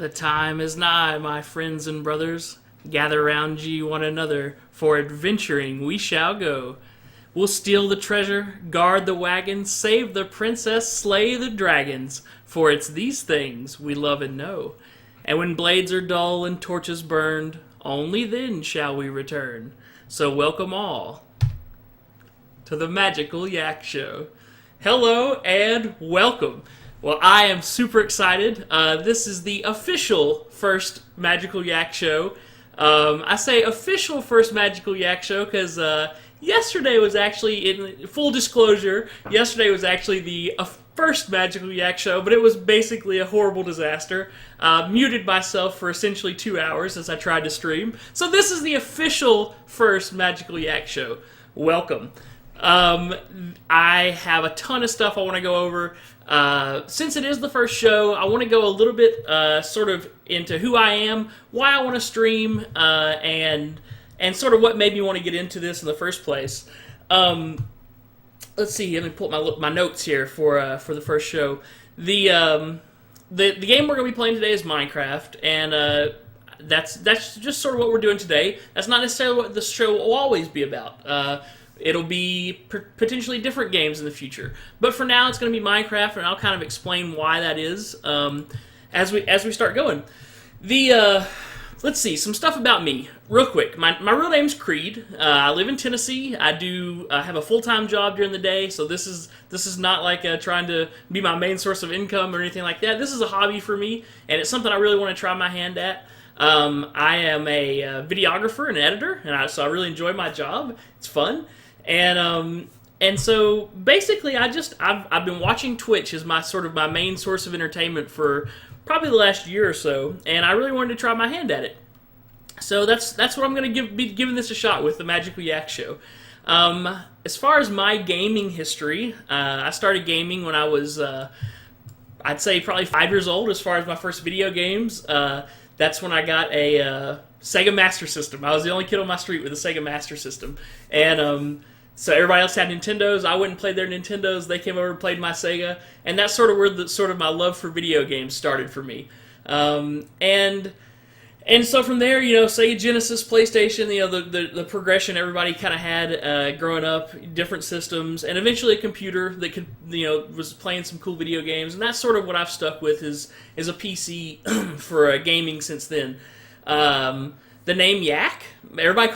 The time is nigh, my friends and brothers. Gather round ye one another, for adventuring we shall go. We'll steal the treasure, guard the wagons, save the princess, slay the dragons, for it's these things we love and know. And when blades are dull and torches burned, only then shall we return. So welcome all to the Magical Yak Show. Hello and welcome. Well, I am super excited. This is the official first Magical Yak Show. I say official first Magical Yak Show because yesterday was actually, in full disclosure, yesterday was actually the first Magical Yak Show, but it was basically a horrible disaster. Muted myself for essentially 2 hours as I tried to stream. So this is the official first Magical Yak Show. Welcome. I have a ton of stuff I want to go over. Since it is the first show, I want to go a little bit sort of into who I am, why I want to stream, and sort of what made me want to get into this in the first place. Let's see. Let me pull up my notes here for the first show. The game we're going to be playing today is Minecraft, and that's just sort of what we're doing today. That's not necessarily what the show will always be about. It'll be potentially different games in the future, but for now it's going to be Minecraft, and I'll kind of explain why that is as we start going. Let's see, some stuff about me real quick. My real name's Creed. I live in Tennessee. I do have a full-time job during the day, so this is not like trying to be my main source of income or anything like that. This is a hobby for me, and it's something I really want to try my hand at. I am a videographer and editor, and so I really enjoy my job. It's fun. And so basically I've been watching Twitch as my main source of entertainment for probably the last year or so, and I really wanted to try my hand at it. So that's what I'm going to be giving this a shot with, the Magical Yak Show. As far as my gaming history, I started gaming when I was I'd say probably 5 years old as far as my first video games. That's when I got a Sega Master System. I was the only kid on my street with a Sega Master System. And so everybody else had Nintendos. I went and played their Nintendos. They came over and played my Sega. And that's sort of where my love for video games started for me. And so from there, Sega Genesis, PlayStation, the progression everybody kind of had growing up, different systems, and eventually a computer that could, was playing some cool video games. And that's sort of what I've stuck with is a PC for gaming since then. The name Yak,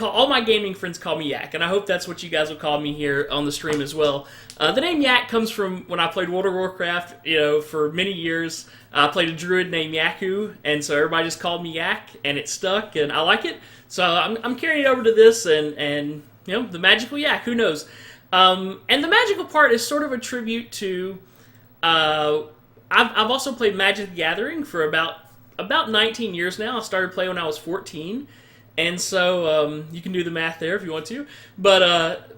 all my gaming friends call me Yak, and I hope that's what you guys will call me here on the stream as well. The name Yak comes from when I played World of Warcraft, for many years. I played a druid named Yaku, and so everybody just called me Yak, and it stuck, and I like it. So I'm carrying it over to this, and the Magical Yak, who knows? And the magical part is sort of a tribute to, I've also played Magic the Gathering for about 19 years now. I started playing when I was 14, and so you can do the math there if you want to. But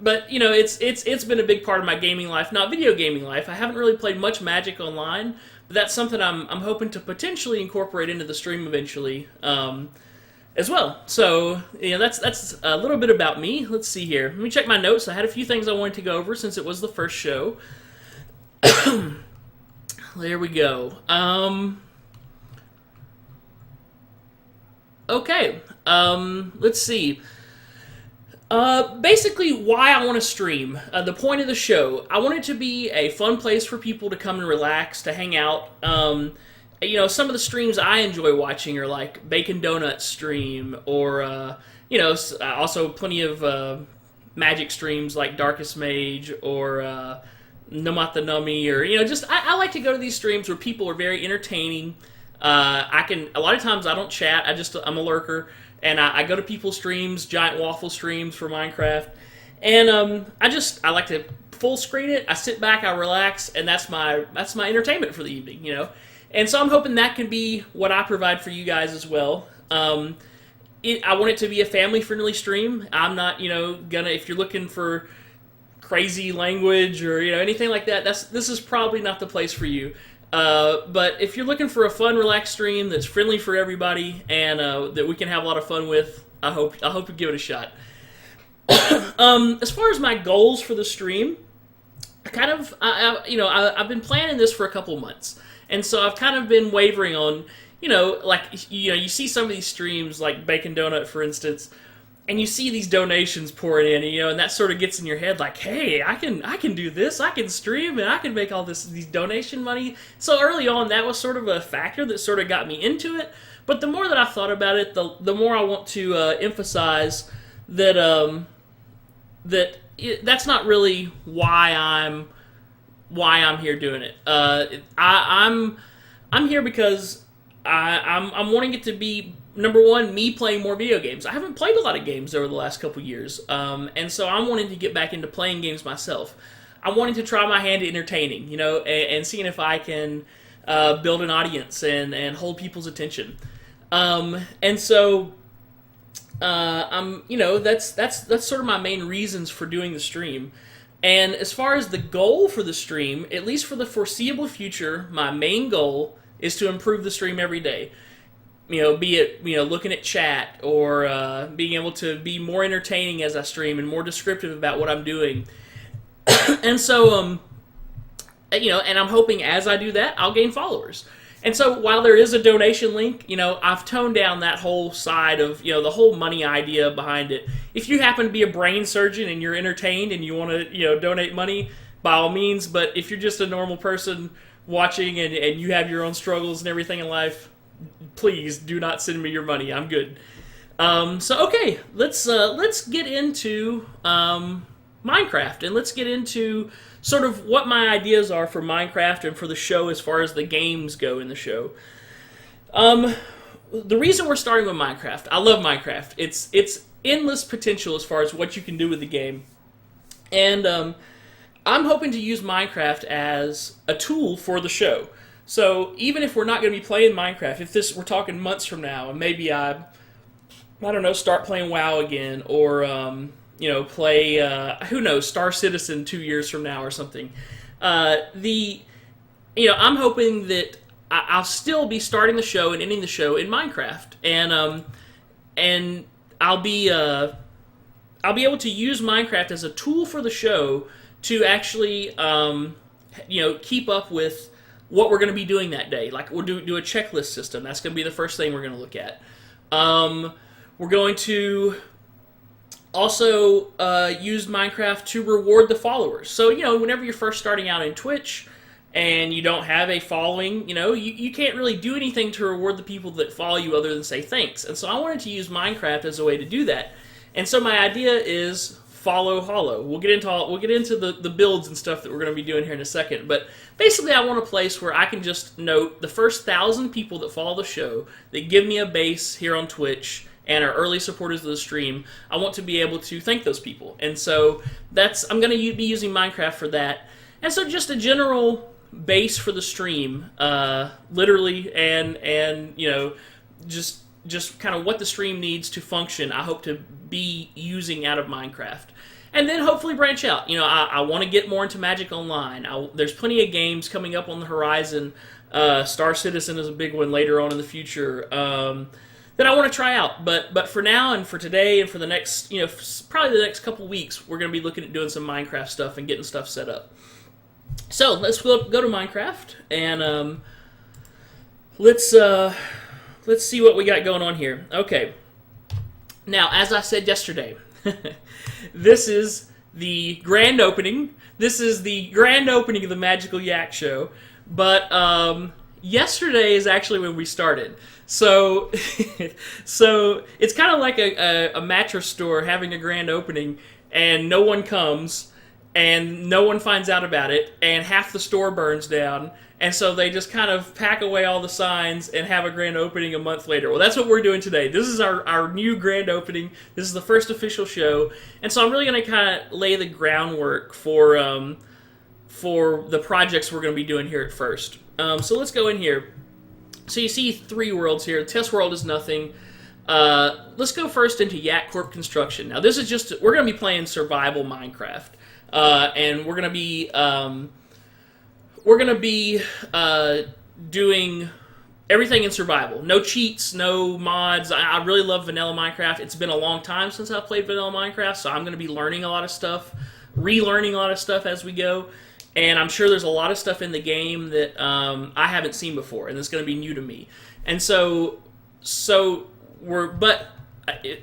it's been a big part of my gaming life, not video gaming life. I haven't really played much Magic online, but that's something I'm hoping to potentially incorporate into the stream eventually as well. So that's a little bit about me. Let's see here. Let me check my notes. I had a few things I wanted to go over since it was the first show. There we go. Okay, let's see. Basically, why I want to stream. The point of the show. I want it to be a fun place for people to come and relax, to hang out. Some of the streams I enjoy watching are like Bacon Donuts stream, or, also plenty of Magic streams like Darkest Mage, or Namat the Nummy, or, I like to go to these streams where people are very entertaining. A lot of times I don't chat, I'm a lurker, and I go to people's streams, Giant Waffle streams for Minecraft, and I like to full screen it, I sit back, I relax, and that's my entertainment for the evening, and so I'm hoping that can be what I provide for you guys as well. I want it to be a family-friendly stream. I'm not, if you're looking for crazy language or, anything like that, this is probably not the place for you. But if you're looking for a fun, relaxed stream that's friendly for everybody and that we can have a lot of fun with, I hope you give it a shot. As far as my goals for the stream, I've been planning this for a couple months, and so I've kind of been wavering on, like you see some of these streams, like Bacon Donut, for instance, and you see these donations pouring in, and that sort of gets in your head, like, hey, I can do this, I can stream, and I can make all these donation money. So early on, that was sort of a factor that sort of got me into it. But the more that I thought about it, the more I want to emphasize that that's not really why I'm here doing it. I'm here because I'm wanting it to be, number one, me playing more video games. I haven't played a lot of games over the last couple years, and so I'm wanting to get back into playing games myself. I'm wanting to try my hand at entertaining, and seeing if I can build an audience and hold people's attention. And so that's sort of my main reasons for doing the stream. And as far as the goal for the stream, at least for the foreseeable future, my main goal is to improve the stream every day. Be it looking at chat or being able to be more entertaining as I stream and more descriptive about what I'm doing. And so and I'm hoping as I do that, I'll gain followers. And so while there is a donation link, I've toned down that whole side of, the whole money idea behind it. If you happen to be a brain surgeon and you're entertained and you want to, donate money, by all means. But if you're just a normal person watching and you have your own struggles and everything in life, please do not send me your money. I'm good. So okay, let's get into Minecraft, and let's get into sort of what my ideas are for Minecraft and for the show as far as the games go in the show. The reason we're starting with Minecraft, I love Minecraft. It's endless potential as far as what you can do with the game. And I'm hoping to use Minecraft as a tool for the show. So even if we're not going to be playing Minecraft, if we're talking months from now, and maybe I don't know, start playing WoW again, or play, who knows, Star Citizen 2 years from now or something. I'm hoping that I'll still be starting the show and ending the show in Minecraft, and I'll be able to use Minecraft as a tool for the show to actually, keep up with what we're going to be doing that day. Like, we'll do a checklist system. That's going to be the first thing we're going to look at. We're going to also use Minecraft to reward the followers. So, whenever you're first starting out in Twitch and you don't have a following, you can't really do anything to reward the people that follow you other than say thanks. And so I wanted to use Minecraft as a way to do that. And so my idea is follow hollow. We'll get into the builds and stuff that we're going to be doing here in a second. But basically, I want a place where I can just note the first 1,000 people that follow the show, that give me a base here on Twitch and are early supporters of the stream. I want to be able to thank those people. And so I'm going to be using Minecraft for that. And so just a general base for the stream, literally, and just kind of what the stream needs to function, I hope to be using out of Minecraft. And then hopefully branch out. I want to get more into Magic Online. There's plenty of games coming up on the horizon. Star Citizen is a big one later on in the future that I want to try out. But for now and for today and for the next, probably the next couple weeks, we're going to be looking at doing some Minecraft stuff and getting stuff set up. So let's go to Minecraft and let's see what we got going on here. Okay. Now, as I said yesterday, this is the grand opening. This is the grand opening of the Magical Yak Show. But yesterday is actually when we started. So it's kind of like a mattress store having a grand opening, and no one comes, and no one finds out about it, and half the store burns down, and so they just kind of pack away all the signs and have a grand opening a month later. Well, that's what we're doing today. This is our new grand opening. This is the first official show, and so I'm really going to kind of lay the groundwork for the projects we're going to be doing here at first. So let's go in here. So you see 3 worlds here. Test world is nothing. Let's go first into Yak Corp Construction. Now this is we're going to be playing survival Minecraft. And we're gonna be doing everything in survival. No cheats, no mods. I really love vanilla Minecraft. It's been a long time since I've played vanilla Minecraft, so I'm gonna be learning a lot of stuff, relearning a lot of stuff as we go. and I'm sure there's a lot of stuff in the game that I haven't seen before, and it's going to be new to me. And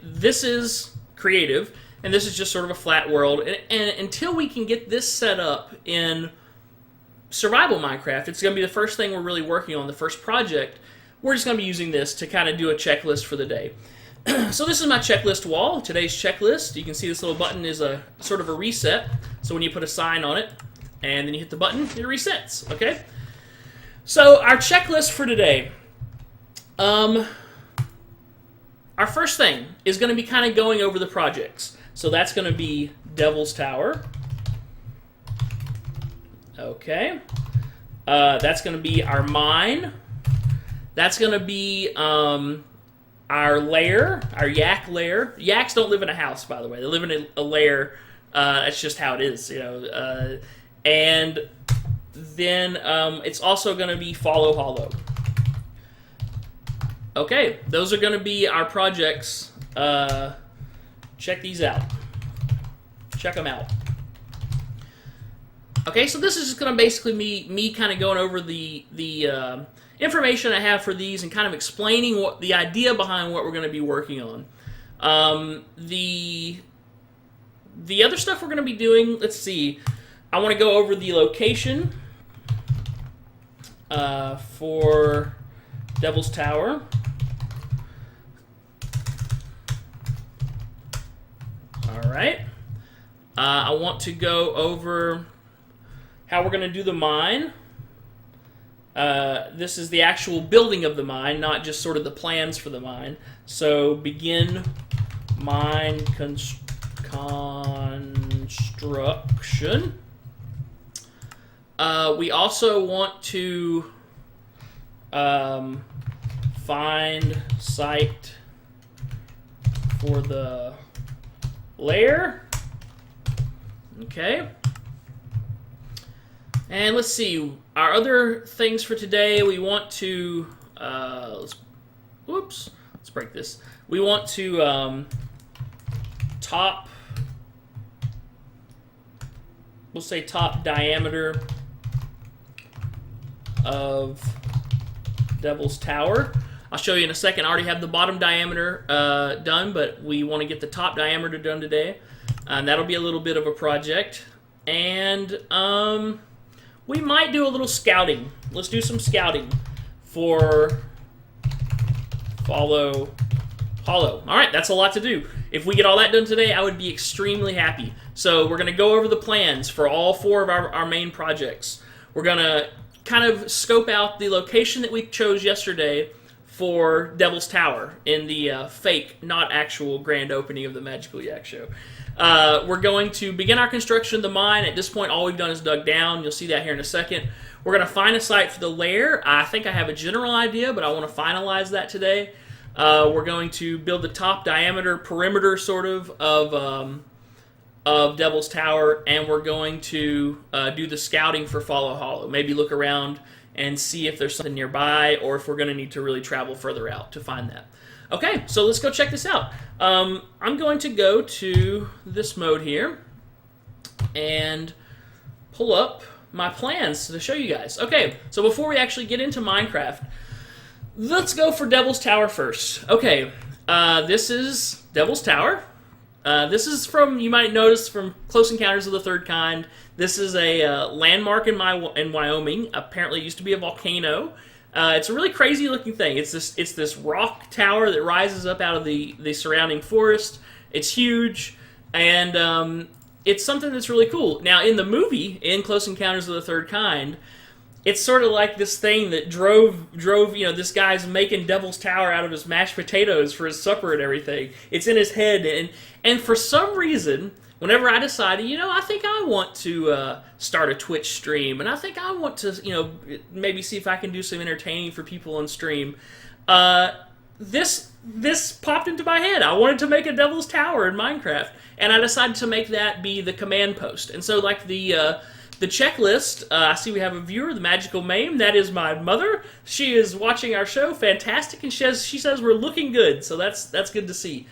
this is creative, and this is just sort of a flat world. And until we can get this set up in survival Minecraft, it's going to be the first thing we're really working on, the first project. We're just going to be using this to kind of do a checklist for the day. So this is my checklist wall. Today's checklist. You can see this little button is a sort of a reset. So when you put a sign on it, and then you hit the button, it resets. Okay. So our checklist for today. Our first thing is going to be kind of going over the projects. So that's going to be Devil's Tower. Okay. That's going to be our mine. That's going to be our lair, our yak lair. Yaks don't live in a house, by the way. They live in a lair. That's just how it is, you know. And then it's also going to be Follow Hollow. Okay, those are going to be our projects. Check these out. Check them out. Okay, so this is just going to basically me kind of going over the information I have for these and kind of explaining what the idea behind what we're going to be working on. The other stuff we're going to be doing, let's see. I want to go over the location for Devil's Tower. All right. I want to go over how we're going to do the mine. This is the actual building of the mine, not just sort of the plans for the mine. So begin mine construction. We also want to find site for the lair. Okay. And let's see, our other things for today, we want to, let's break this. We want to we'll say top diameter of Devil's Tower. I'll show you in a second. I already have the bottom diameter done, but we want to get the top diameter done today. And that'll be a little bit of a project. And we might do a little scouting. Let's do some scouting for Follow Hollow. All right, that's a lot to do. If we get all that done today, I would be extremely happy. So we're going to go over the plans for all four of our main projects. We're going to kind of scope out the location that we chose yesterday for Devil's Tower in the fake, not actual grand opening of the Magical Yak Show. We're going to begin our construction of the mine. At this point, all we've done is dug down. You'll see that here in a second. We're going to find a site for the lair. I think I have a general idea, but I want to finalize that today. We're going to build the top diameter perimeter, sort of Devil's Tower, and we're going to do the scouting for Follow Hollow. Maybe look around and see if there's something nearby, or if we're going to need to really travel further out to find that. Okay, so let's go check this out. I'm going to go to this mode here and pull up my plans to show you guys. Okay, so before we actually get into Minecraft, let's go for Devil's Tower first. Okay, this is Devil's Tower. This is from, you might notice, from Close Encounters of the Third Kind. This is a landmark in Wyoming. Apparently it used to be a volcano. It's a really crazy looking thing. It's this rock tower that rises up out of the surrounding forest. It's huge, and it's something that's really cool. Now, in the movie, in Close Encounters of the Third Kind, it's sort of like this thing that drove, this guy's making Devil's Tower out of his mashed potatoes for his supper and everything. It's in his head, and for some reason, whenever I decided, I think I want to start a Twitch stream, and I think I want to, maybe see if I can do some entertaining for people on stream, this popped into my head. I wanted to make a Devil's Tower in Minecraft, and I decided to make that be the command post. And so, like the checklist, I see we have a viewer, the Magical Mame. That is my mother. She is watching our show. Fantastic, and she says we're looking good, so that's good to see.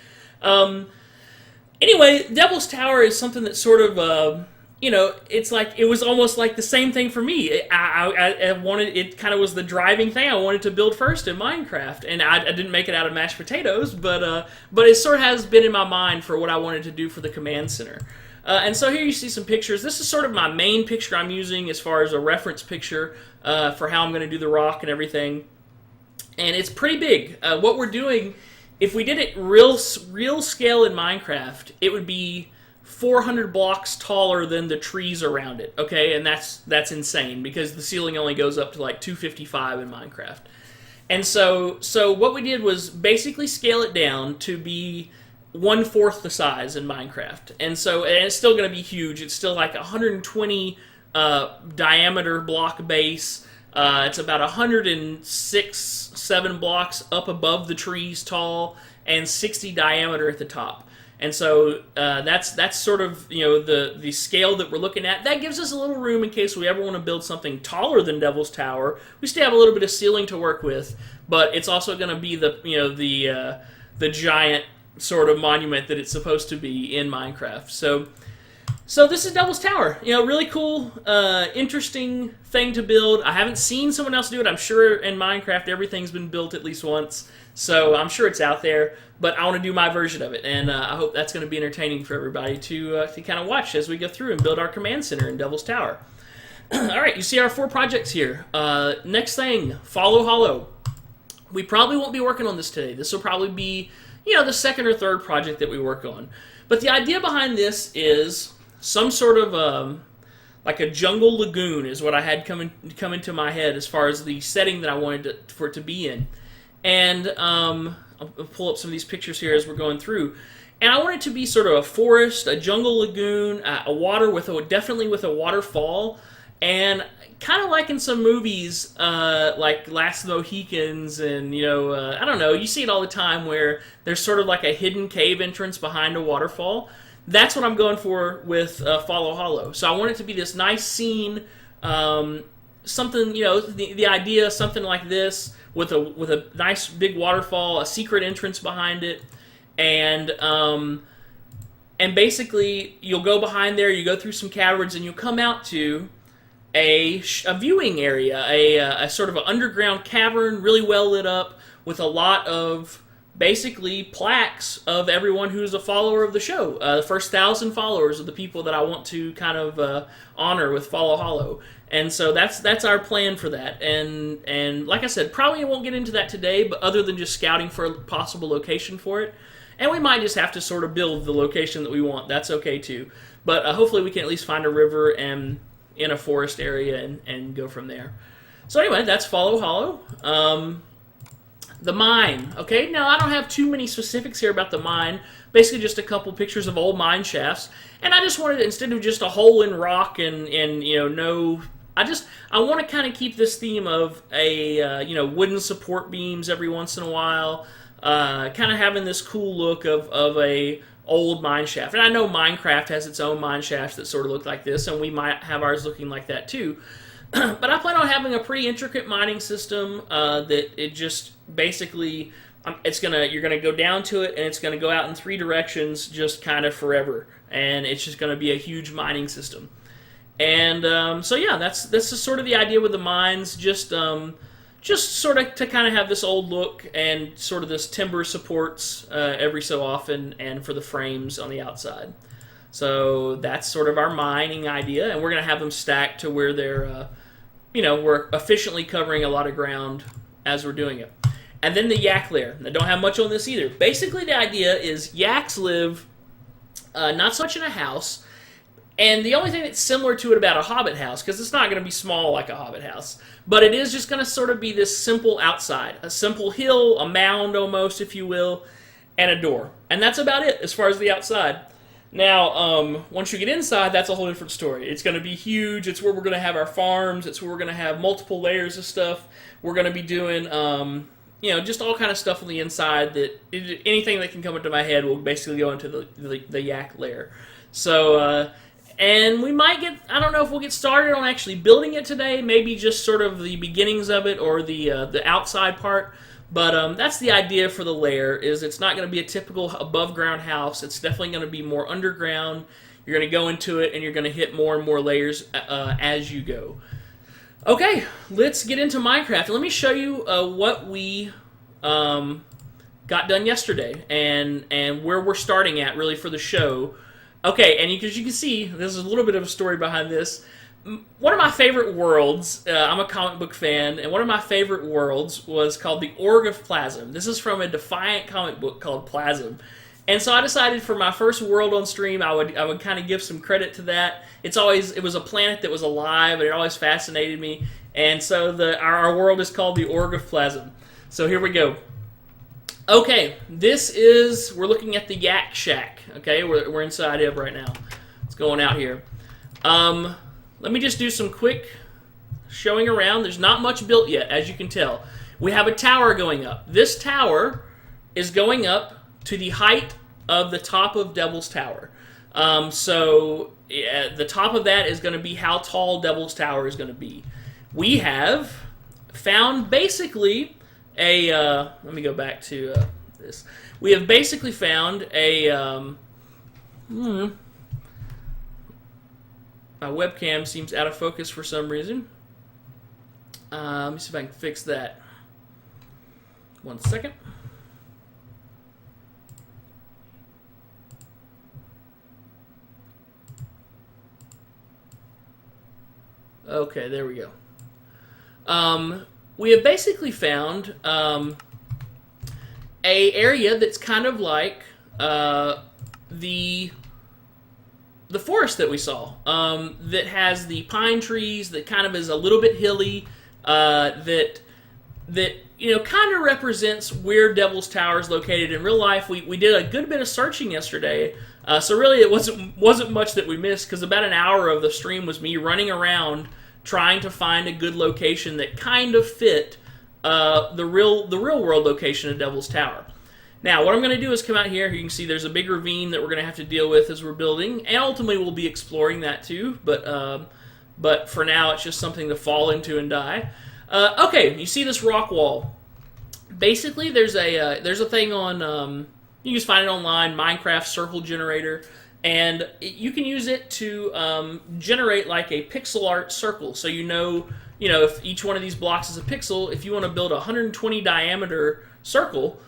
Anyway, Devil's Tower is something that sort of, it's like it was almost like the same thing for me. I wanted it kind of was the driving thing. I wanted to build first in Minecraft, and I didn't make it out of mashed potatoes, but it sort of has been in my mind for what I wanted to do for the command center. And so here you see some pictures. This is sort of my main picture I'm using as far as a reference picture for how I'm going to do the rock and everything. And it's pretty big. What we're doing, if we did it real scale in Minecraft, it would be 400 blocks taller than the trees around it. Okay, and that's insane because the ceiling only goes up to like 255 in Minecraft. And so what we did was basically scale it down to be 1/4 the size in Minecraft, and it's still going to be huge. It's still like 120 diameter block base. It's about 106-7 blocks up above the trees tall, and 60 diameter at the top. And so that's sort of the scale that we're looking at. That gives us a little room in case we ever want to build something taller than Devil's Tower. We still have a little bit of ceiling to work with, but it's also going to be the giant sort of monument that it's supposed to be in Minecraft. So this is Devil's Tower. Really cool, interesting thing to build. I haven't seen someone else do it. I'm sure in Minecraft everything's been built at least once, so I'm sure it's out there. But I want to do my version of it, and I hope that's going to be entertaining for everybody to kind of watch as we go through and build our command center in Devil's Tower. All right, you see our 4 projects here. Next thing, Follow Hollow. We probably won't be working on this today. This will probably be the second or third project that we work on. But the idea behind this is some sort of like a jungle lagoon is what I had come into my head as far as the setting that I wanted for it to be in. And I'll pull up some of these pictures here as we're going through. And I want it to be sort of a forest, a jungle lagoon, a water definitely with a waterfall, and kind of like in some movies, like Last of the Mohicans, and I don't know, you see it all the time where there's sort of like a hidden cave entrance behind a waterfall. That's what I'm going for with Follow Hollow. So I want it to be this nice scene, something the idea, something like this with a nice big waterfall, a secret entrance behind it, and basically you'll go behind there, you go through some caverns, and you'll come out to a viewing area, a sort of an underground cavern, really well lit up, with a lot of basically plaques of everyone who's a follower of the show. The first 1,000 followers of the people that I want to kind of honor with Follow Hollow. And so that's our plan for that. And like I said, probably won't get into that today, but other than just scouting for a possible location for it. And we might just have to sort of build the location that we want. That's okay too. But hopefully we can at least find a river and in a forest area and go from there. So anyway, that's Follow Hollow. The mine. Okay, now I don't have too many specifics here about the mine. Basically just a couple pictures of old mine shafts. And I just wanted, instead of just a hole in rock and no... I want to kind of keep this theme of a wooden support beams every once in a while, kind of having this cool look of a old mine shaft. And I know Minecraft has its own mine shafts that sort of look like this, and we might have ours looking like that too. But I plan on having a pretty intricate mining system that it just basically you're gonna go down to it, and it's gonna go out in 3 directions just kind of forever, and it's just gonna be a huge mining system. And so yeah, that's just sort of the idea with the mines. Just sort of to kind of have this old look and sort of this timber supports every so often, and for the frames on the outside. So that's sort of our mining idea, and we're going to have them stacked to where they're, we're efficiently covering a lot of ground as we're doing it. And then the yak lair. I don't have much on this either. Basically, the idea is yaks live not so much in a house. And the only thing that's similar to it about a hobbit house, because it's not going to be small like a hobbit house, but it is just going to sort of be this simple outside. A simple hill, a mound almost, if you will, and a door. And that's about it as far as the outside. Now, once you get inside, that's a whole different story. It's going to be huge. It's where we're going to have our farms. It's where we're going to have multiple layers of stuff. We're going to be doing, just all kind of stuff on the inside that anything that can come into my head will basically go into the yak lair. So, and we might I don't know if we'll get started on actually building it today, maybe just sort of the beginnings of it or the outside part. But that's the idea for the lair, is it's not going to be a typical above-ground house. It's definitely going to be more underground. You're going to go into it, and you're going to hit more and more layers as you go. Okay, let's get into Minecraft. Let me show you what we got done yesterday and where we're starting at, really, for the show. Okay, and as you can see, there's a little bit of a story behind this. One of my favorite worlds, I'm a comic book fan, and one of my favorite worlds was called the Org of Plasm. This is from a Defiant comic book called Plasm. And so I decided for my first world on stream, I would kind of give some credit to that. It was a planet that was alive, and it always fascinated me. And so our world is called the Org of Plasm. So here we go. Okay, we're looking at the Yak Shack. Okay, we're inside it right now. It's going out here. Let me just do some quick showing around. There's not much built yet, as you can tell. We have a tower going up. This tower is going up to the height of the top of Devil's Tower. The top of that is going to be how tall Devil's Tower is going to be. We have found basically let me go back to this. We have basically found my webcam seems out of focus for some reason. Let me see if I can fix that. 1 second. Okay, there we go. We have basically found a area that's kind of like the forest that we saw, that has the pine trees, that kind of is a little bit hilly, that kind of represents where Devil's Tower is located in real life. We did a good bit of searching yesterday, so really it wasn't much that we missed, because about an hour of the stream was me running around trying to find a good location that kind of fit the real world location of Devil's Tower. Now, what I'm going to do is come out here. You can see there's a big ravine that we're going to have to deal with as we're building, and ultimately we'll be exploring that too. But for now, it's just something to fall into and die. Okay, you see this rock wall. Basically, there's a thing on you can just find it online, Minecraft Circle Generator, and you can use it to generate like a pixel art circle. So you know if each one of these blocks is a pixel, if you want to build a 120 diameter circle,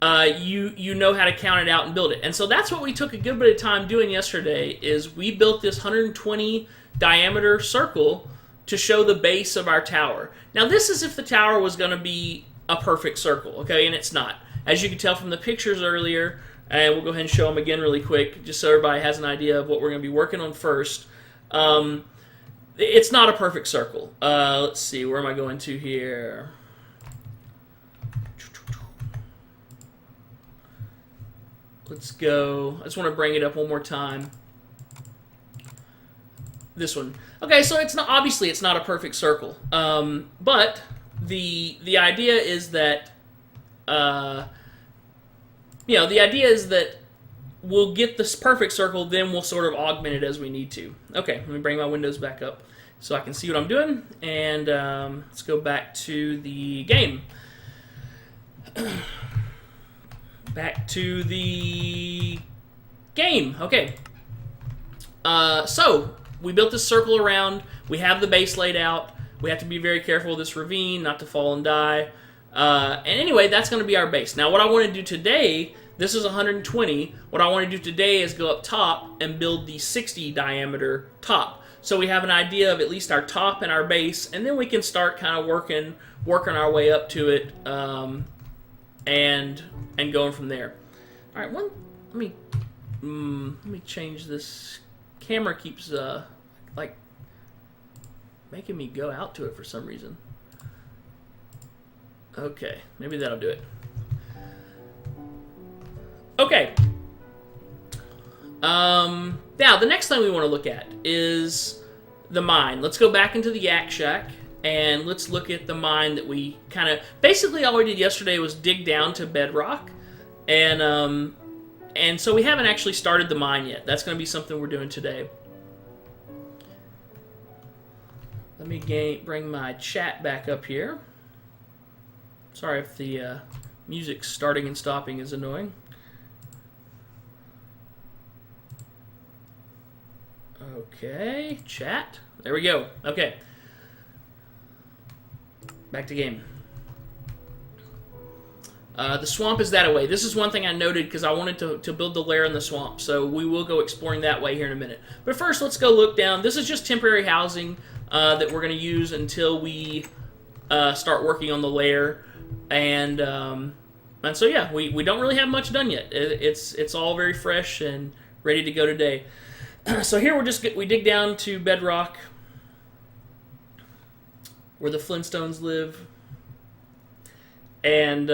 you know how to count it out and build it. And so that's what we took a good bit of time doing yesterday, is we built this 120 diameter circle to show the base of our tower. Now this is if the tower was going to be a perfect circle, okay, and it's not. As you can tell from the pictures earlier, and we'll go ahead and show them again really quick, just so everybody has an idea of what we're going to be working on first. It's not a perfect circle. Let's see, where am I going to here? Let's go. I just want to bring it up one more time. This one. Okay, so obviously it's not a perfect circle, but the idea is that the idea is that we'll get this perfect circle, then we'll sort of augment it as we need to. Okay, let me bring my windows back up so I can see what I'm doing, and let's go back to the game. Back to the game. Okay. So we built this circle around. We have the base laid out. We have to be very careful with this ravine, not to fall and die. And anyway, that's going to be our base. Now, what I want to do today, this is 120. What I want to do today is go up top and build the 60 diameter top. So we have an idea of at least our top and our base, and then we can start kind of working our way up to it, and going from there. All right, let me change this. Camera keeps like making me go out to it for some reason. Okay, maybe that'll do it. Okay. Now the next thing we want to look at is the mine. Let's go back into the Yak Shack and let's look at the mine that we kind of basically all we did yesterday was dig down to bedrock, and so we haven't actually started the mine yet. That's going to be something we're doing today. Let me bring my chat back up here. Sorry if the music starting and stopping is annoying. Okay, chat. There we go. Okay. Back to game. The swamp is that way. This is one thing I noted because I wanted to build the lair in the swamp, so we will go exploring that way here in a minute. But first, let's go look down. This is just temporary housing that we're going to use until we start working on the lair. And so, yeah, we don't really have much done yet. It's all very fresh and ready to go today. So here we dig down to bedrock, where the Flintstones live, and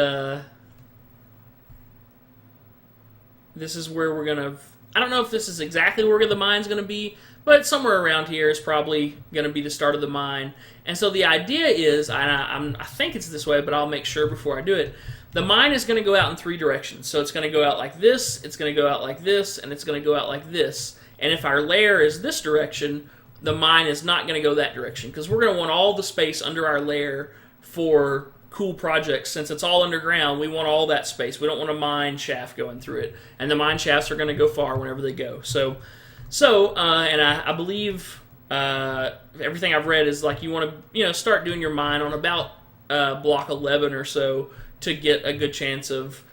this is where we're gonna. I don't know if this is exactly where the mine's gonna be, but somewhere around here is probably gonna be the start of the mine. And so the idea is, I think it's this way, but I'll make sure before I do it. The mine is going to go out in 3 directions. So it's going to go out like this, it's going to go out like this, and it's going to go out like this. And if our lair is this direction, the mine is not going to go that direction, because we're going to want all the space under our lair for cool projects. Since it's all underground, we want all that space. We don't want a mine shaft going through it. And the mine shafts are going to go far whenever they go. And I believe everything I've read is like you want to start doing your mine on about block 11 or so to get a good chance of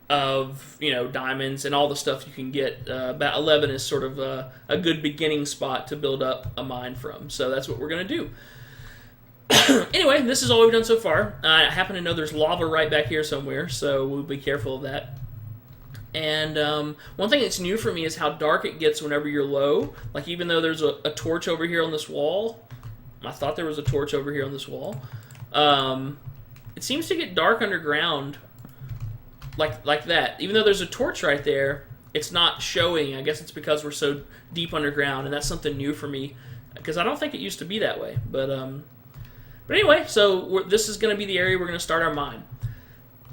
diamonds and all the stuff you can get. About 11 is sort of a good beginning spot to build up a mine from. So that's what we're going to do. Anyway, this is all we've done so far. I happen to know there's lava right back here somewhere, so we'll be careful of that. And one thing that's new for me is how dark it gets whenever you're low. Like, even though there's a torch over here on this wall, I thought there was a torch over here on this wall, it seems to get dark underground like that. Even though there's a torch right there, it's not showing. I guess it's because we're so deep underground, and that's something new for me, because I don't think it used to be that way. But anyway, so this is going to be the area we're going to start our mine.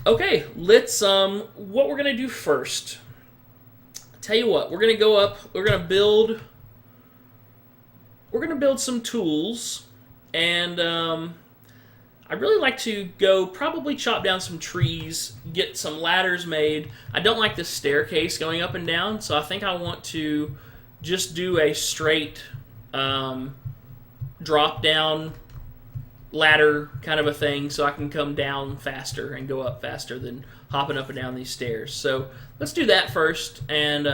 Okay, let's, what we're going to do first, I'll tell you what, we're going to go up, we're going to build some tools, and, I'd really like to go probably chop down some trees, get some ladders made. I don't like this staircase going up and down, so I think I want to just do a straight drop down ladder kind of a thing, so I can come down faster and go up faster than hopping up and down these stairs. So let's do that first, and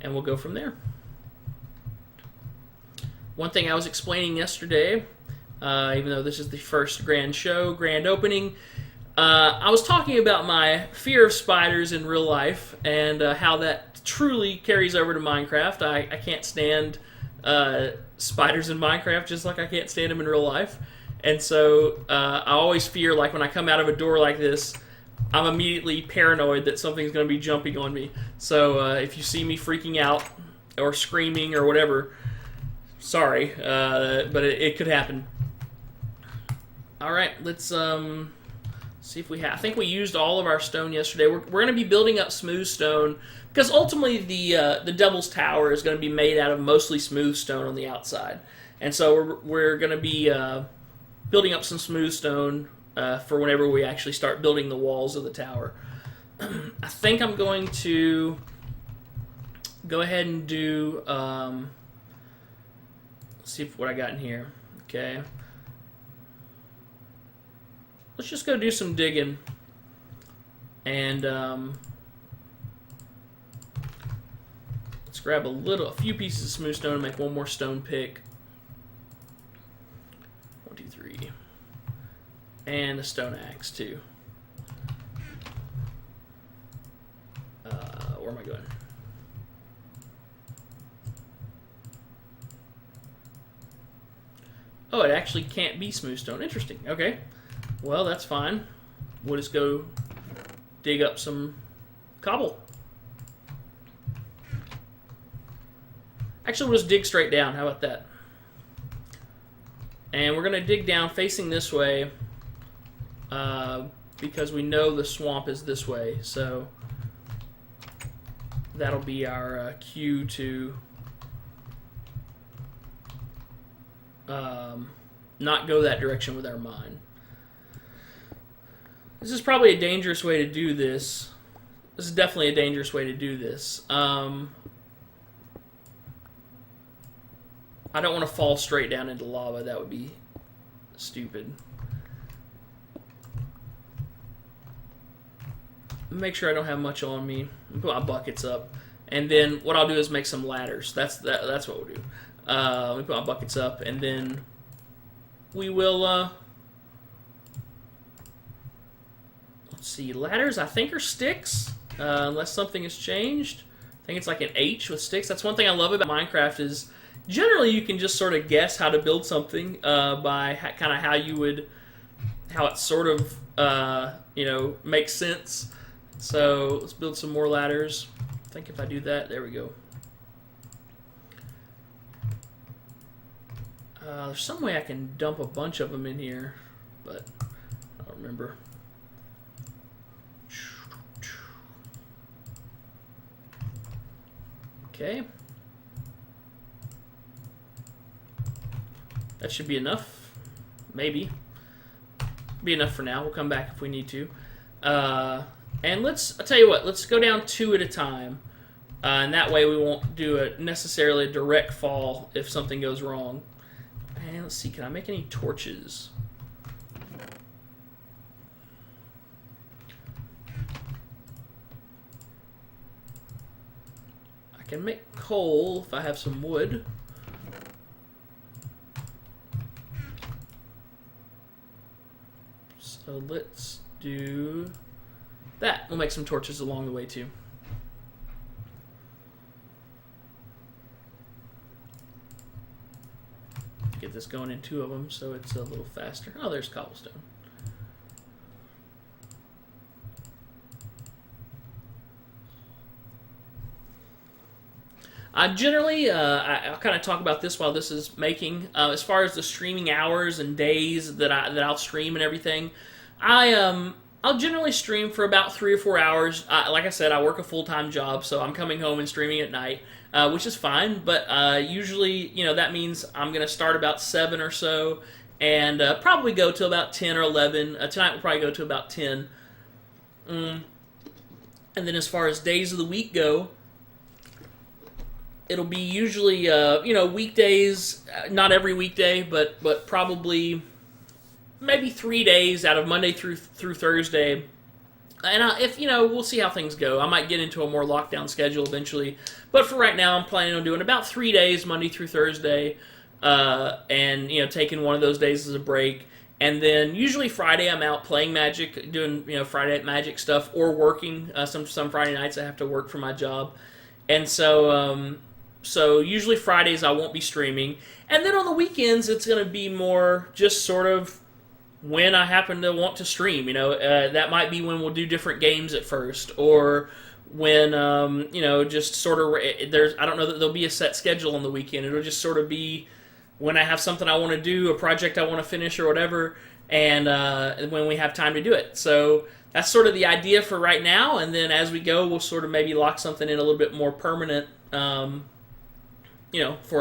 we'll go from there. One thing I was explaining yesterday, even though this is the first grand opening, I was talking about my fear of spiders in real life, and how that truly carries over to Minecraft. I can't stand spiders in Minecraft, just like I can't stand them in real life. And so I always fear, like, when I come out of a door like this, I'm immediately paranoid that something's going to be jumping on me. So if you see me freaking out or screaming or whatever, sorry, but it could happen. All right, let's see if we have. I think we used all of our stone yesterday. We're going to be building up smooth stone, because ultimately the Devil's Tower is going to be made out of mostly smooth stone on the outside, and so we're going to be building up some smooth stone for whenever we actually start building the walls of the tower. I think I'm going to go ahead and do. Let's see what I got in here. Okay. Let's just go do some digging, and let's grab a few pieces of smooth stone and make one more stone pick. 1, 2, 3, and a stone axe too. Where am I going? Oh, it actually can't be smooth stone. Interesting. Okay. Well, that's fine. We'll just go dig up some cobble. Actually, we'll just dig straight down. How about that? And we're going to dig down facing this way because we know the swamp is this way. So that'll be our cue to not go that direction with our mine. This is probably a dangerous way to do this. This is definitely a dangerous way to do this. I don't want to fall straight down into lava. That would be stupid. Make sure I don't have much on me. Put my buckets up. And then what I'll do is make some ladders. That's what we'll do. Let me put my buckets up, and then we will... let's see. Ladders, I think, are sticks. Unless something has changed. I think it's like an H with sticks. That's one thing I love about Minecraft is generally you can just sort of guess how to build something by kind of how it sort of, makes sense. So let's build some more ladders. I think if I do that, there we go. There's some way I can dump a bunch of them in here, but I don't remember. Okay. That should be enough. Maybe. Be enough for now. We'll come back if we need to. And I'll tell you what, let's go down 2 at a time. And that way we won't do necessarily a direct fall if something goes wrong. And let's see, can I make any torches? I can make coal if I have some wood. So let's do that. We'll make some torches along the way too. Get this going in 2 of them so it's a little faster. Oh, there's cobblestone. Generally, I'll kind of talk about this while this is making. As far as the streaming hours and days that I'll stream and everything, I'll generally stream for about 3 or 4 hours. Like I said, I work a full-time job, so I'm coming home and streaming at night, which is fine. But usually, that means I'm going to start about 7 or so, and probably go to about 10 or 11. Tonight we'll probably go to about 10. And then as far as days of the week go, it'll be usually, weekdays, not every weekday, but probably maybe 3 days out of Monday through Thursday. And we'll see how things go. I might get into a more lockdown schedule eventually. But for right now, I'm planning on doing about 3 days, Monday through Thursday, and, taking one of those days as a break. And then usually Friday, I'm out playing Magic, doing, Friday Night Magic stuff, or working. Some Friday nights I have to work for my job. And so usually Fridays I won't be streaming. And then on the weekends, it's going to be more just sort of when I happen to want to stream. That might be when we'll do different games at first, or when, just sort of, I don't know that there'll be a set schedule on the weekend. It'll just sort of be when I have something I want to do, a project I want to finish or whatever, and when we have time to do it. So that's sort of the idea for right now, and then as we go, we'll sort of maybe lock something in a little bit more permanent, for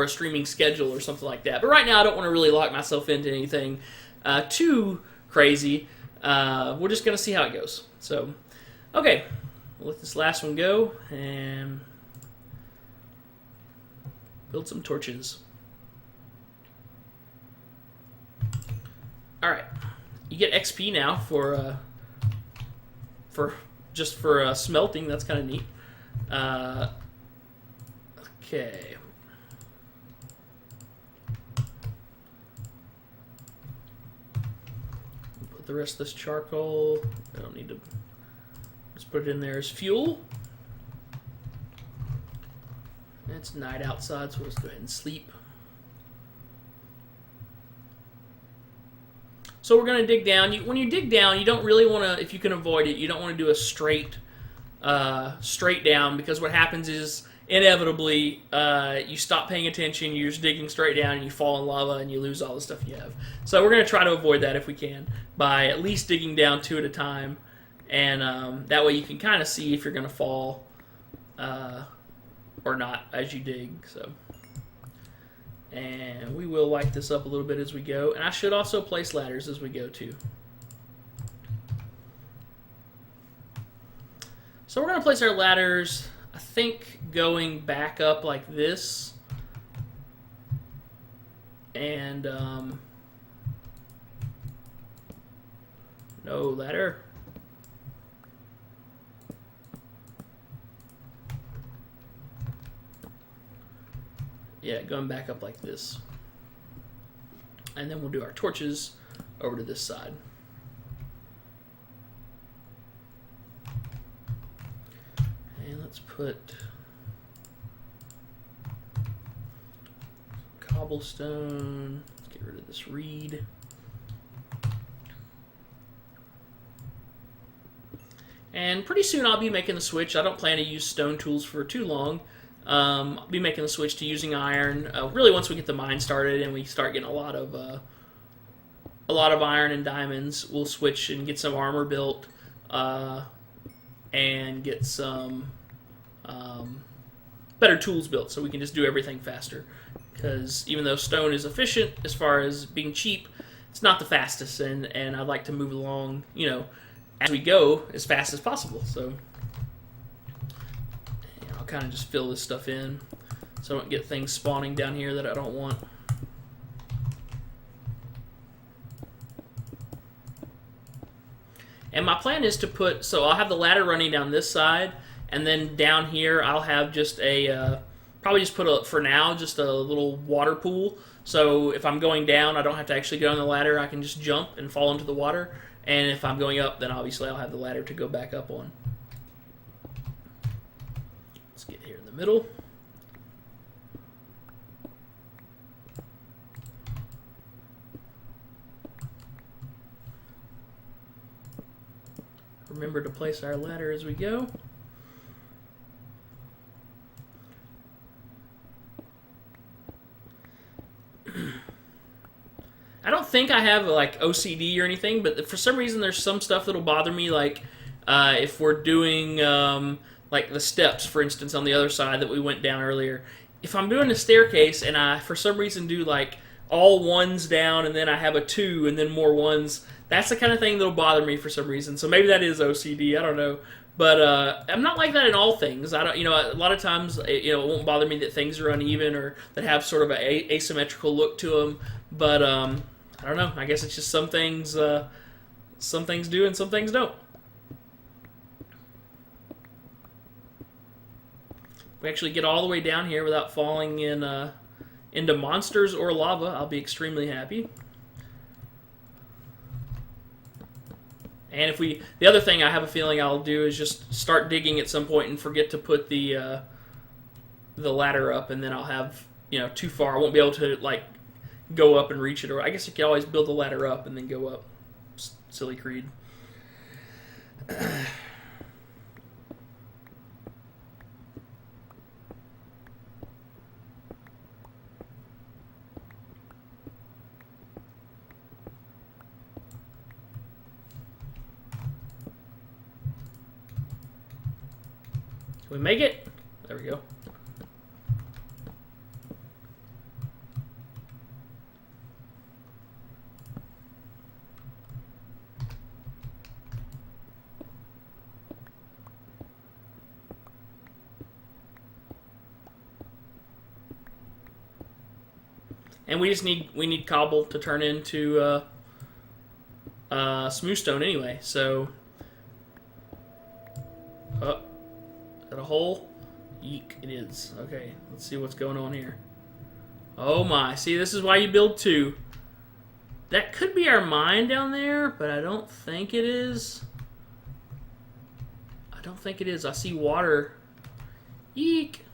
a streaming schedule or something like that. But right now, I don't want to really lock myself into anything too crazy. We're just going to see how it goes. So, okay, we'll let this last one go and build some torches. All right, you get XP now for smelting. That's kind of neat. Okay. Put the rest of this charcoal. I don't need to. Just put it in there as fuel. It's night outside, so let's go ahead and sleep. So we're going to dig down. When you dig down, you don't really want to, if you can avoid it, you don't want to do a straight down, because what happens is inevitably you stop paying attention, you're just digging straight down, and you fall in lava, and you lose all the stuff you have. So we're going to try to avoid that if we can, by at least digging down 2 at a time, and that way you can kind of see if you're going to fall or not as you dig. So. And we will light this up a little bit as we go. And I should also place ladders as we go too. So we're going to place our ladders, I think, going back up like this. And, no ladder. Yeah, going back up like this. And then we'll do our torches over to this side. And let's put cobblestone. Let's get rid of this reed. And pretty soon I'll be making the switch. I don't plan to use stone tools for too long. I'll be making the switch to using iron. Really, once we get the mine started and we start getting a lot of iron and diamonds, we'll switch and get some armor built, and get some better tools built, so we can just do everything faster. Because even though stone is efficient as far as being cheap, it's not the fastest, and I'd like to move along, as we go as fast as possible. So I'll kind of just fill this stuff in so I don't get things spawning down here that I don't want. And my plan is to so I'll have the ladder running down this side, and then down here I'll have just probably just put for now, just a little water pool. So if I'm going down, I don't have to actually get on the ladder. I can just jump and fall into the water. And if I'm going up, then obviously I'll have the ladder to go back up on. Let's get here in the middle. Remember to place our ladder as we go. I don't think I have like OCD or anything, but for some reason there's some stuff that'll bother me, like if we're doing like the steps, for instance, on the other side that we went down earlier. If I'm doing a staircase and I, for some reason, do like all ones down and then I have a 2 and then more ones, that's the kind of thing that'll bother me for some reason. So maybe that is OCD, I don't know. But I'm not like that in all things. I don't, a lot of times, it won't bother me that things are uneven or that have sort of an asymmetrical look to them. But I don't know. I guess it's just some things do and some things don't. If we actually get all the way down here without falling into monsters or lava, I'll be extremely happy. And the other thing I have a feeling I'll do is just start digging at some point and forget to put the ladder up, and then I'll have, too far. I won't be able to, like, go up and reach it. Or I guess you could always build the ladder up and then go up. Silly creed. Can we make it? There we go. And we need cobble to turn into smooth stone anyway. So, is that a hole? Yeek, it is. Okay, let's see what's going on here. Oh my! See, this is why you build 2. That could be our mine down there, but I don't think it is. I don't think it is. I see water. Yeek.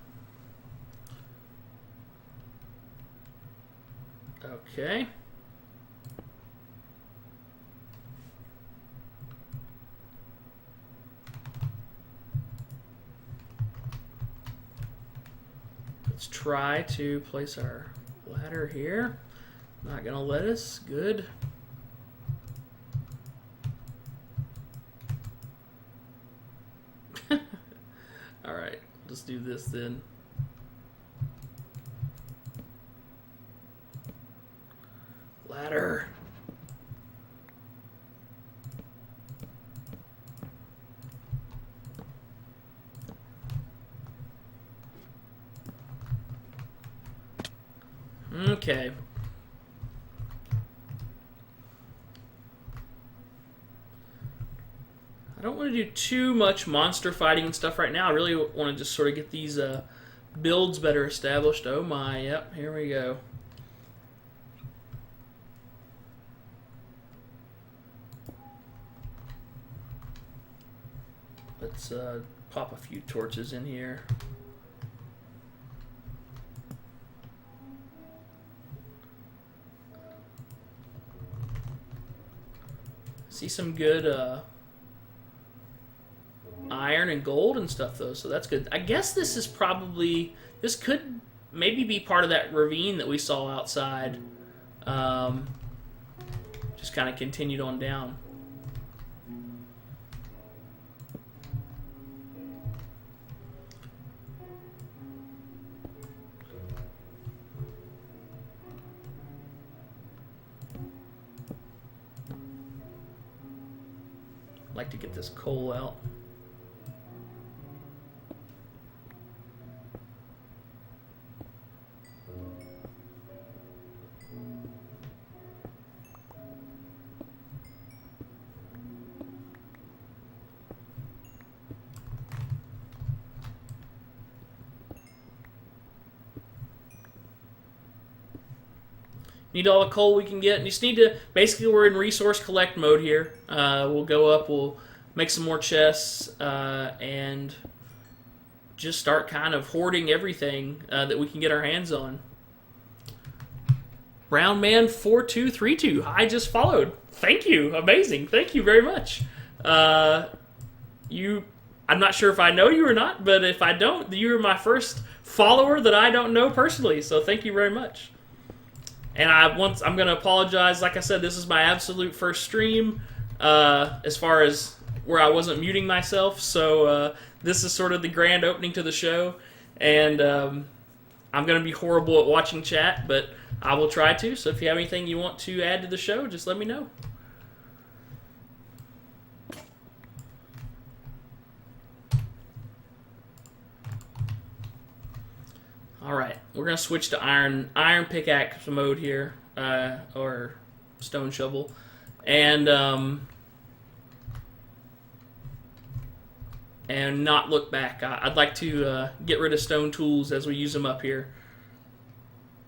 Okay. Let's try to place our ladder here. Not gonna let us. Good. Alright, let's do this then. Ladder. Okay. I don't want to do too much monster fighting and stuff right now. I really want to just sort of get these builds better established. Oh my, yep, here we go. Let's pop a few torches in here. See some good iron and gold and stuff though, so that's good. I guess this is probably, this could maybe be part of that ravine that we saw outside. Just kind of continued on down. Like to get this coal out. Need all the coal we can get. And you just need to, basically we're in resource collect mode here. We'll go up, we'll make some more chests, and just start kind of hoarding everything that we can get our hands on. Brownman4232, I just followed. Thank you, amazing, thank you very much. I'm not sure if I know you or not, but if I don't, you're my first follower that I don't know personally, so thank you very much. And I'm going to apologize. Like I said, this is my absolute first stream as far as where I wasn't muting myself. So this is sort of the grand opening to the show. And I'm going to be horrible at watching chat, but I will try to. So if you have anything you want to add to the show, just let me know. All right, we're gonna switch to iron pickaxe mode here, or stone shovel, and not look back. I'd like to get rid of stone tools as we use them up here,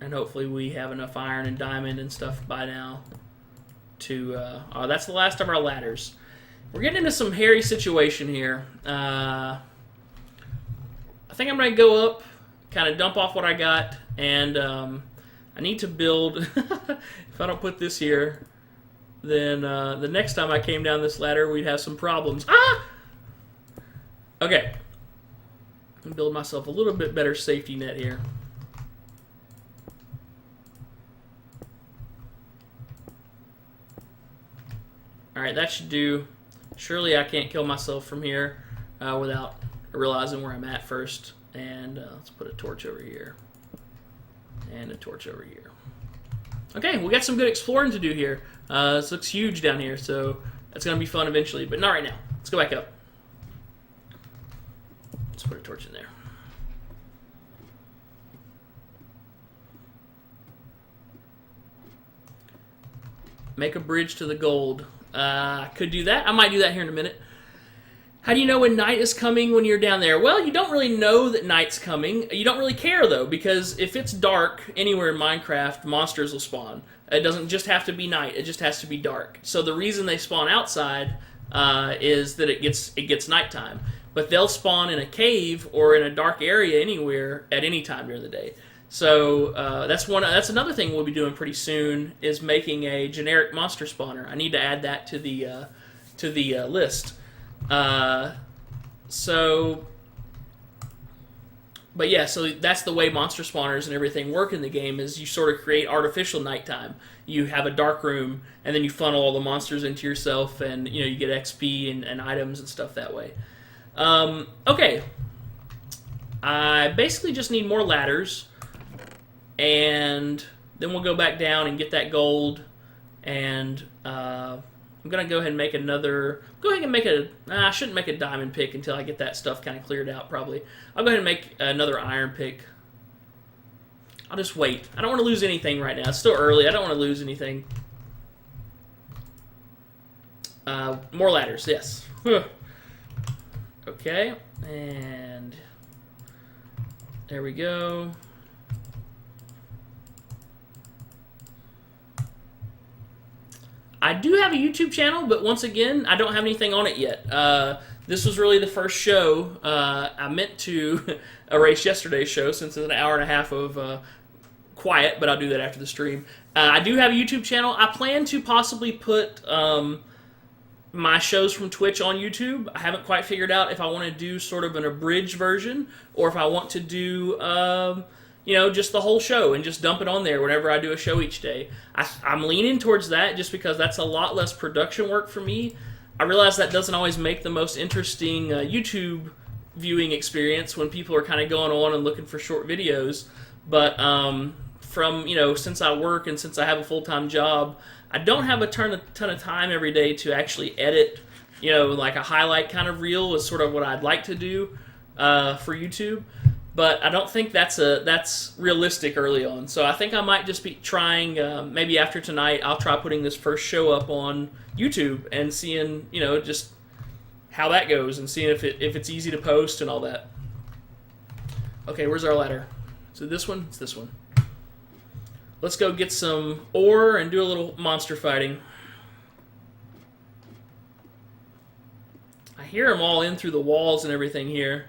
and hopefully we have enough iron and diamond and stuff by now. Oh, that's the last of our ladders. We're getting into some hairy situation here. I think I'm gonna go up, kind of dump off what I got, and I need to build. If I don't put this here, then the next time I came down this ladder, we'd have some problems. Ah! Okay. I'm build myself a little bit better safety net here. Alright, that should do. Surely I can't kill myself from here without realizing where I'm at first. And let's put a torch over here. And a torch over here. Okay, we got some good exploring to do here. This looks huge down here, so that's going to be fun eventually. But not right now. Let's go back up. Let's put a torch in there. Make a bridge to the gold. I could do that. I might do that here in a minute. How do you know when night is coming when you're down there? Well, you don't really know that night's coming. You don't really care, though, because if it's dark anywhere in Minecraft, monsters will spawn. It doesn't just have to be night. It just has to be dark. So the reason they spawn outside is that it gets nighttime. But they'll spawn in a cave or in a dark area anywhere at any time during the day. So that's another thing we'll be doing pretty soon, is making a generic monster spawner. I need to add that to the list. But yeah, so that's the way monster spawners and everything work in the game, is you sort of create artificial nighttime. You have a dark room, and then you funnel all the monsters into yourself, and you get XP and items and stuff that way. Okay. I basically just need more ladders, and then we'll go back down and get that gold, and I'm going to go ahead and make another... I shouldn't make a diamond pick until I get that stuff kind of cleared out, probably. I'll go ahead and make another iron pick. I'll just wait. I don't want to lose anything right now. It's still early. I don't want to lose anything. More ladders, yes. Okay, and there we go. I do have a YouTube channel, but once again, I don't have anything on it yet. This was really the first show. I meant to erase yesterday's show since it's an hour and a half of quiet, but I'll do that after the stream. I do have a YouTube channel. I plan to possibly put my shows from Twitch on YouTube. I haven't quite figured out if I want to do sort of an abridged version or if I want to do, just the whole show and just dump it on there whenever I do a show each day. I'm leaning towards that just because that's a lot less production work for me. I realize that doesn't always make the most interesting YouTube viewing experience when people are kind of going on and looking for short videos. But since I work and since I have a full-time job, I don't have a ton of time every day to actually edit, like a highlight kind of reel is sort of what I'd like to do for YouTube. But I don't think that's realistic early on. So I think I might just be trying, maybe after tonight, I'll try putting this first show up on YouTube and seeing, just how that goes and seeing if it's easy to post and all that. Okay, where's our ladder? Is it this one? It's this one. Let's go get some ore and do a little monster fighting. I hear them all in through the walls and everything here.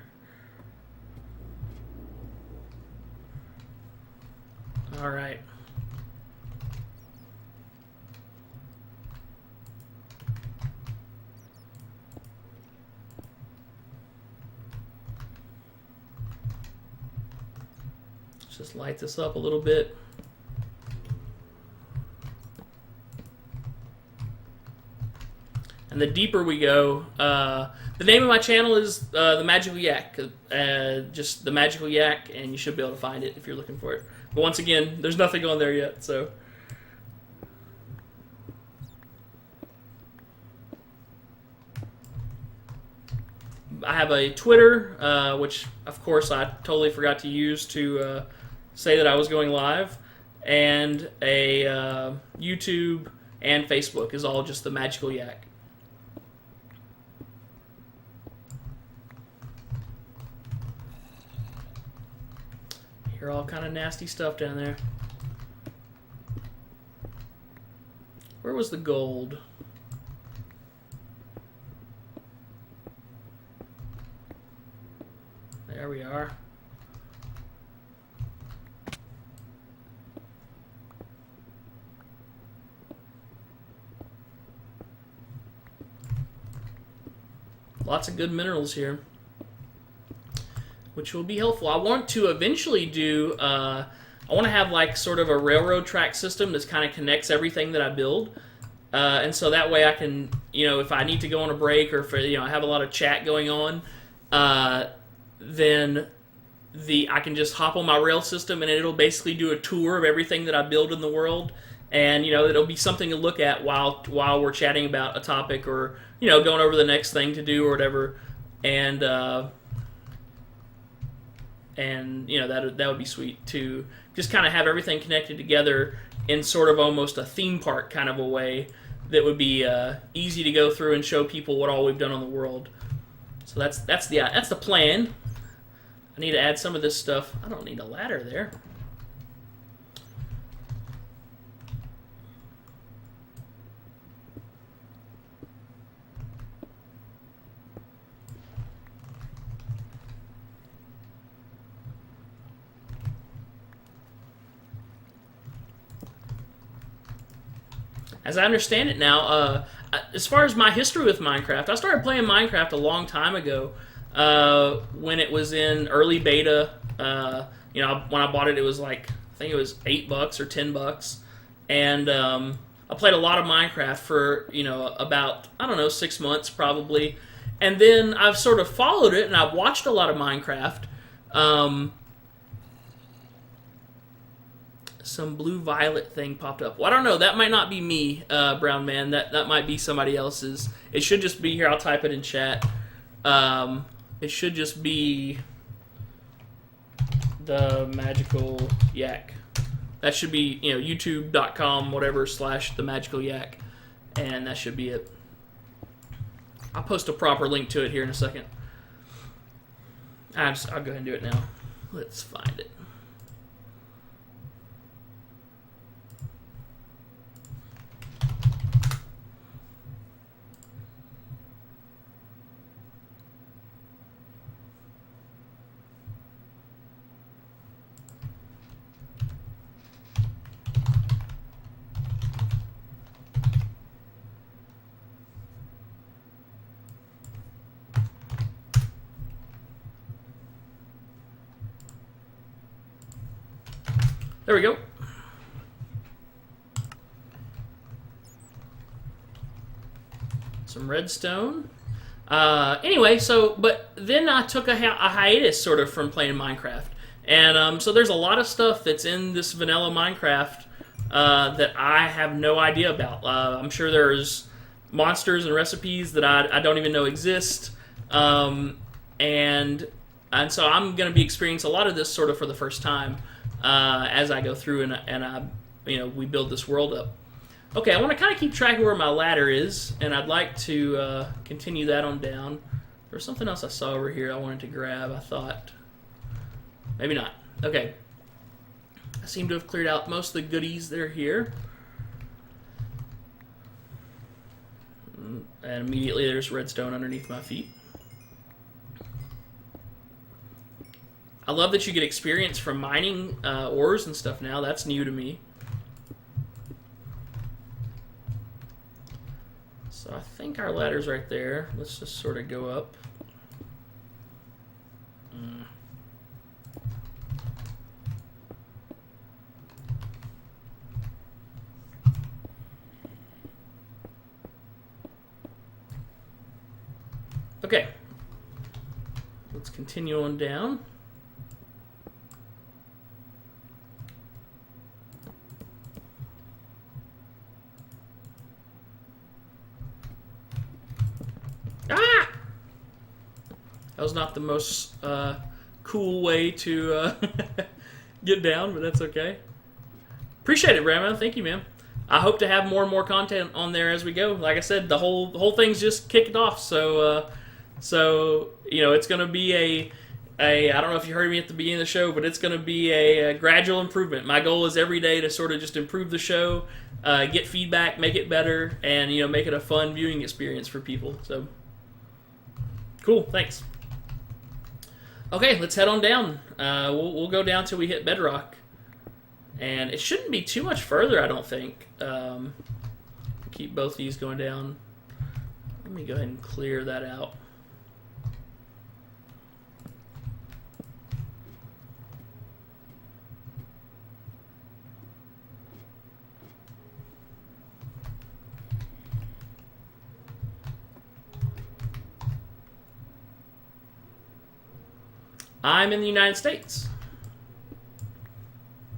All right. Let's just light this up a little bit. And the deeper we go, the name of my channel is the Magical Yak, just the Magical Yak, and you should be able to find it if you're looking for it. But once again, there's nothing on there yet, so. I have a Twitter, which of course I totally forgot to use to say that I was going live, and a YouTube and Facebook is all just the Magical Yak. Hear all kind of nasty stuff down there. Where was the gold? There we are. Lots of good minerals here, which will be helpful. I want to eventually do, I want to have like sort of a railroad track system that kind of connects everything that I build. And so that way I can, if I need to go on a break or if, I have a lot of chat going on, then I can just hop on my rail system and it'll basically do a tour of everything that I build in the world. And, it'll be something to look at while we're chatting about a topic or, going over the next thing to do or whatever. And that would be sweet to just kind of have everything connected together in sort of almost a theme park kind of a way that would be easy to go through and show people what all we've done on the world. So that's the plan. I need to add some of this stuff. I don't need a ladder there. As I understand it now, as far as my history with Minecraft, I started playing Minecraft a long time ago when it was in early beta. When I bought it, it was like, I think it was $8 or $10. And I played a lot of Minecraft for, about, 6 months probably. And then I've sort of followed it and I've watched a lot of Minecraft. Some blue-violet thing popped up. Well, I don't know. That might not be me, Brown Man. That might be somebody else's. It should just be here. I'll type it in chat. It should just be The Magical Yak. That should be, you know, youtube.com, whatever, / the Magical Yak. And that should be it. I'll post a proper link to it here in a second. I'll go ahead and do it now. Let's find it. There we go. Some redstone. Anyway, but then I took a hiatus sort of from playing Minecraft. And so there's a lot of stuff that's in this vanilla Minecraft that I have no idea about. I'm sure there's monsters and recipes that I don't even know exist. And so I'm going to be experiencing a lot of this sort of for the first time. As I go through and we build this world up. Okay, I want to kind of keep track of where my ladder is, and I'd like to continue that on down. There's something else I saw over here I wanted to grab, I thought. Maybe not. Okay. I seem to have cleared out most of the goodies that are here. And immediately there's redstone underneath my feet. I love that you get experience from mining ores and stuff now. That's new to me. So I think our ladder's right there. Let's just sort of go up. Okay. Let's continue on down. That was not the most cool way to get down, but that's okay. Appreciate it, Brandon. Thank you, man. I hope to have more and more content on there as we go. Like I said, the whole thing's just kicked off. So it's going to be a I don't know if you heard me at the beginning of the show, but it's going to be a gradual improvement. My goal is every day to sort of just improve the show, get feedback, make it better, and make it a fun viewing experience for people. So cool. Thanks. Okay, let's head on down. We'll go down till we hit bedrock. And it shouldn't be too much further, I don't think. Keep both these going down. Let me go ahead and clear that out. I'm in the United States.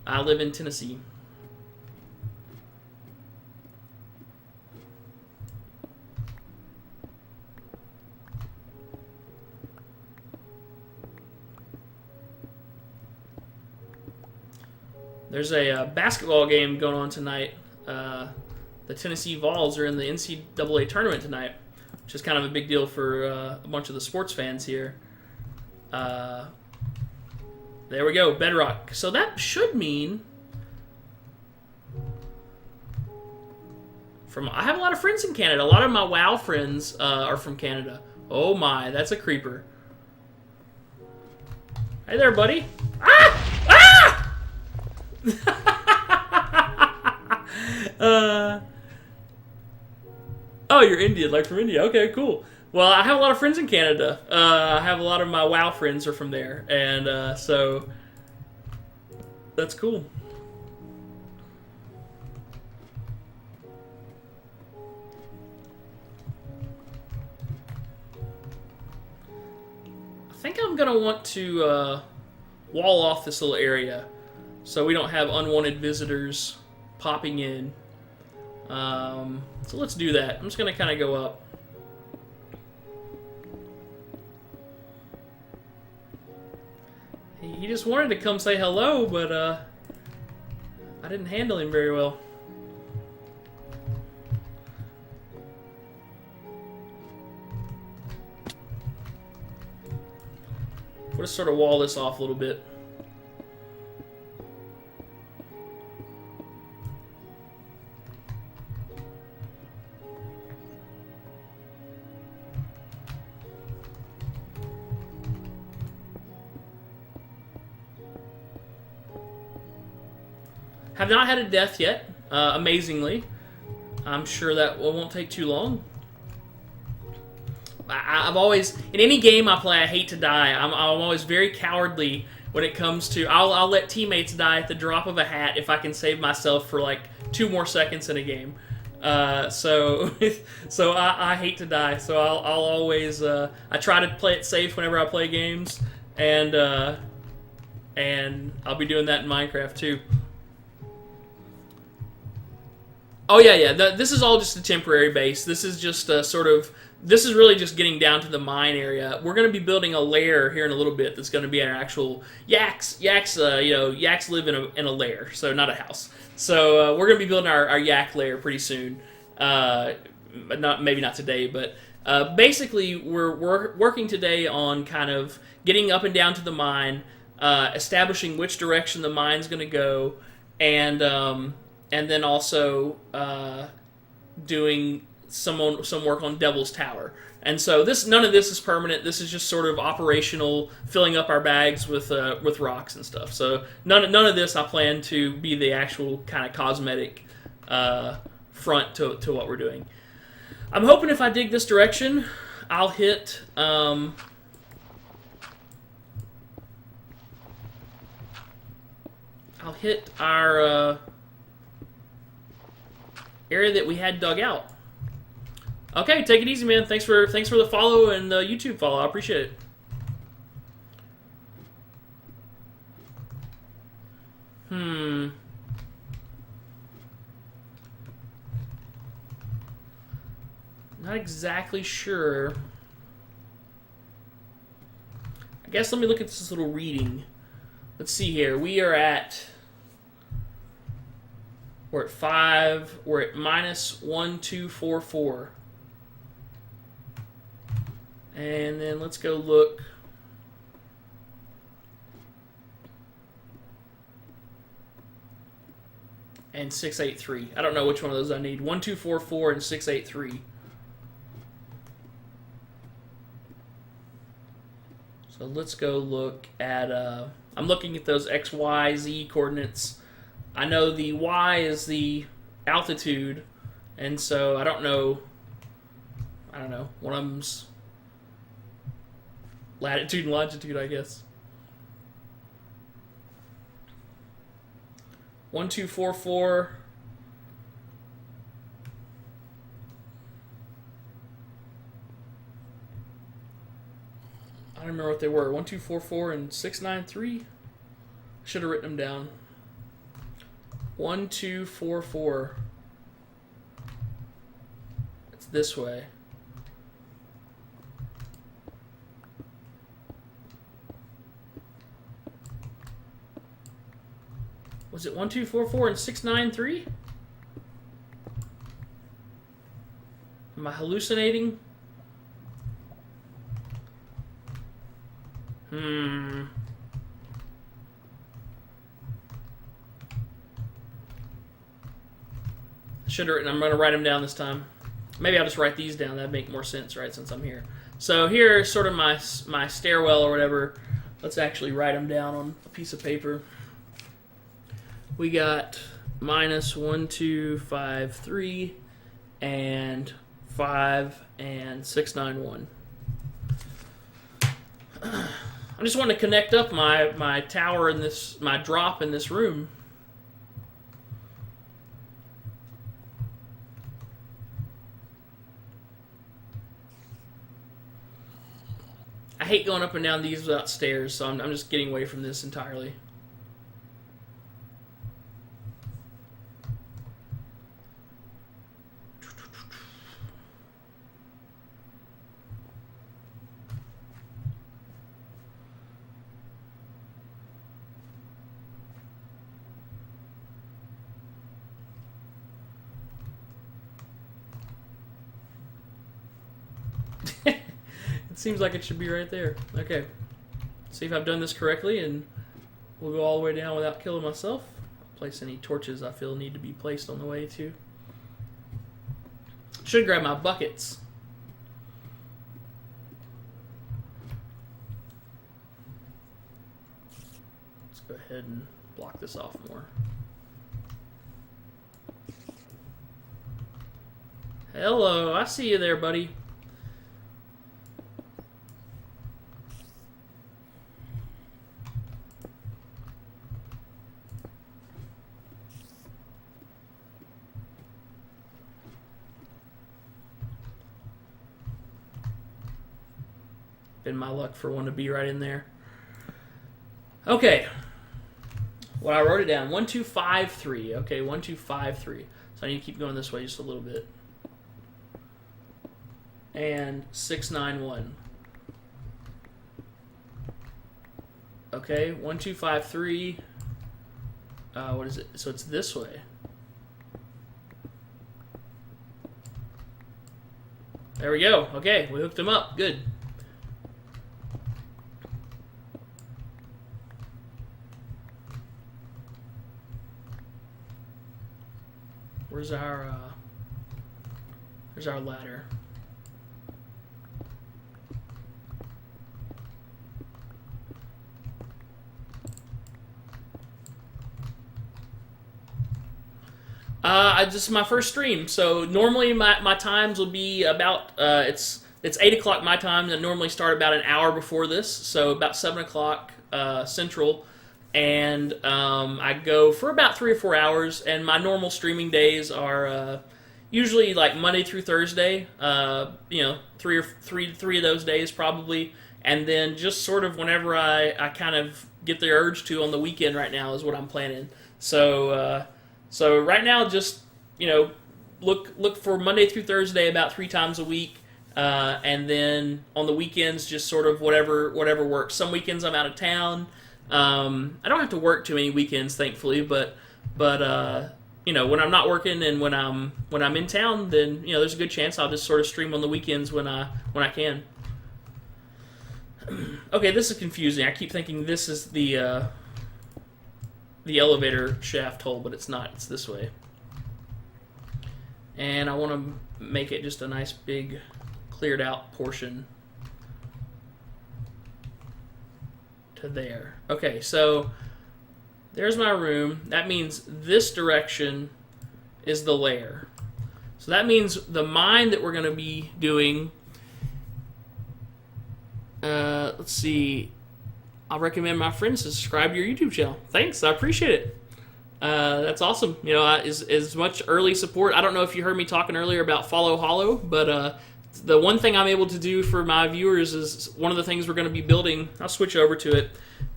I live in Tennessee. There's a basketball game going on tonight. The Tennessee Vols are in the NCAA tournament tonight, which is kind of a big deal for a bunch of the sports fans here. There we go, bedrock. So that should mean I have a lot of friends in Canada. A lot of my WoW friends are from Canada. Oh my, that's a creeper. Hey there, buddy. Ah! Ah! Oh, you're Indian, like from India. Okay, cool. Well, I have a lot of friends in Canada. I have a lot of my WoW friends are from there, and so that's cool. I think I'm gonna want to wall off this little area so we don't have unwanted visitors popping in. So let's do that. I'm just gonna kind of go up. Hey, He just wanted to come say hello, but I didn't handle him very well. We'll just sort of wall this off a little bit. Have not had a death yet, amazingly. I'm sure that won't take too long. I've always, in any game I play, I hate to die. I'm always very cowardly when it comes to, I'll let teammates die at the drop of a hat if I can save myself for like 2 more seconds in a game. So I hate to die. So I'll always, I try to play it safe whenever I play games, and I'll be doing that in Minecraft too. Oh yeah. This is all just a temporary base. This is just this is really just getting down to the mine area. We're going to be building a lair here in a little bit. That's going to be our actual yaks. Yaks live in a lair, so not a house. So we're going to be building our yak lair pretty soon. Maybe not today, but basically we're working today on kind of getting up and down to the mine, establishing which direction the mine's going to go, and then also doing some work on Devil's Tower. And so none of this is permanent. This is just sort of operational, filling up our bags with rocks and stuff. So none of this I plan to be the actual kind of cosmetic front to what we're doing. I'm hoping if I dig this direction, I'll hit our area that we had dug out. Okay, take it easy, man. Thanks for the follow and the YouTube follow. I appreciate it. Not exactly sure. I guess let me look at this little reading. Let's see here. We're at 5. We're at -1244. And then let's go look. And 683. I don't know which one of those I need. 1244 and 683. So let's go look at. I'm looking at those X, Y, Z coordinates. I know the Y is the altitude, and so I don't know. One of them's latitude and longitude, I guess. 1244. I don't remember what they were. 1244 and 693. I should have written them down. 1244. It's this way. Was it 1244 and 693? Am I hallucinating? I should have written. I'm going to write them down this time. Maybe I'll just write these down. That'd make more sense, right? Since I'm here. So here's sort of my stairwell or whatever. Let's actually write them down on a piece of paper. We got -1253 and 5 and 691. I just want to connect up my tower in my drop in this room. I hate going up and down these without stairs, so I'm just getting away from this entirely. Seems like it should be right there. Okay. See if I've done this correctly, and we'll go all the way down without killing myself. Place any torches I feel need to be placed on the way, too. Should grab my buckets. Let's go ahead and block this off more. Hello, I see you there, buddy. Been my luck for one to be right in there. Okay. Well, I wrote it down. 1, 2, 5, 3. Okay, 1, 2, 5, 3. So I need to keep going this way just a little bit. And 6, 9, 1. Okay, 1, 2, 5, 3. What is it? So it's this way. There we go. Okay, we hooked them up. Good. Where's our ladder? This is my first stream, so normally my times will be about it's 8 o'clock my time, and I normally start about an hour before this, so about 7 o'clock Central, and I go for about 3 or 4 hours, and my normal streaming days are usually like Monday through Thursday, three of those days probably, and then just sort of whenever I kind of get the urge to on the weekend right now is what I'm planning. So right now, just look for Monday through Thursday about 3 times a week, and then on the weekends, just sort of whatever works. Some weekends I'm out of town. I don't have to work too many weekends, thankfully, but when I'm not working and when I'm in town, then there's a good chance I'll just sort of stream on the weekends when I can. Okay, this is confusing. I keep thinking this is the elevator shaft hole, but it's not. It's this way. And I want to make it just a nice big cleared out portion to there. Okay, so there's my room. That means this direction is the lair. So that means the mine that we're going to be doing, let's see, I'll recommend my friends to subscribe to your YouTube channel. Thanks, I appreciate it. That's awesome. As much early support. I don't know if you heard me talking earlier about Follow Hollow, but the one thing I'm able to do for my viewers is one of the things we're going to be building. I'll switch over to it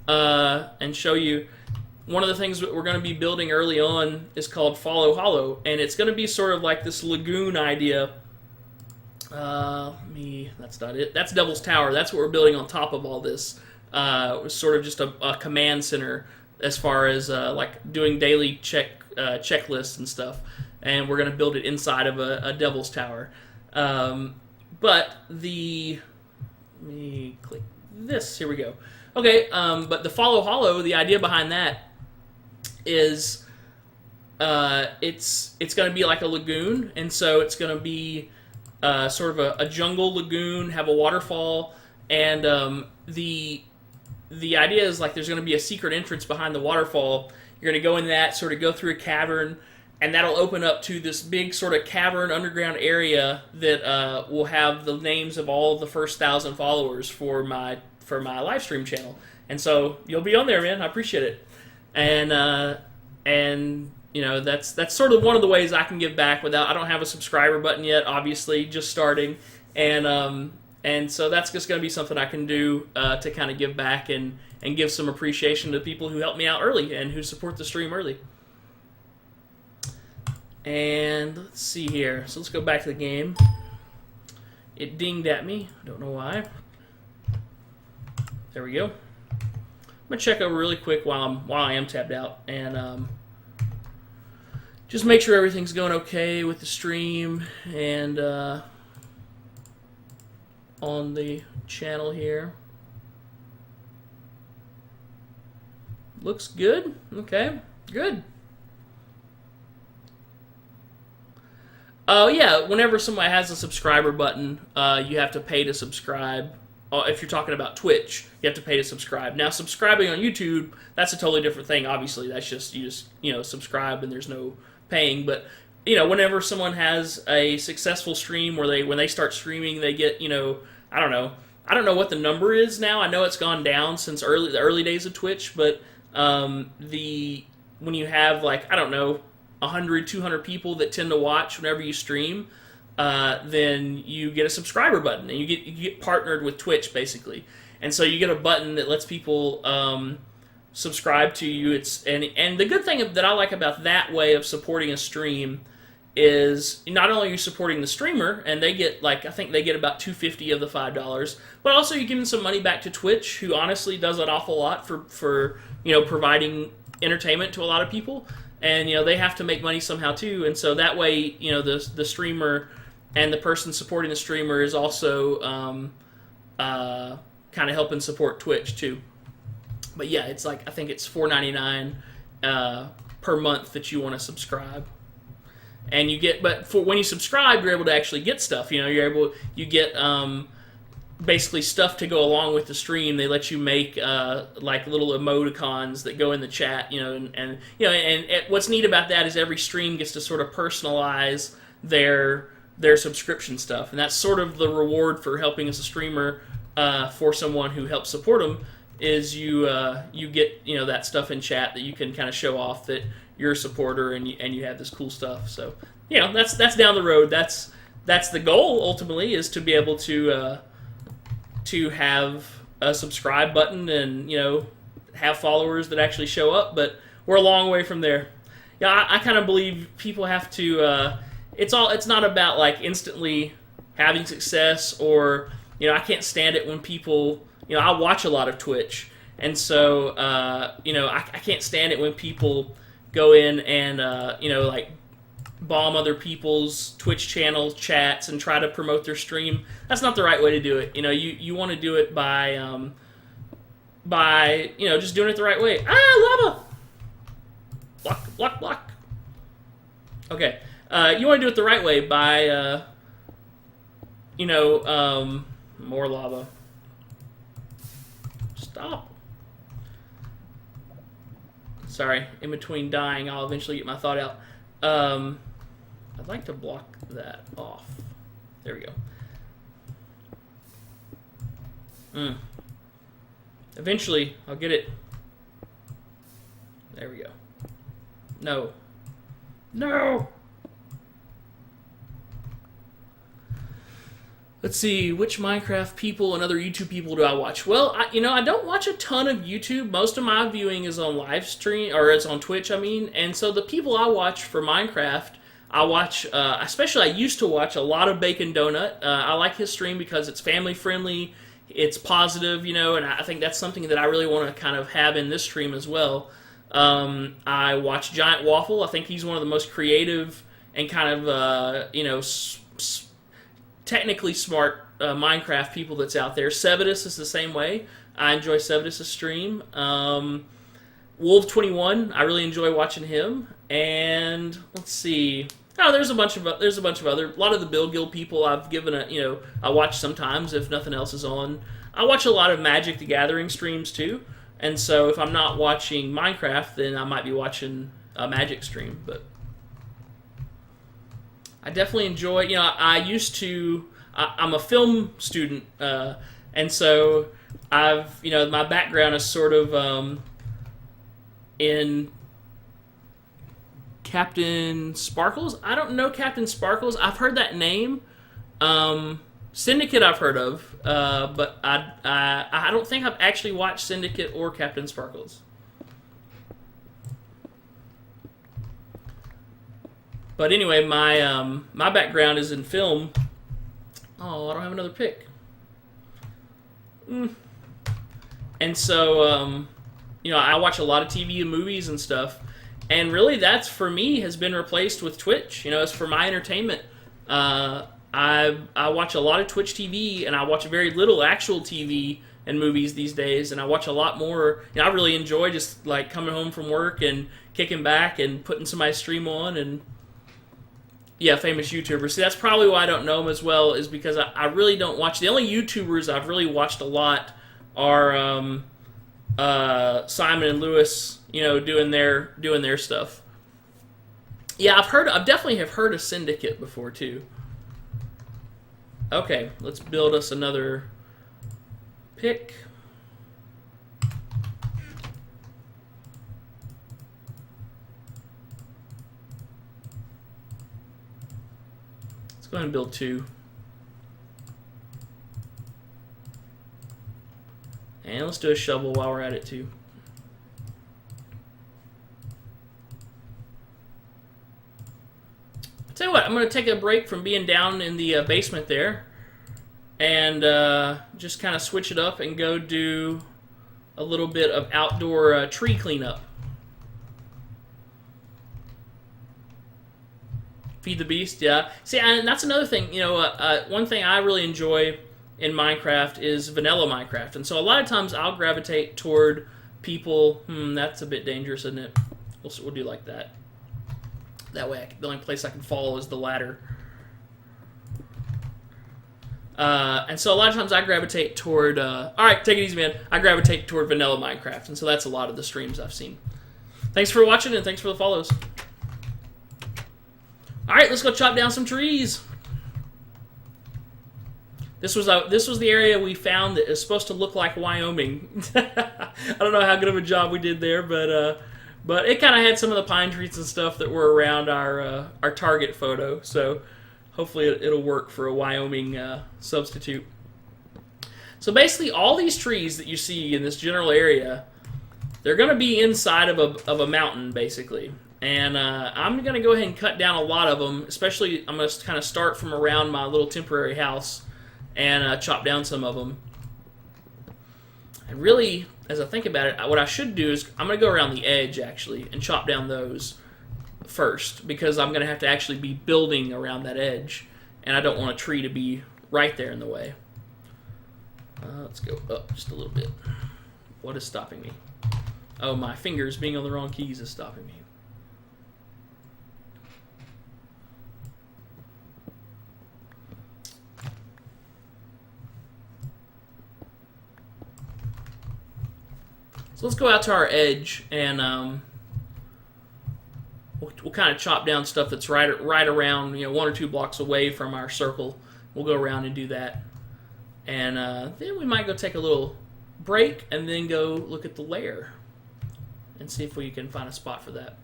and show you. One of the things that we're going to be building early on is called Follow Hollow, and it's going to be sort of like this lagoon idea. That's not it. That's Devil's Tower. That's what we're building on top of all this. It was sort of just a command center as far as like doing daily checklists and stuff, and we're going to build it inside of a Devil's Tower. Let me click this. Here we go. Okay, but the Follow Hollow, the idea behind that is it's going to be like a lagoon, and so it's going to be sort of a jungle lagoon, have a waterfall, and the idea is like there's going to be a secret entrance behind the waterfall. You're going to go in that, sort of go through a cavern, and that'll open up to this big sort of cavern underground area that will have the names of all the first 1,000 followers for my live stream channel. And so you'll be on there, man. I appreciate it. And that's sort of one of the ways I can give back I don't have a subscriber button yet, obviously, just starting. And so that's just going to be something I can do to kind of give back and give some appreciation to people who help me out early and who support the stream early. And let's see here. So let's go back to the game. It dinged at me. I don't know why. There we go. I'm going to check over really quick while I am tabbed out and just make sure everything's going okay with the stream and on the channel here. Looks good. Okay, good. Oh yeah, whenever somebody has a subscriber button, you have to pay to subscribe. If you're talking about Twitch, you have to pay to subscribe. Now, subscribing on YouTube, that's a totally different thing. Obviously, that's just you just subscribe and there's no paying. But whenever someone has a successful stream where when they start streaming, they get I don't know what the number is now. I know it's gone down since the early days of Twitch, but when you have 100, 200 people that tend to watch whenever you stream, then you get a subscriber button, and you get partnered with Twitch, basically. And so you get a button that lets people subscribe to you. And the good thing that I like about that way of supporting a stream is not only are you supporting the streamer, and they get I think they get about $2.50 of the $5, but also you're giving some money back to Twitch, who honestly does an awful lot for providing entertainment to a lot of people. And they have to make money somehow too, and so that way the streamer and the person supporting the streamer is also kind of helping support Twitch too. But yeah, it's I think it's $4.99 per month that you want to subscribe, and you get. But when you subscribe, you're able to actually get stuff. You get basically stuff to go along with the stream. They let you make little emoticons that go in the chat, and what's neat about that is every stream gets to sort of personalize their subscription stuff, and that's sort of the reward for helping as a streamer for someone who helps support them. Is you get that stuff in chat that you can kind of show off that you're a supporter and you have this cool stuff. So that's down the road. That's the goal ultimately, is to be able to have a subscribe button and have followers that actually show up, but we're a long way from there. I kind of believe people have to. It's not about instantly having success, or I can't stand it when people. I watch a lot of Twitch, and so I can't stand it when people go in and bomb other people's Twitch channel chats and try to promote their stream. That's not the right way to do it. You want to do it by just doing it the right way. Lava! Block. Okay. You want to do it the right way by, more lava. Stop. Sorry, in between dying, I'll eventually get my thought out. I'd like to block that off. There we go. Eventually, I'll get it. There we go. No! Let's see, which Minecraft people and other YouTube people do I watch? Well, I don't watch a ton of YouTube. Most of my viewing is on live stream, or it's on Twitch, and so the people I watch for Minecraft, I watch, especially I used to watch a lot of Bacon Donut. I like his stream because it's family friendly, it's positive, and I think that's something that I really want to kind of have in this stream as well. I watch Giant Waffle. I think he's one of the most creative and kind of, technically smart Minecraft people that's out there. Sevidus is the same way. I enjoy Sevidus' stream. Wolf21, I really enjoy watching him. And let's see. Oh, there's a bunch of other. A lot of the Bill Gill people I've given I watch sometimes if nothing else is on. I watch a lot of Magic the Gathering streams too. And so if I'm not watching Minecraft, then I might be watching a Magic stream, but I definitely enjoy, I'm a film student, and so I've, my background is sort of in Captain Sparkles. I don't know Captain Sparkles. I've heard that name. Syndicate I've heard of, but I don't think I've actually watched Syndicate or Captain Sparkles. But anyway, my background is in film. Oh, I don't have another pick. And so, I watch a lot of TV and movies and stuff. And really, that's, for me, has been replaced with Twitch. It's for my entertainment. I watch a lot of Twitch TV, and I watch very little actual TV and movies these days, and I watch a lot more. I really enjoy just like coming home from work and kicking back and putting somebody's stream on, and yeah, famous YouTubers. See, that's probably why I don't know them as well, is because I really don't watch. The only YouTubers I've really watched a lot are Simon and Lewis, doing their stuff. Yeah, I've definitely have heard of Syndicate before too. Okay, let's build us another pick. Let's go ahead and build 2. And let's do a shovel while we're at it too. I'll tell you what, I'm going to take a break from being down in the basement there and just kind of switch it up and go do a little bit of outdoor tree cleanup. Feed the beast, yeah. See, and that's another thing. One thing I really enjoy in Minecraft is vanilla Minecraft, and so a lot of times I'll gravitate toward people. That's a bit dangerous, isn't it? We'll do like that. That way, the only place I can fall is the ladder. And so a lot of times I gravitate toward. All right, take it easy, man. I gravitate toward vanilla Minecraft, and so that's a lot of the streams I've seen. Thanks for watching, and thanks for the follows. All right, let's go chop down some trees. This was the area we found that is supposed to look like Wyoming. I don't know how good of a job we did there, but it kind of had some of the pine trees and stuff that were around our target photo. So hopefully it'll work for a Wyoming substitute. So basically, all these trees that you see in this general area, they're going to be inside of a mountain, basically. And I'm going to go ahead and cut down a lot of them, especially I'm going to kind of start from around my little temporary house and chop down some of them. And really, as I think about it, what I should do is I'm going to go around the edge, actually, and chop down those first, because I'm going to have to actually be building around that edge, and I don't want a tree to be right there in the way. Let's go up just a little bit. What is stopping me? Oh, my fingers being on the wrong keys is stopping me. So let's go out to our edge, and we'll kind of chop down stuff that's right around, 1 or 2 blocks away from our circle. We'll go around and do that, and then we might go take a little break and then go look at the lair and see if we can find a spot for that.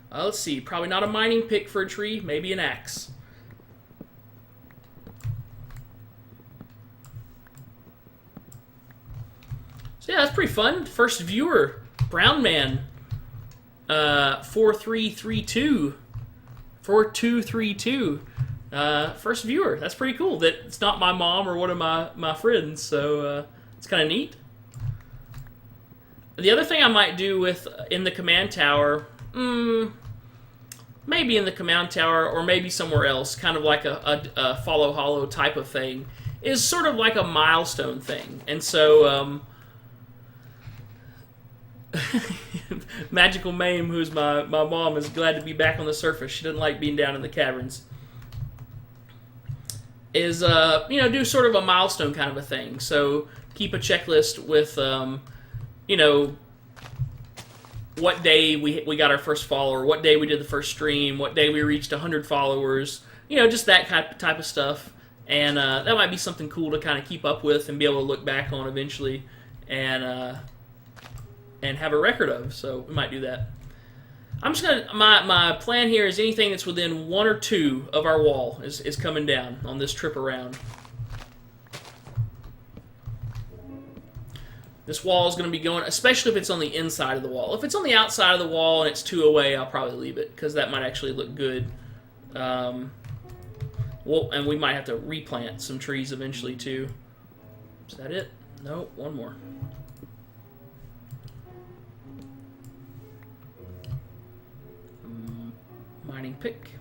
Let's see, probably not a mining pick for a tree, maybe an axe. So yeah, that's pretty fun. First viewer, Brown Man, 4332, 4232. First viewer. That's pretty cool. That it's not my mom or one of my friends. So it's kind of neat. The other thing I might do in the command tower, maybe in the command tower or maybe somewhere else, kind of like a follow hollow type of thing, is sort of like a milestone thing. And so. Magical Mame, who's my mom, is glad to be back on the surface. She doesn't like being down in the caverns. Is do sort of a milestone kind of a thing. So keep a checklist with what day we got our first follower, what day we did the first stream, what day we reached 100 followers, just that type of stuff. And that might be something cool to kind of keep up with and be able to look back on eventually, and have a record of. So we might do that. I'm just gonna my plan here is anything that's within 1 or 2 of our wall is coming down on this trip around. This wall is going to be going, especially if it's on the inside of the wall. If it's on the outside of the wall and it's 2 away, I'll probably leave it, because that might actually look good. And we might have to replant some trees eventually too. Is that it? No, one more. Mining pick.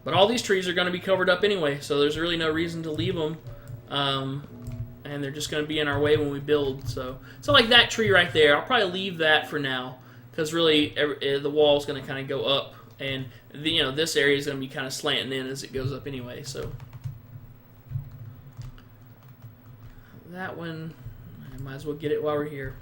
But all these trees are going to be covered up anyway, so there's really no reason to leave them. And they're just going to be in our way when we build. So like that tree right there, I'll probably leave that for now, because really the wall is going to kind of go up, and this area is going to be kind of slanting in as it goes up anyway. So that one, I might as well get it while we're here.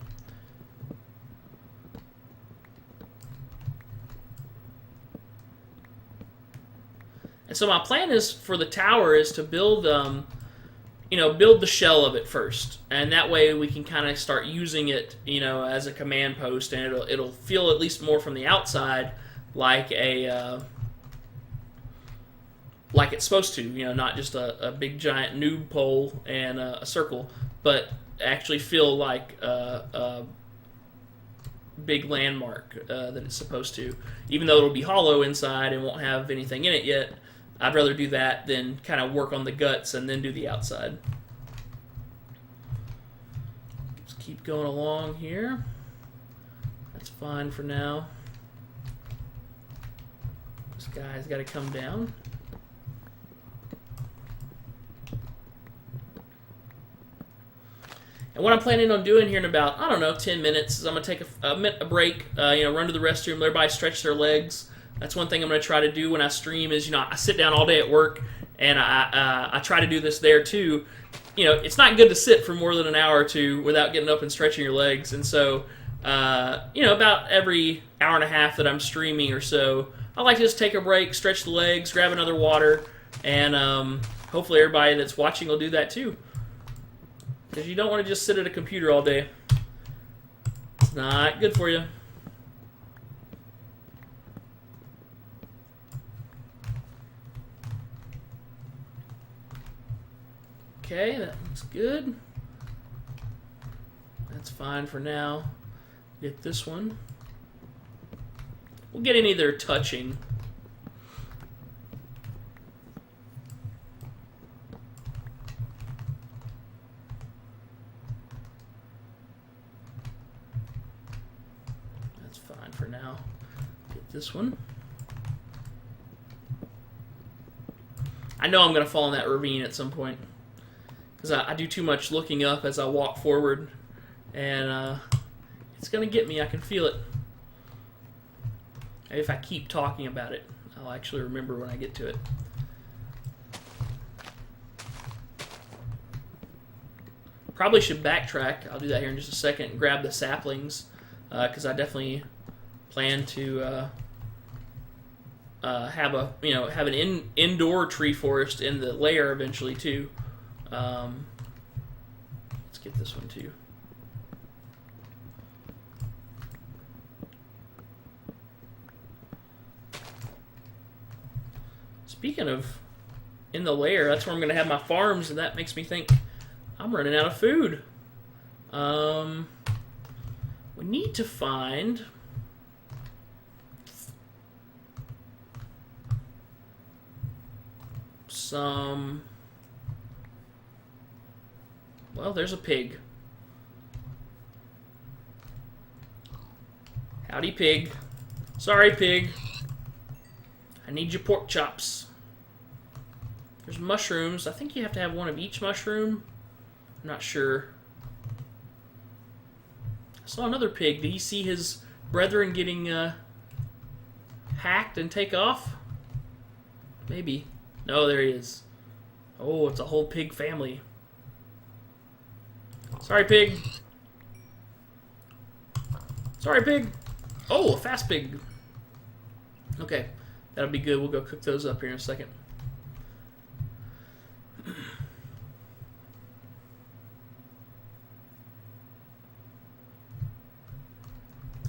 And so my plan is for the tower is to build, build the shell of it first, and that way we can kind of start using it, as a command post, and it'll feel at least more from the outside like like it's supposed to, not just a big giant noob pole and a circle, but actually feel like a big landmark that it's supposed to, even though it'll be hollow inside and won't have anything in it yet. I'd rather do that than kind of work on the guts and then do the outside. Just keep going along here. That's fine for now. This guy's got to come down. And what I'm planning on doing here in about, 10 minutes is I'm going to take a break, run to the restroom, let everybody stretch their legs. That's one thing I'm going to try to do when I stream is, I sit down all day at work, and I try to do this there too. It's not good to sit for more than an hour or two without getting up and stretching your legs. And so, about every hour and a half that I'm streaming or so, I like to just take a break, stretch the legs, grab another water, and hopefully everybody that's watching will do that too. Because you don't want to just sit at a computer all day. It's not good for you. Okay, that looks good. That's fine for now. Get this one. We'll get any they're touching. That's fine for now. Get this one. I know I'm going to fall in that ravine at some point, because I do too much looking up as I walk forward, and it's going to get me. I can feel it. Maybe if I keep talking about it, I'll actually remember when I get to it. Probably should backtrack. I'll do that here in just a second and grab the saplings, because I definitely plan to have an indoor tree forest in the lair eventually too. Let's get this one too. Speaking of in the lair, that's where I'm going to have my farms, and that makes me think I'm running out of food. We need to find some... Well, there's a pig. Howdy, pig. Sorry, pig. I need your pork chops. There's mushrooms. I think you have to have one of each mushroom. I'm not sure. I saw another pig. Did he see his brethren getting hacked and take off? Maybe. No, there he is. Oh, it's a whole pig family. Sorry, pig. Sorry, pig. Oh, a fast pig. Okay, that'll be good. We'll go cook those up here in a second.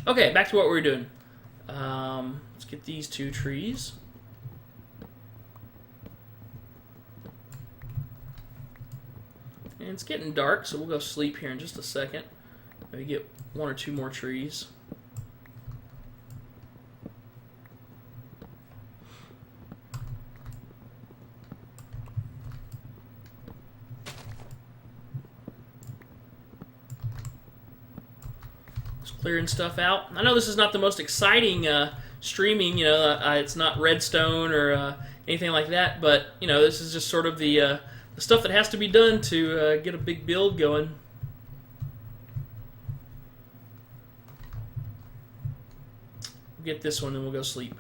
Okay, back to what we were doing. Let's get these two trees. And it's getting dark, so we'll go sleep here in just a second. Maybe get one or two more trees. Just clearing stuff out. I know this is not the most exciting streaming, it's not Redstone or anything like that. But you know, this is just sort of the stuff that has to be done to get a big build going. Get this one and we'll go sleep.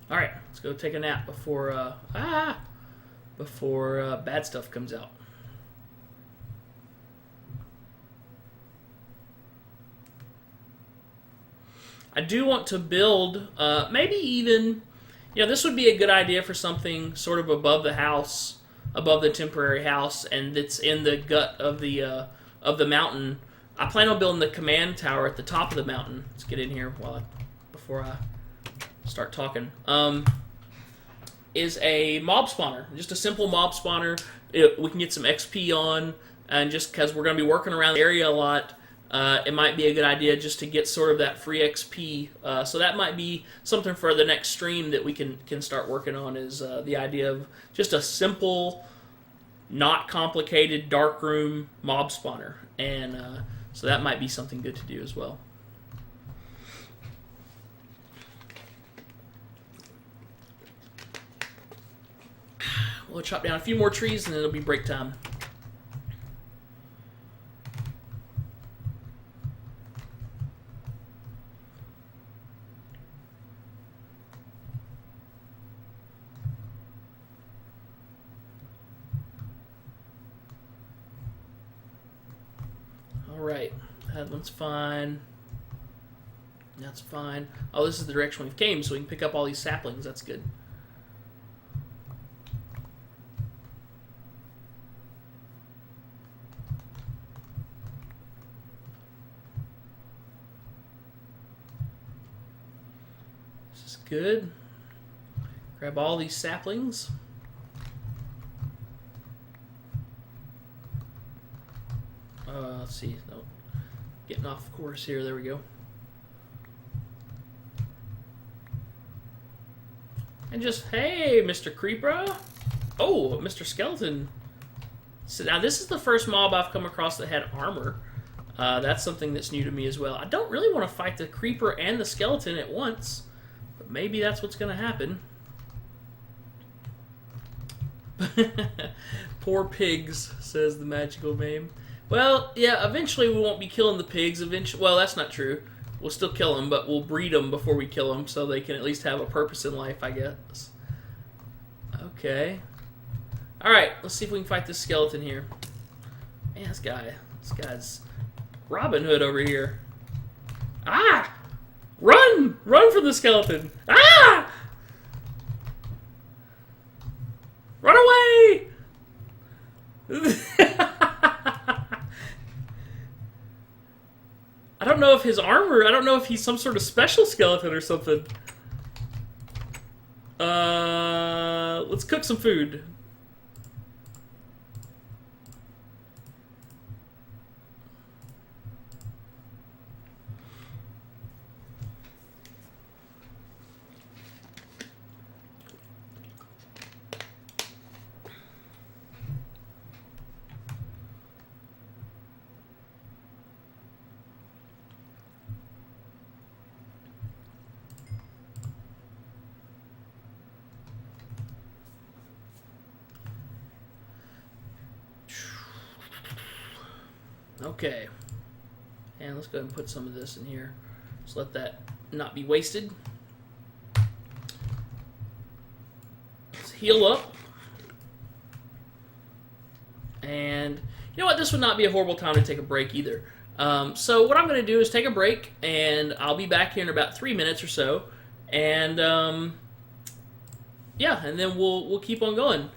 All right, let's go take a nap before bad stuff comes out. I do want to build, maybe even, this would be a good idea for something sort of above the house, above the temporary house, and it's in the gut of the mountain. I plan on building the command tower at the top of the mountain. Let's get in here before I start talking. Is a mob spawner, just a simple mob spawner. We can get some XP on, and just because we're going to be working around the area a lot, it might be a good idea just to get sort of that free XP. So that might be something for the next stream that we can start working on, is the idea of just a simple, not complicated darkroom mob spawner. And so that might be something good to do as well. We'll chop down a few more trees and then it'll be break time. Alright, that one's fine. That's fine. Oh, this is the direction we came, so we can pick up all these saplings. That's good. This is good. Grab all these saplings. Let's see. No, getting off course here. There we go. And just, hey, Mr. Creeper. Oh, Mr. Skeleton. So now this is the first mob I've come across that had armor. That's something that's new to me as well. I don't really want to fight the Creeper and the Skeleton at once, but maybe that's what's going to happen. Poor pigs, says the magical meme. Well, yeah, eventually we won't be killing the pigs. Well, that's not true. We'll still kill them, but we'll breed them before we kill them so they can at least have a purpose in life, I guess. Okay. Alright, let's see if we can fight this skeleton here. Man, this guy's Robin Hood over here. Ah! Run! Run from the skeleton! Ah! Run away! I don't know if his armor, I don't know if he's some sort of special skeleton or something. Let's cook some food. Okay, and let's go ahead and put some of this in here. Just let that not be wasted. Let's heal up. And you know what? This would not be a horrible time to take a break either. So what I'm going to do is take a break, and I'll be back here in about 3 minutes or so. And yeah, and then we'll keep on going.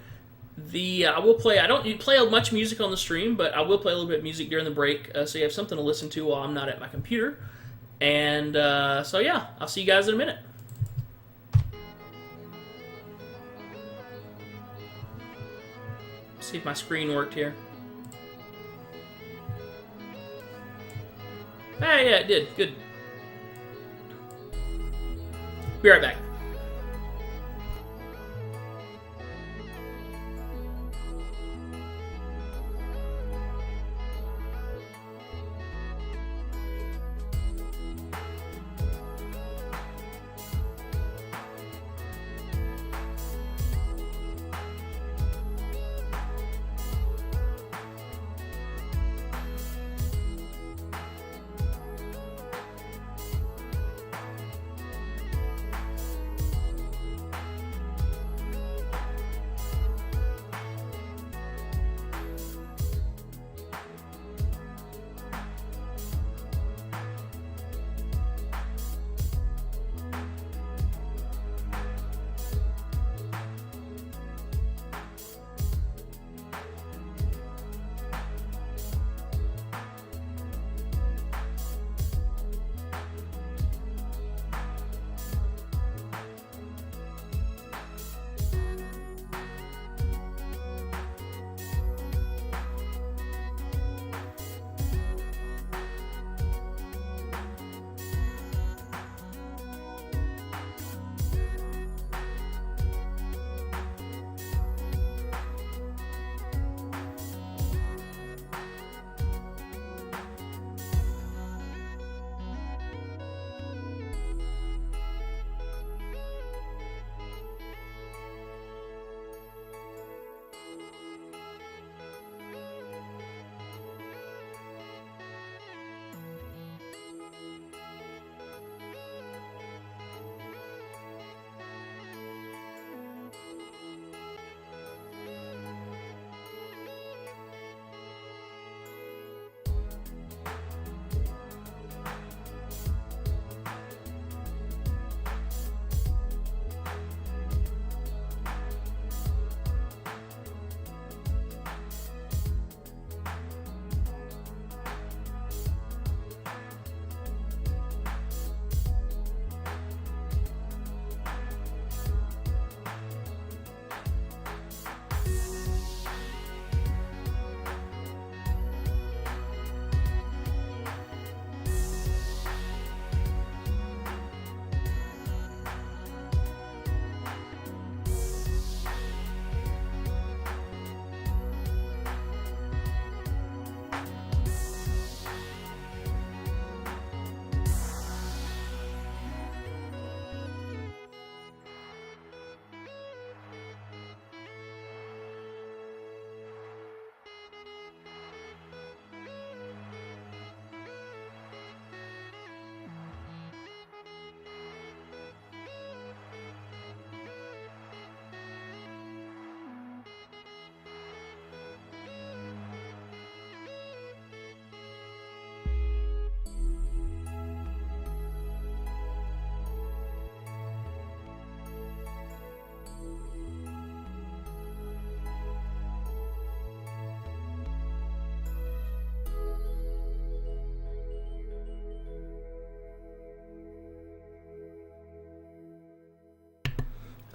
I will play. I don't play much music on the stream, but I will play a little bit of music during the break, so you have something to listen to while I'm not at my computer. And so yeah, I'll see you guys in a minute. See if my screen worked here. Hey, yeah, it did. Good. Be right back.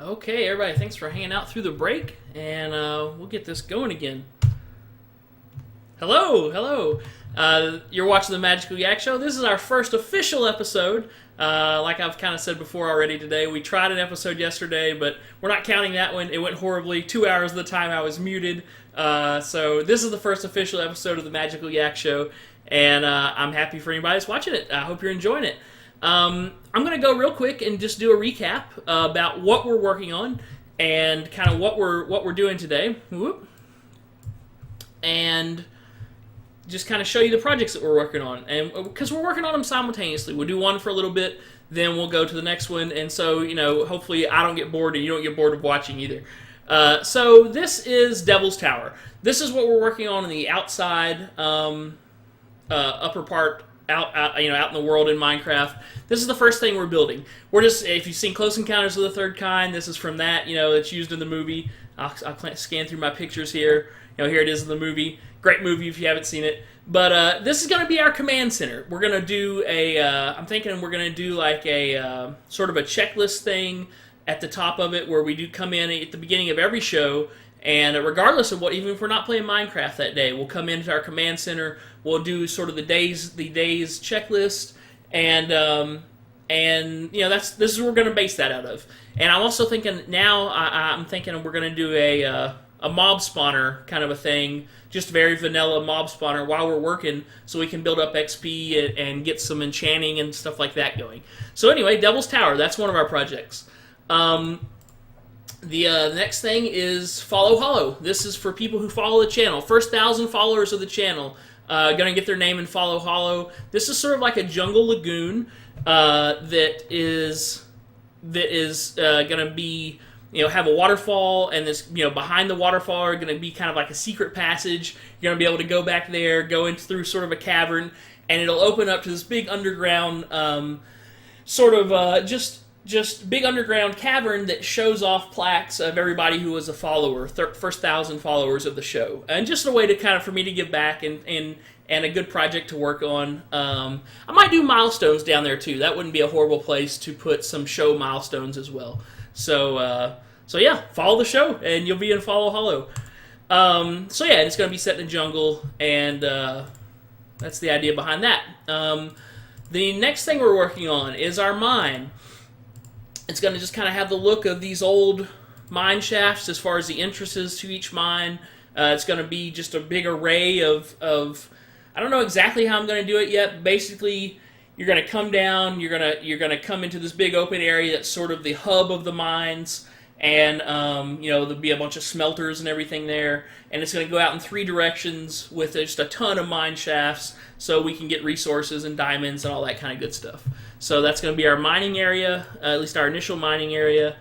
Okay, everybody, thanks for hanging out through the break, and we'll get this going again. Hello, hello. You're watching the Magical Yak Show. This is our first official episode. Like I've kind of said before already today, we tried an episode yesterday, but we're not counting that one. It went horribly. 2 hours of the time I was muted. So this is the first official episode of the Magical Yak Show, and I'm happy for anybody that's watching it. I hope you're enjoying it. I'm going to go real quick and just do a recap about what we're working on and kind of what we're doing today. Whoop. And just kind of show you the projects that we're working on. And because we're working on them simultaneously. We'll do one for a little bit, then we'll go to the next one. And so, hopefully I don't get bored and you don't get bored of watching either. So this is Devil's Tower. This is what we're working on the outside upper part out in the world in Minecraft. This is the first thing we're building. If you've seen Close Encounters of the Third Kind, this is from that. It's used in the movie. I'll scan through my pictures here. Here it is in the movie. Great movie if you haven't seen it. But this is going to be our command center. We're going to do I'm thinking we're going to do like a sort of a checklist thing at the top of it, where we do come in at the beginning of every show. And regardless of what, even if we're not playing Minecraft that day, we'll come into our command center. We'll do sort of the days checklist, and this is what we're going to base that out of. And I'm also thinking now, I'm thinking we're going to do a mob spawner kind of a thing, just very vanilla mob spawner while we're working, so we can build up XP and get some enchanting and stuff like that going. So anyway, Devil's Tower, that's one of our projects. The next thing is Follow Hollow. This is for people who follow the channel. First 1,000 followers of the channel going to get their name in Follow Hollow. This is sort of like a jungle lagoon that is going to be, have a waterfall, and this, behind the waterfall are going to be kind of like a secret passage. You're going to be able to go back there, go in through sort of a cavern, and it'll open up to this big underground just big underground cavern that shows off plaques of everybody who was a follower, first 1,000 followers of the show, and just a way to kind of for me to give back and a good project to work on. I might do milestones down there too. That wouldn't be a horrible place to put some show milestones as well. So yeah, follow the show and you'll be in Follow Hollow. So yeah, it's going to be set in the jungle, and that's the idea behind that. The next thing we're working on is our mine. It's going to just kind of have the look of these old mine shafts as far as the entrances to each mine. It's going to be just a big array of I don't know exactly how I'm going to do it yet. Basically, you're going to come down, you're going to come into this big open area that's sort of the hub of the mines, and there'll be a bunch of smelters and everything there, and it's going to go out in 3 directions with just a ton of mine shafts, so we can get resources and diamonds and all that kind of good stuff. So that's going to be our mining area, at least our initial mining area.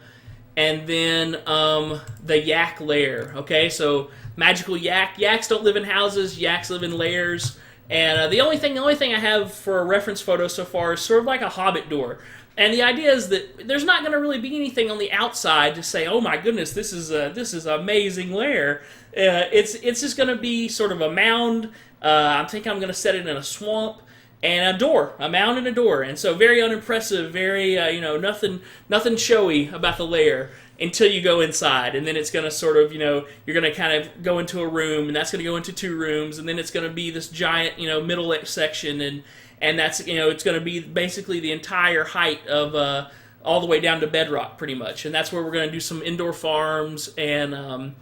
And then the yak lair. Okay, so magical yak. Yaks don't live in houses. Yaks live in lairs. And the only thing I have for a reference photo so far is sort of like a hobbit door. And the idea is that there's not going to really be anything on the outside to say, oh my goodness, this is an amazing lair. It's just going to be sort of a mound. I think I'm going to set it in a swamp. And a door, a mound and a door. And so very unimpressive, very, nothing showy about the lair until you go inside. And then it's going to sort of, you're going to kind of go into a room, and that's going to go into 2 rooms, and then it's going to be this giant, middle section, and that's, it's going to be basically the entire height of all the way down to bedrock, pretty much. And that's where we're going to do some indoor farms and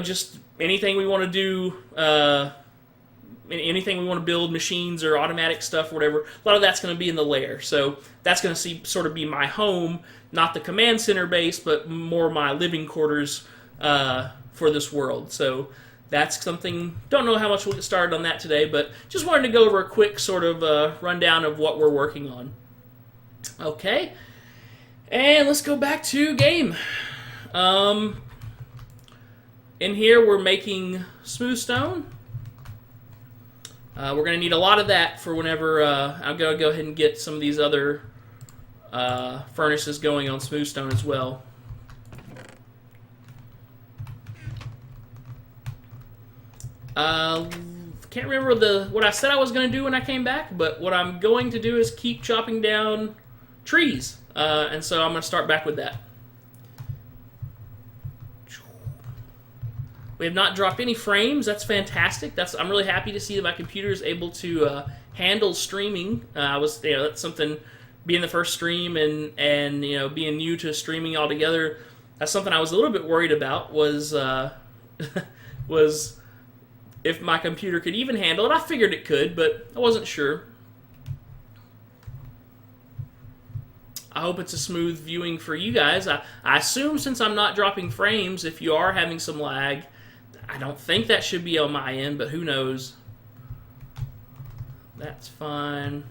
just anything we want to do, anything we want to build, machines or automatic stuff, whatever, a lot of that's going to be in the lair. So that's going to sort of be my home, not the command center base, but more my living quarters for this world. So that's something, don't know how much we'll get started on that today, but just wanted to go over a quick sort of rundown of what we're working on. Okay, and let's go back to game. In here we're making smooth stone. We're going to need a lot of that for whenever I'm going to go ahead and get some of these other furnaces going on smooth stone as well. Can't remember what I said I was going to do when I came back, but what I'm going to do is keep chopping down trees. And so I'm going to start back with that. We have not dropped any frames. That's fantastic. I'm really happy to see that my computer is able to handle streaming. That's something. Being the first stream and being new to streaming altogether, that's something I was a little bit worried about. Was was if my computer could even handle it. I figured it could, but I wasn't sure. I hope it's a smooth viewing for you guys. I assume since I'm not dropping frames, if you are having some lag, I don't think that should be on my end, but who knows. That's fine.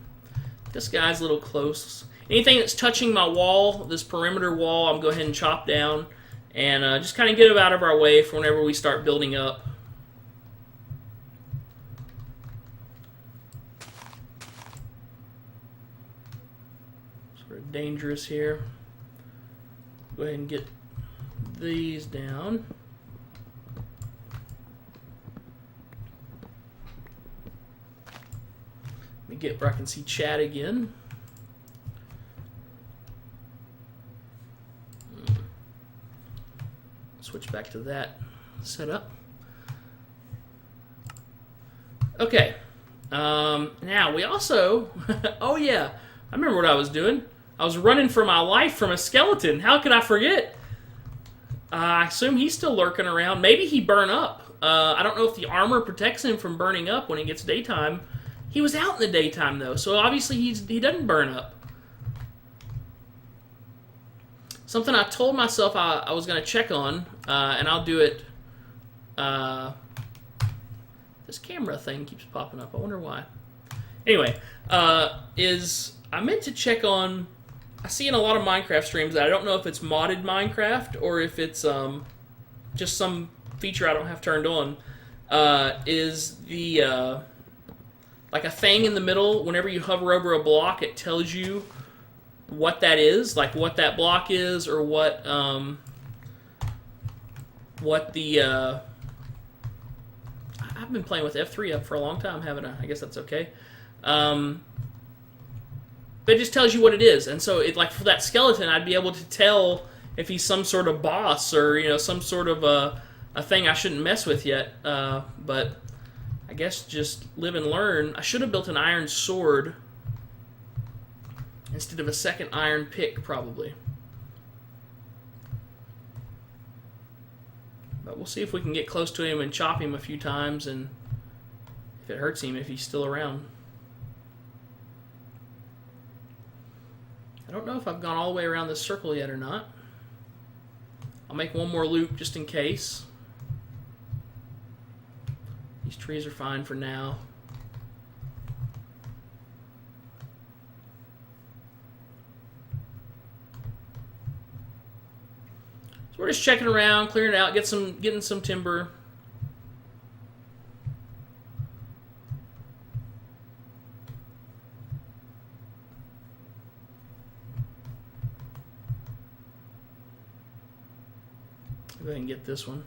This guy's a little close. Anything that's touching my wall, this perimeter wall, I'm going to go ahead and chop down and just kind of get it out of our way for whenever we start building up. Sort of dangerous here. Go ahead and get these down. Let me get where I can see chat again. Switch back to that setup. Okay. Now we also, oh yeah, I remember what I was doing. I was running for my life from a skeleton. How could I forget? I assume he's still lurking around. Maybe he burned up. I don't know if the armor protects him from burning up when it gets daytime. He was out in the daytime though, so obviously he doesn't burn up. Something I told myself I was going to check on, and I'll do it. This camera thing keeps popping up. I wonder why. Anyway, is I meant to check on. I see in a lot of Minecraft streams that I don't know if it's modded Minecraft or if it's just some feature I don't have turned on. Is the like a thing in the middle? Whenever you hover over a block, it tells you what that is, like what that block is, or what the I've been playing with F3 up for a long time, haven't I? I guess that's okay. But it just tells you what it is, and so it, like for that skeleton, I'd be able to tell if he's some sort of boss or some sort of a thing I shouldn't mess with yet. But I guess just live and learn. I should have built an iron sword instead of a second iron pick, probably. But we'll see if we can get close to him and chop him a few times, and if it hurts him, if he's still around. I don't know if I've gone all the way around this circle yet or not. I'll make one more loop just in case. These trees are fine for now. We're just checking around, clearing it out, getting some timber. Go ahead and get this one.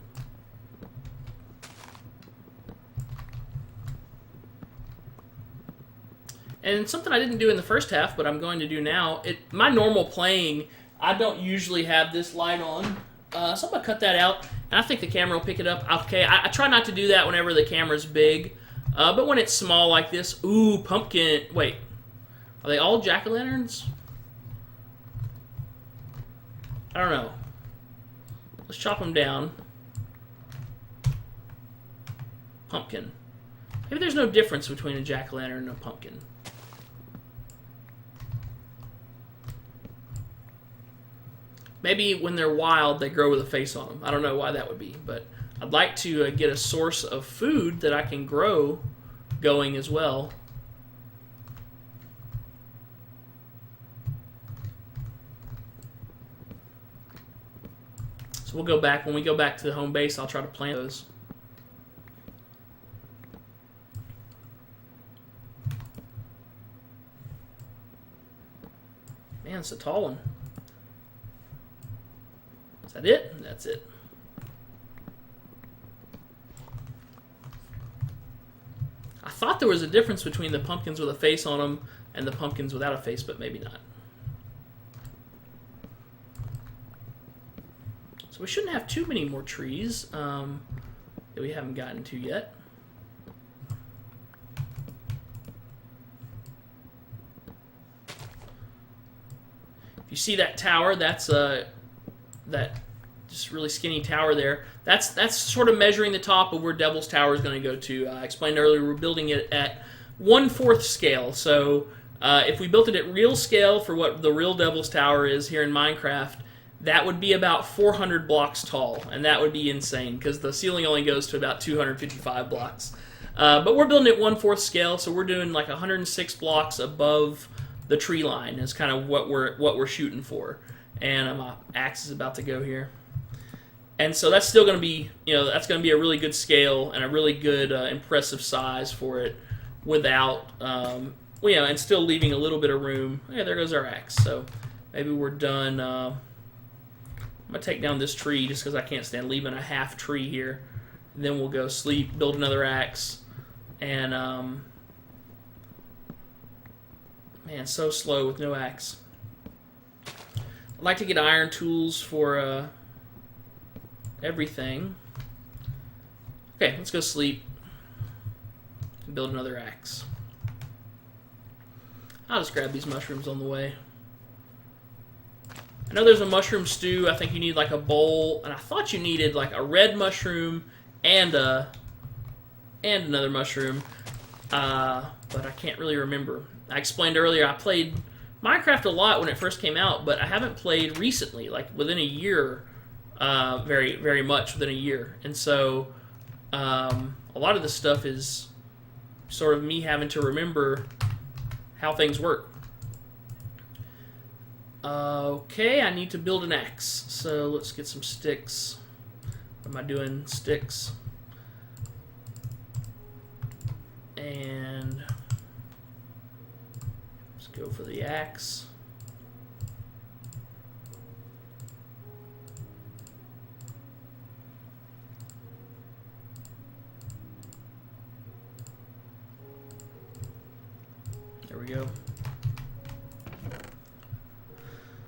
And something I didn't do in the first half, but I'm going to do now. My normal playing, I don't usually have this light on. So I'm going to cut that out, and I think the camera will pick it up. Okay, I try not to do that whenever the camera's big, but when it's small like this, ooh, pumpkin. Wait, are they all jack-o'-lanterns? I don't know. Let's chop them down. Pumpkin. Maybe there's no difference between a jack-o'-lantern and a pumpkin. Maybe when they're wild, they grow with a face on them. I don't know why that would be, but I'd like to get a source of food that I can grow going as well. So we'll go back. When we go back to the home base, I'll try to plant those. Man, it's a tall one. Is that it? That's it. I thought there was a difference between the pumpkins with a face on them and the pumpkins without a face, but maybe not. So we shouldn't have too many more trees. that we haven't gotten to yet. If you see that tower, that's that just really skinny tower there. That's sort of measuring the top of where Devil's Tower is going to go to. I explained earlier we're building it at 1/4 scale. So if we built it at real scale for what the real Devil's Tower is here in Minecraft, that would be about 400 blocks tall, and that would be insane because the ceiling only goes to about 255 blocks. But we're building it 1/4 scale, so we're doing like 106 blocks above the tree line is kind of what we're shooting for. And my axe is about to go here. And so that's still going to be, that's going to be a really good scale and a really good impressive size for it without, and still leaving a little bit of room. Yeah, there goes our axe. So maybe we're done. I'm going to take down this tree just because I can't stand leaving a half tree here. And then we'll go sleep, build another axe. And, man, so slow with no axe. I'd like to get iron tools for everything. Okay, let's go sleep and build another axe. I'll just grab these mushrooms on the way. I know there's a mushroom stew. I think you need like a bowl, and I thought you needed like a red mushroom and another mushroom, but I can't really remember. I explained earlier I played Minecraft a lot when it first came out, but I haven't played recently, like within a year, very, very much within a year. And so a lot of this stuff is sort of me having to remember how things work. Okay, I need to build an axe. So let's get some sticks. What am I doing? Sticks. And let's go for the axe. There we go.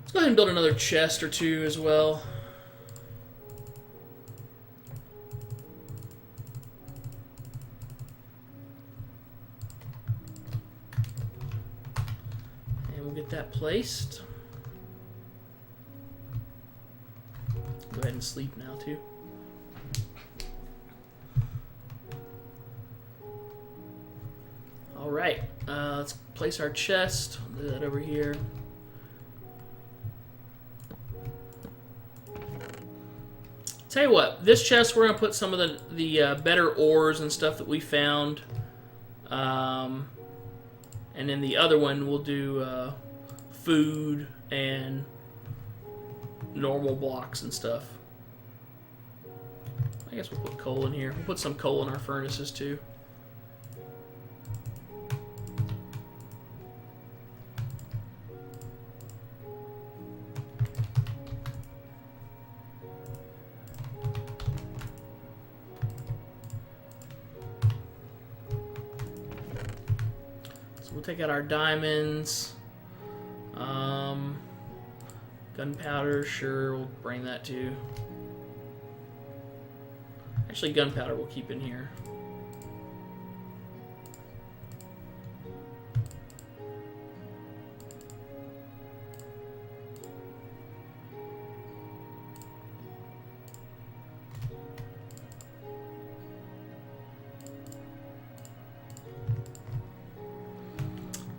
Let's go ahead and build another chest or two as well. And we'll get that placed. Go ahead and sleep now too. All right, let's place our chest. I'll do that over here. Tell you what, this chest we're gonna put some of the better ores and stuff that we found, and then the other one we'll do food and normal blocks and stuff. I guess we'll put coal in here. We'll put some coal in our furnaces too. We'll take out our diamonds. Gunpowder, sure, we'll bring that too. Actually, gunpowder we'll keep in here.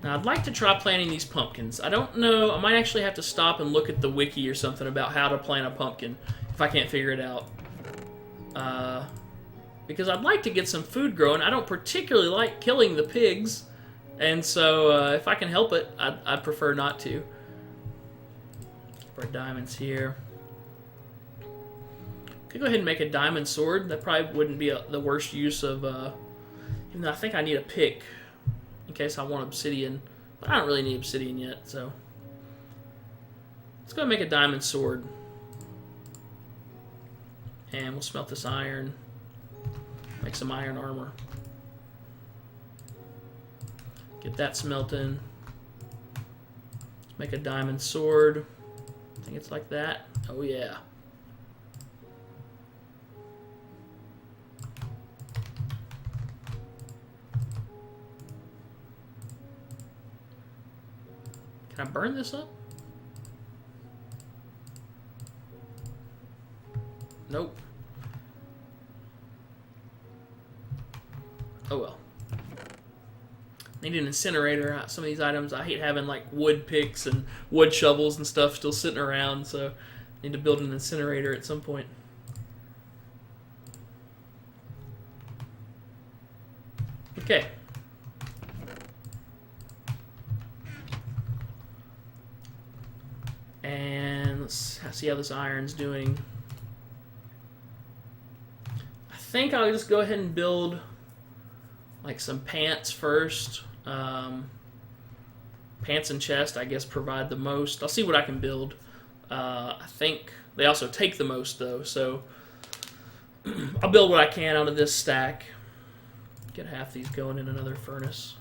Now, I'd like to try planting these pumpkins. I don't know, I might actually have to stop and look at the wiki or something about how to plant a pumpkin if I can't figure it out. Because I'd like to get some food growing. I don't particularly like killing the pigs, and so if I can help it, I'd prefer not to. Keep our diamonds here. Could go ahead and make a diamond sword. That probably wouldn't be the worst use of, even though I think I need a pick in case I want obsidian, but I don't really need obsidian yet, so let's go and make a diamond sword. And we'll smelt this iron, make some iron armor. Get that smelting. Let's make a diamond sword. I think it's like that. Oh yeah. Can I burn this up? Nope. Oh well. Need an incinerator. Some of these items, I hate having like wood picks and wood shovels and stuff still sitting around, so I need to build an incinerator at some point. Okay. And let's see how this iron's doing. I think I'll just go ahead and build like some pants first. Pants and chest, I guess, provide the most. I'll see what I can build. I think they also take the most, though, so I'll build what I can out of this stack. Get half these going in another furnace.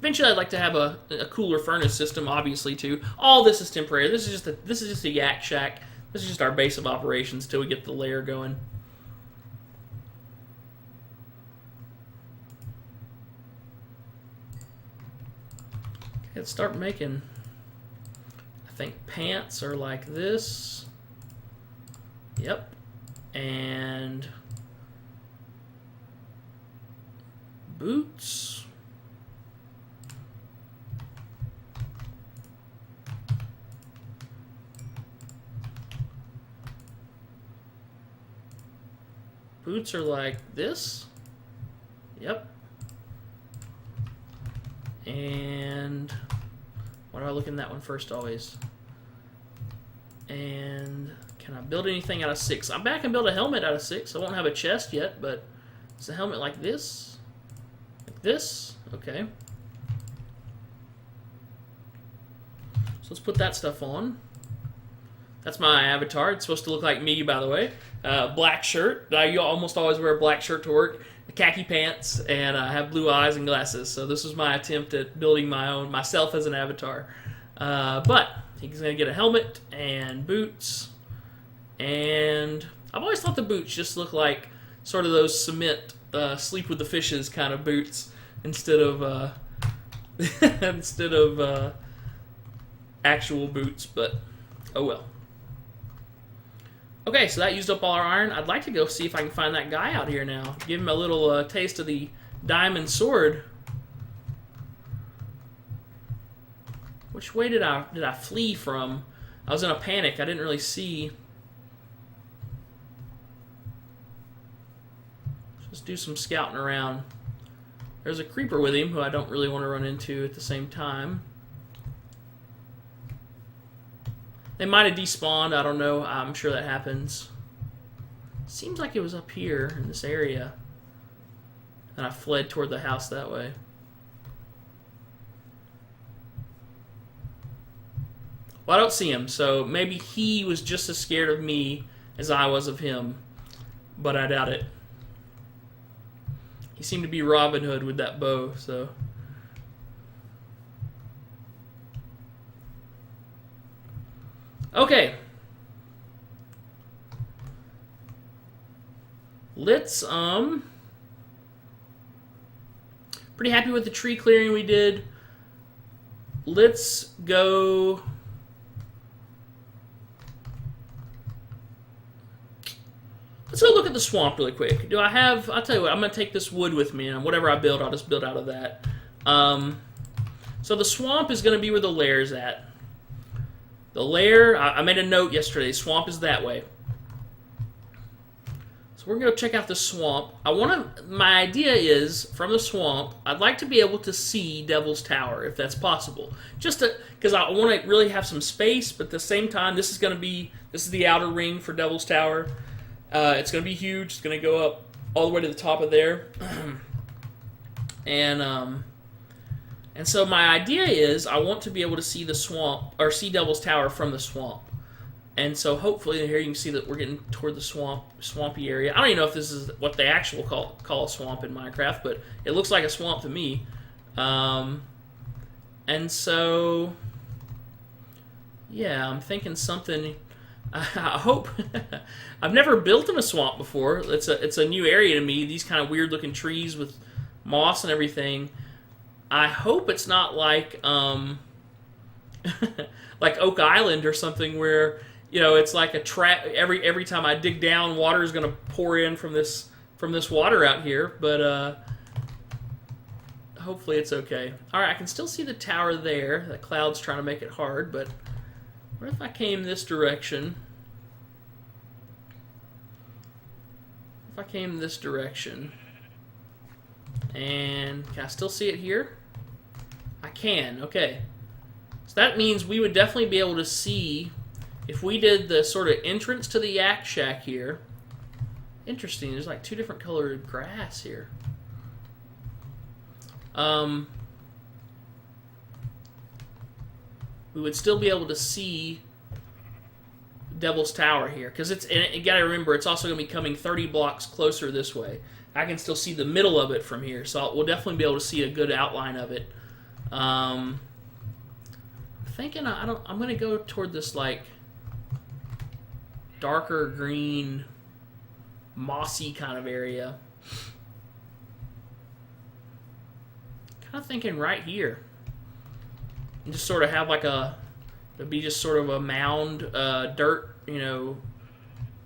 Eventually, I'd like to have a cooler furnace system, obviously, too. All this is temporary. This is just a yak shack. This is just our base of operations till we get the layer going. Okay, let's start making. I think pants are like this. Yep, and boots. Boots are like this. Yep. And why do I look in that one first always? And can I build anything out of 6? I bet I can build a helmet out of 6. I won't have a chest yet, but is a helmet like this? Like this? Okay. So let's put that stuff on. That's my avatar. It's supposed to look like me, by the way. Black shirt. I almost always wear a black shirt to work. Khaki pants, and I have blue eyes and glasses. So this was my attempt at building myself as an avatar. But he's going to get a helmet and boots. And I've always thought the boots just look like sort of those cement sleep with the fishes kind of boots instead of actual boots. But oh well. Okay, so that used up all our iron. I'd like to go see if I can find that guy out here now. Give him a little taste of the diamond sword. Which way did I flee from? I was in a panic. I didn't really see. Just do some scouting around. There's a creeper with him who I don't really want to run into at the same time. They might have despawned, I don't know. I'm sure that happens. Seems like it was up here in this area. And I fled toward the house that way. Well, I don't see him, so maybe he was just as scared of me as I was of him. But I doubt it. He seemed to be Robin Hood with that bow, so... Okay. Let's, pretty happy with the tree clearing we did. Let's go... Let's go look at the swamp really quick. Do I have... I'll tell you what, I'm going to take this wood with me, and whatever I build, I'll just build out of that. So the swamp is going to be where the lair's at. The lair, I made a note yesterday, swamp is that way. So we're going to go check out the swamp. My idea is, from the swamp, I'd like to be able to see Devil's Tower, if that's possible. Just because I want to really have some space, but at the same time, this is the outer ring for Devil's Tower. It's going to be huge. It's going to go up all the way to the top of there. And so my idea is I want to be able to see the swamp, or see Devil's Tower from the swamp. And so hopefully here you can see that we're getting toward the swampy area. I don't even know if this is what they actually call a swamp in Minecraft, but it looks like a swamp to me. And so Yeah, I'm thinking something. I hope. I've never built in a swamp before. It's a new area to me. These kind of weird looking trees with moss and everything. I hope it's not like like Oak Island or something where it's like a trap. Every time I dig down, water is going to pour in from this water out here. But hopefully it's okay. All right, I can still see the tower there. The cloud's trying to make it hard, but what if I came this direction? If I came this direction, and can I still see it here? I can. Okay. So that means we would definitely be able to see if we did the sort of entrance to the Yak Shack here. Interesting. There's like two different colored grass here. We would still be able to see Devil's Tower here, because you got to remember it's also going to be coming 30 blocks closer this way. I can still see the middle of it from here, so we'll definitely be able to see a good outline of it. I'm thinking I'm going to go toward this like darker green, mossy kind of area. Kind of thinking right here. And just sort of have like it'd be just sort of a mound, dirt, I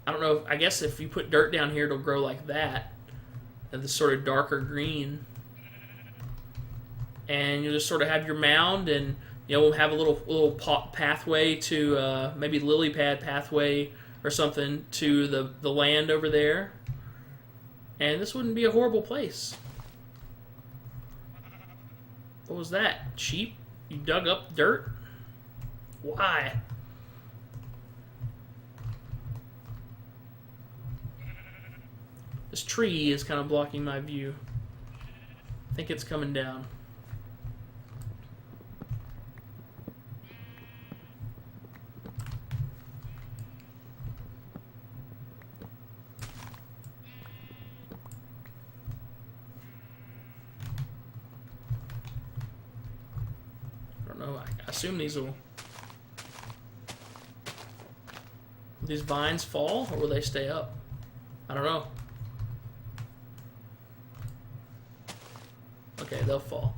don't know, I guess if you put dirt down here, it'll grow like that. And this sort of darker green. And you'll just sort of have your mound, and we'll have a little pathway to, maybe lily pad pathway or something to the land over there. And this wouldn't be a horrible place. What was that? Sheep? You dug up dirt? Why? This tree is kind of blocking my view. I think it's coming down. I assume these vines fall, or will they stay up? I don't know. Okay, they'll fall.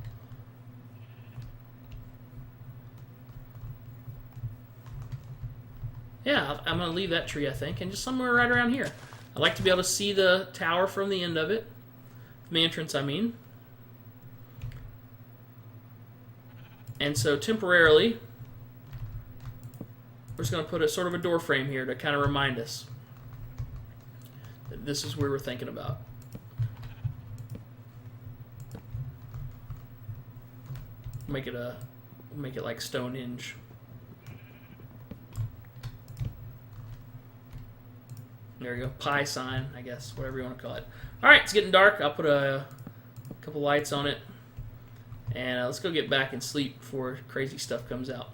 Yeah, I'm going to leave that tree, I think, and just somewhere right around here. I'd like to be able to see the tower from the end of it. From the entrance, I mean. And so temporarily, we're just going to put a sort of a door frame here to kind of remind us that this is where we're thinking about. Make it like Stonehenge. There you go, pie sign, I guess, whatever you want to call it. All right, it's getting dark. I'll put a couple lights on it. And let's go get back and sleep before crazy stuff comes out.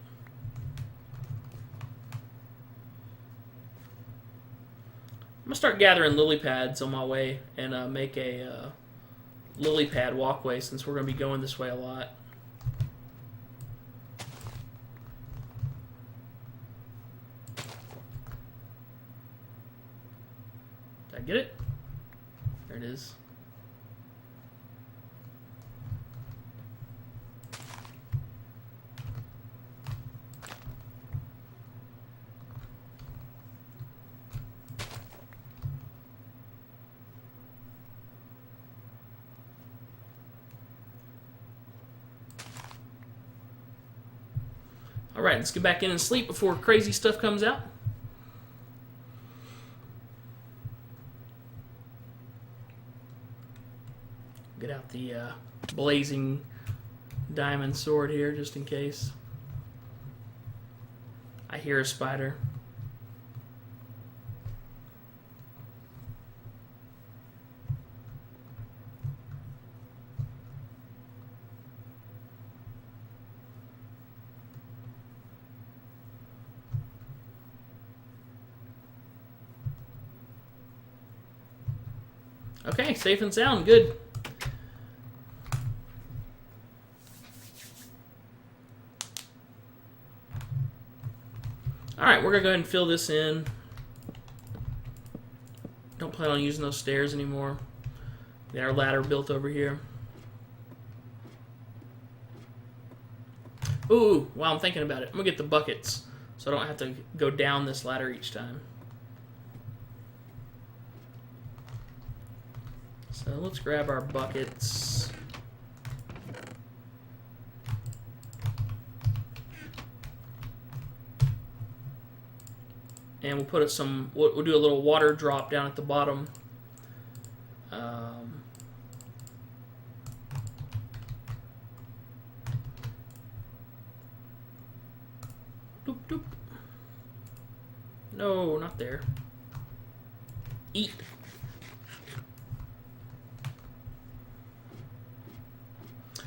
I'm going to start gathering lily pads on my way and make a lily pad walkway, since we're going to be going this way a lot. Did I get it? There it is. Alright, let's get back in and sleep before crazy stuff comes out. Get out the blazing diamond sword here, just in case. I hear a spider. Okay, safe and sound, good. Alright, we're going to go ahead and fill this in. Don't plan on using those stairs anymore. Get our ladder built over here. Ooh, while I'm thinking about it, I'm going to get the buckets so I don't have to go down this ladder each time. So let's grab our buckets. And we'll put some. We'll do a little water drop down at the bottom. Doop doop. No, not there. Eat.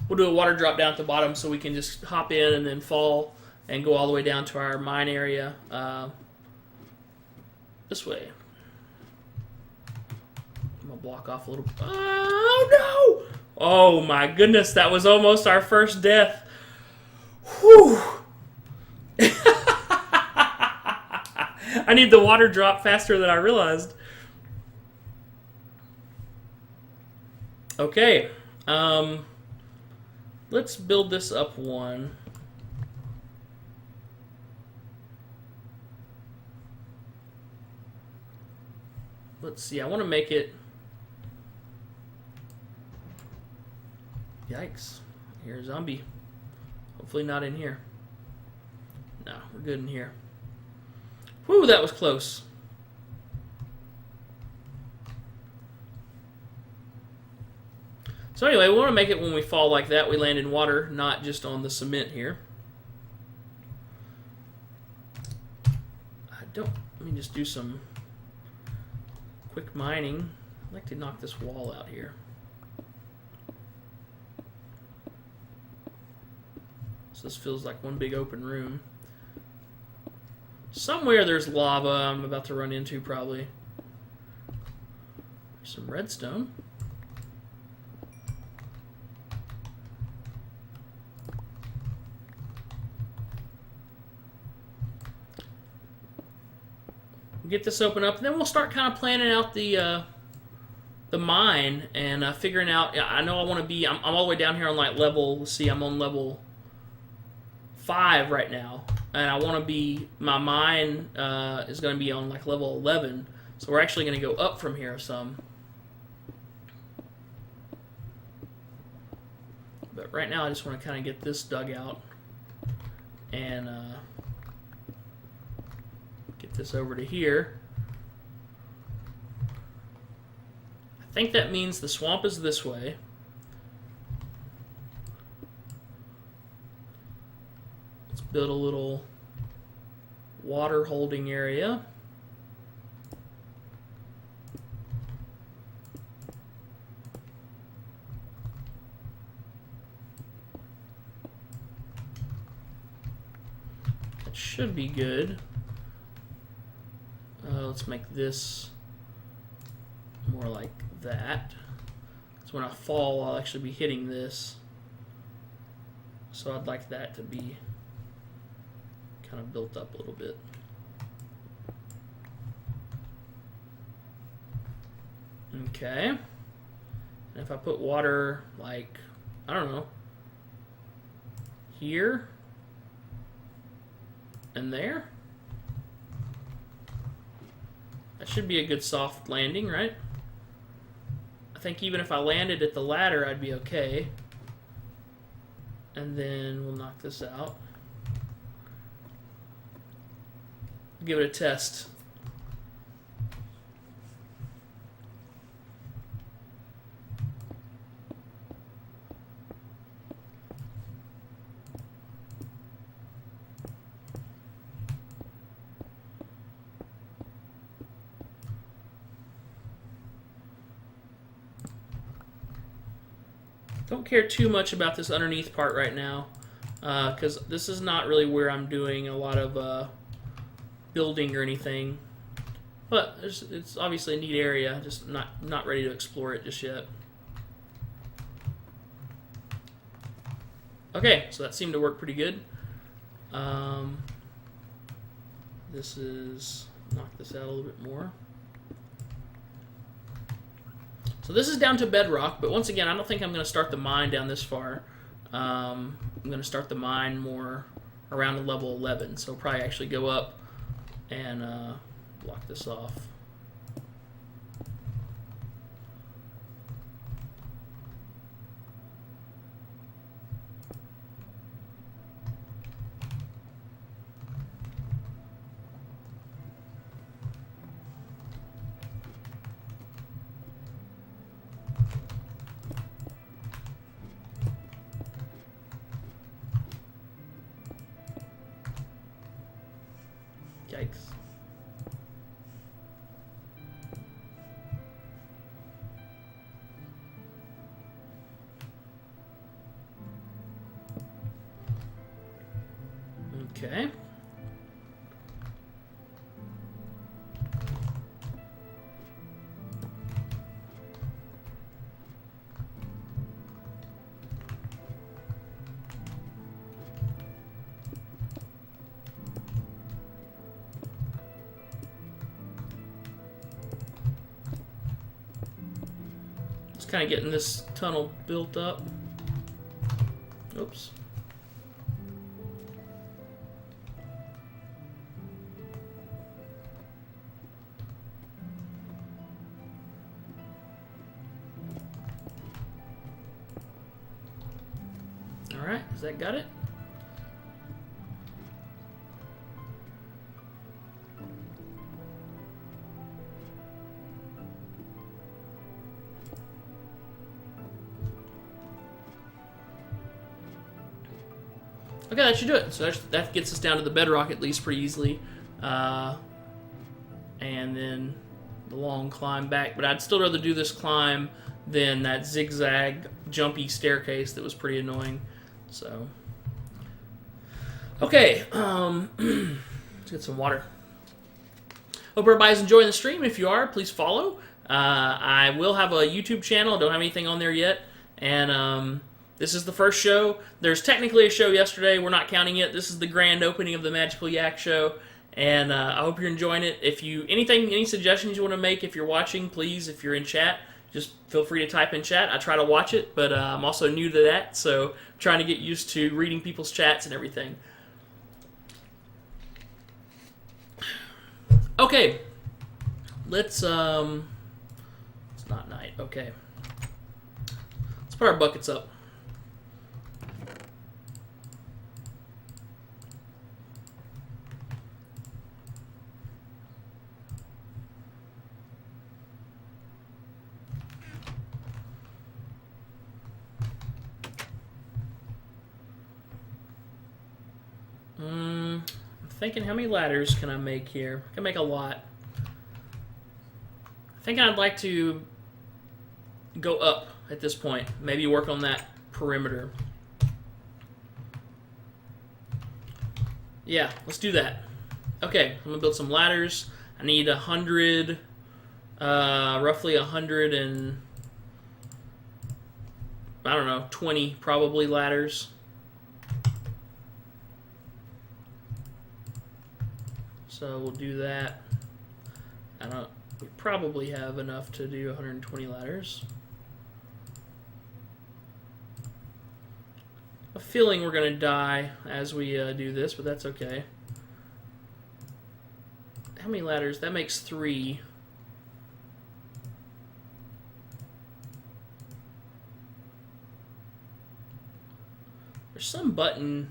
We'll do a water drop down at the bottom so we can just hop in and then fall and go all the way down to our mine area. This way. I'm going to block off a little. Oh, no! Oh, my goodness. That was almost our first death. Whew. I need the water drop faster than I realized. Okay. Let's build this up one. Let's see, I want to make it... Yikes. Here's a zombie. Hopefully not in here. No, we're good in here. Whew, that was close. So anyway, we want to make it when we fall like that, we land in water, not just on the cement here. Let me just do some quick mining. I'd like to knock this wall out here. So this feels like one big open room. Somewhere there's lava I'm about to run into probably. There's some redstone. Get this open up, and then we'll start kind of planning out the mine and figuring out. I know I want to be. I'm all the way down here on like level. Let's see, I'm on level 5 right now, and I want to be. My mine is going to be on like level 11, so we're actually going to go up from here some. But right now, I just want to kind of get this dug out and. Get this over to here. I think that means the swamp is this way. Let's build a little water holding area. That should be good. Let's make this more like that. So when I fall, I'll actually be hitting this. So I'd like that to be kind of built up a little bit. Okay. And if I put water like, I don't know, here and there. That should be a good soft landing, right? I think even if I landed at the ladder, I'd be okay. And then we'll knock this out. Give it a test. Don't care too much about this underneath part right now, because this is not really where I'm doing a lot of building or anything. But it's obviously a neat area, just not ready to explore it just yet. Okay, so that seemed to work pretty good. This is, knock this out a little bit more. So this is down to bedrock, but once again, I don't think I'm going to start the mine down this far. I'm going to start the mine more around level 11, so probably actually go up and block this off. Yikes. Okay. Just kind of getting this tunnel built up. Oops. All right, has that got it? Okay, that should do it. So that gets us down to the bedrock at least pretty easily. And then the long climb back. But I'd still rather do this climb than that zigzag jumpy staircase that was pretty annoying. So, okay, let's get some water. Hope everybody's enjoying the stream. If you are, please follow. I will have a YouTube channel. Don't have anything on there yet. And this is the first show. There's technically a show yesterday. We're not counting it. This is the grand opening of the Magical Yak Show. And I hope you're enjoying it. If you any suggestions you want to make, if you're watching, please, if you're in chat, just feel free to type in chat. I try to watch it, but I'm also new to that, so I'm trying to get used to reading people's chats and everything. Okay, let's it's not night. Okay, let's put our buckets up. I'm thinking, how many ladders can I make here? I can make a lot. I think I'd like to go up at this point. Maybe work on that perimeter. Yeah, let's do that. Okay, I'm gonna build some ladders. I need 100, roughly 100 and, I don't know, 20 probably ladders. So we'll do that. We probably have enough to do 120 ladders. A feeling we're gonna die as we do this, but that's okay. How many ladders? That makes 3. There's some button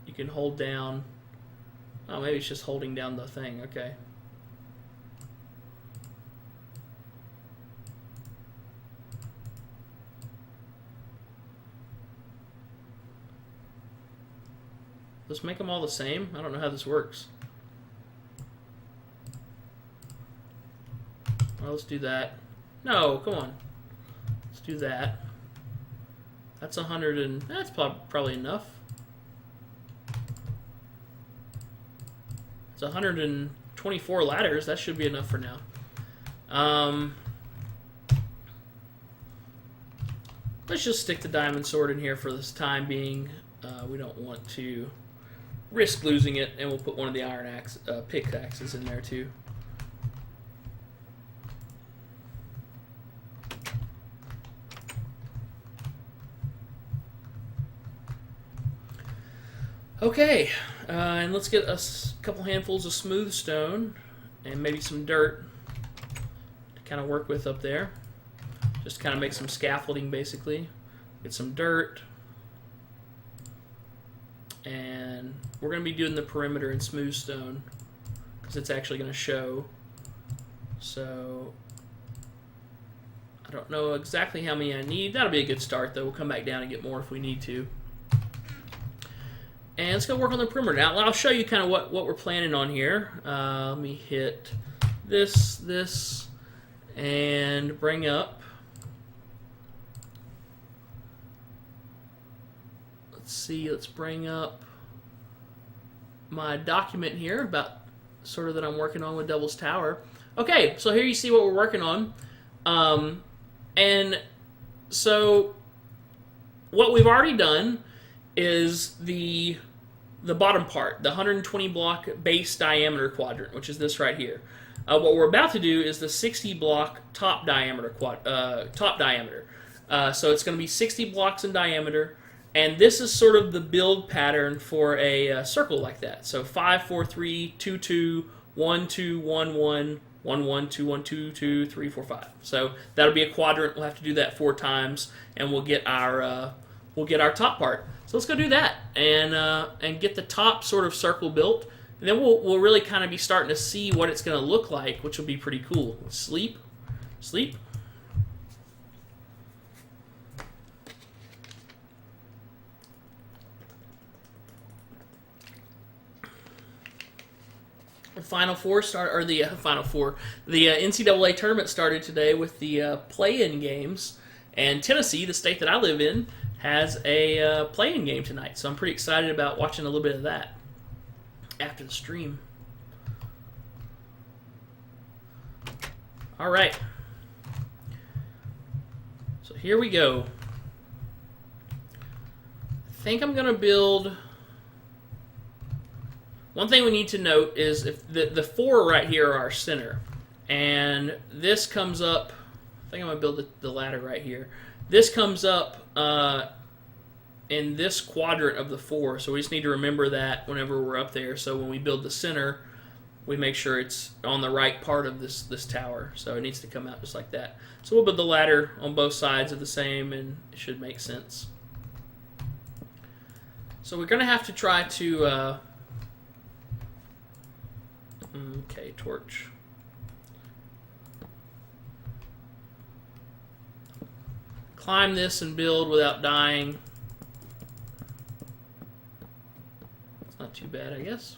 you can hold down. Oh, maybe it's just holding down the thing. Okay. Let's make them all the same. I don't know how this works. Well, let's do that. No, come on. Let's do that. That's 100 and that's probably enough. It's 124 ladders. That should be enough for now. Let's just stick the diamond sword in here for this time being. We don't want to risk losing it, and we'll put one of the pickaxes in there too. Okay, and let's get a couple handfuls of smooth stone and maybe some dirt to kind of work with up there. Just to kind of make some scaffolding, basically. Get some dirt. And we're going to be doing the perimeter in smooth stone because it's actually going to show. So I don't know exactly how many I need. That'll be a good start, though. We'll come back down and get more if we need to. And let's go work on the perimeter. Now, I'll show you kind of what we're planning on here. Let me hit this, and bring up. Let's bring up my document here about sort of that I'm working on with Devil's Tower. Okay, so here you see what we're working on. And so what we've already done is the bottom part, the 120 block base diameter quadrant, which is this right here. What we're about to do is the 60 block top diameter so it's going to be 60 blocks in diameter, and this is sort of the build pattern for a circle like that. So 5, 4, 3, 2, 2, 1, 2, 1, 1, 1, 1, 2, 1, 2, 2, 3, 4, 5. So that'll be a quadrant. We'll have to do that 4 times, and we'll get our top part. So let's go do that and get the top sort of circle built, and then we'll really kind of be starting to see what it's going to look like, which will be pretty cool. Sleep. The Final Four the NCAA tournament started today with the play-in games, and Tennessee, the state that I live in, has a play-in game tonight. So I'm pretty excited about watching a little bit of that after the stream. All right. So here we go. I think I'm going to build... One thing we need to note is if the 4 right here are our center. And this comes up... I think I'm going to build the ladder right here. This comes up in this quadrant of the 4, so we just need to remember that whenever we're up there. So when we build the center, we make sure it's on the right part of this tower. So it needs to come out just like that. So we'll build the ladder on both sides of the same, and it should make sense. So we're going to have to try to... okay, torch. Climb this and build without dying. It's not too bad, I guess.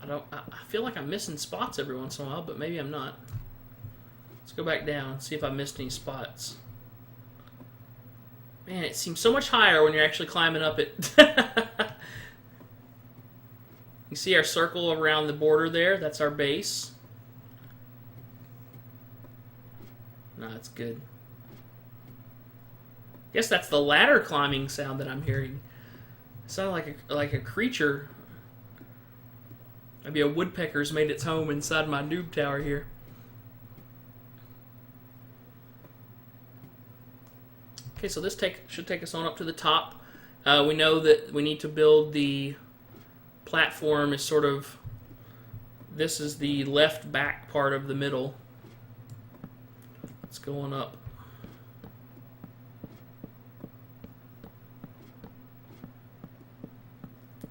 I feel like I'm missing spots every once in a while, but maybe I'm not. Let's go back down and see if I missed any spots. Man, it seems so much higher when you're actually climbing up it. You see our circle around the border there? That's our base. No, that's good. I guess that's the ladder climbing sound that I'm hearing. It sounded like a creature. Maybe a woodpecker's made its home inside my noob tower here. Okay, so this should take us on up to the top. We know that we need to build the platform is sort of... This is the left back part of the middle. It's going up.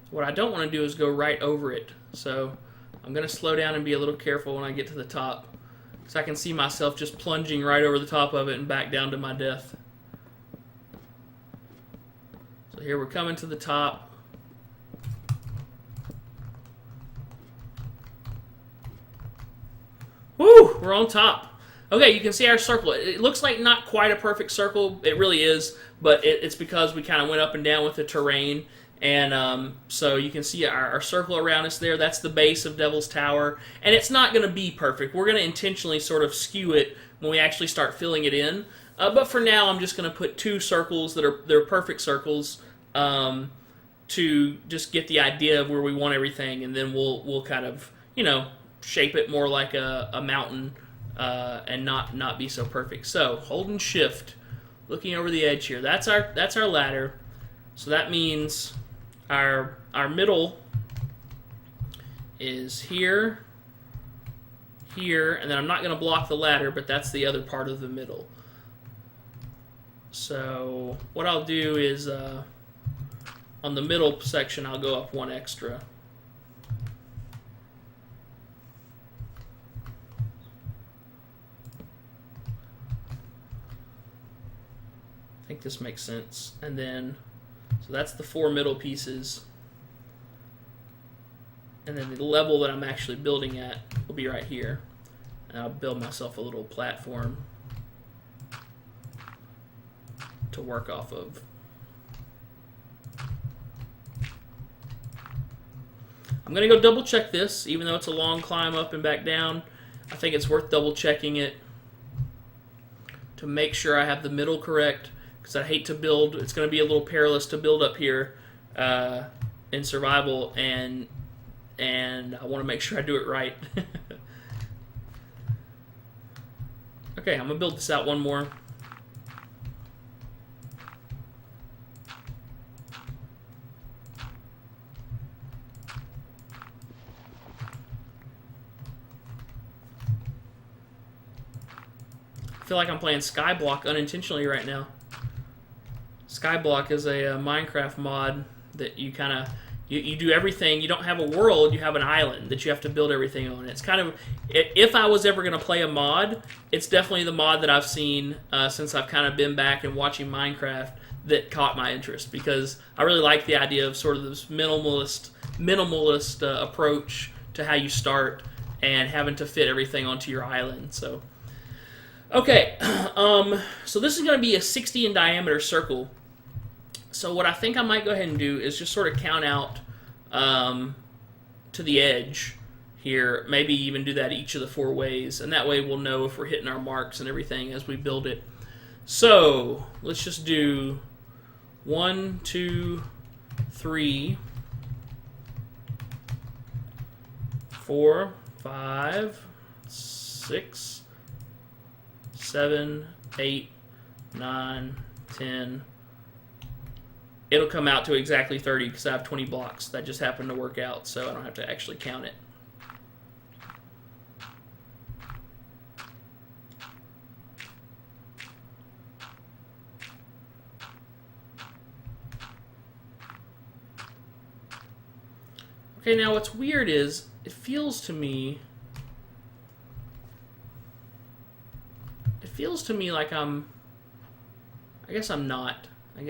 What I don't want to do is go right over it. So I'm going to slow down and be a little careful when I get to the top, because I can see myself just plunging right over the top of it and back down to my death. So here we're coming to the top. Woo! We're on top. Okay, you can see our circle. It looks like not quite a perfect circle. It really is, but it's because we kind of went up and down with the terrain. And so you can see our circle around us there. That's the base of Devil's Tower. And it's not going to be perfect. We're going to intentionally sort of skew it when we actually start filling it in. But for now, I'm just going to put 2 circles they're perfect circles to just get the idea of where we want everything. And then we'll kind of, shape it more like a mountain and not be so perfect. So holding shift, looking over the edge here. That's our ladder. So that means our middle is here, here, and then I'm not going to block the ladder, but that's the other part of the middle. So what I'll do is on the middle section, I'll go up 1 extra. I think this makes sense. And then, so that's the 4 middle pieces. And then the level that I'm actually building at will be right here. And I'll build myself a little platform to work off of. I'm going to go double check this, even though it's a long climb up and back down. I think it's worth double checking it to make sure I have the middle correct. Because I hate to build, it's going to be a little perilous to build up here in survival, and I want to make sure I do it right. Okay, I'm going to build this out one more. I feel like I'm playing Skyblock unintentionally right now. Skyblock is a Minecraft mod that you kind of you do everything. You don't have a world, you have an island that you have to build everything on. It's kind of, if I was ever going to play a mod, it's definitely the mod that I've seen since I've kind of been back and watching Minecraft that caught my interest, because I really like the idea of sort of this minimalist approach to how you start and having to fit everything onto your island. So okay, so this is going to be a 60 in diameter circle. So what I think I might go ahead and do is just sort of count out to the edge here. Maybe even do that each of the 4 ways, and that way we'll know if we're hitting our marks and everything as we build it. So let's just do 1, 2, 3, 4, 5, 6, 7, 8, 9, 10. It'll come out to exactly 30 because I have 20 blocks. That just happened to work out, so I don't have to actually count it. Okay, now what's weird is it feels to me like I guess I'm not. I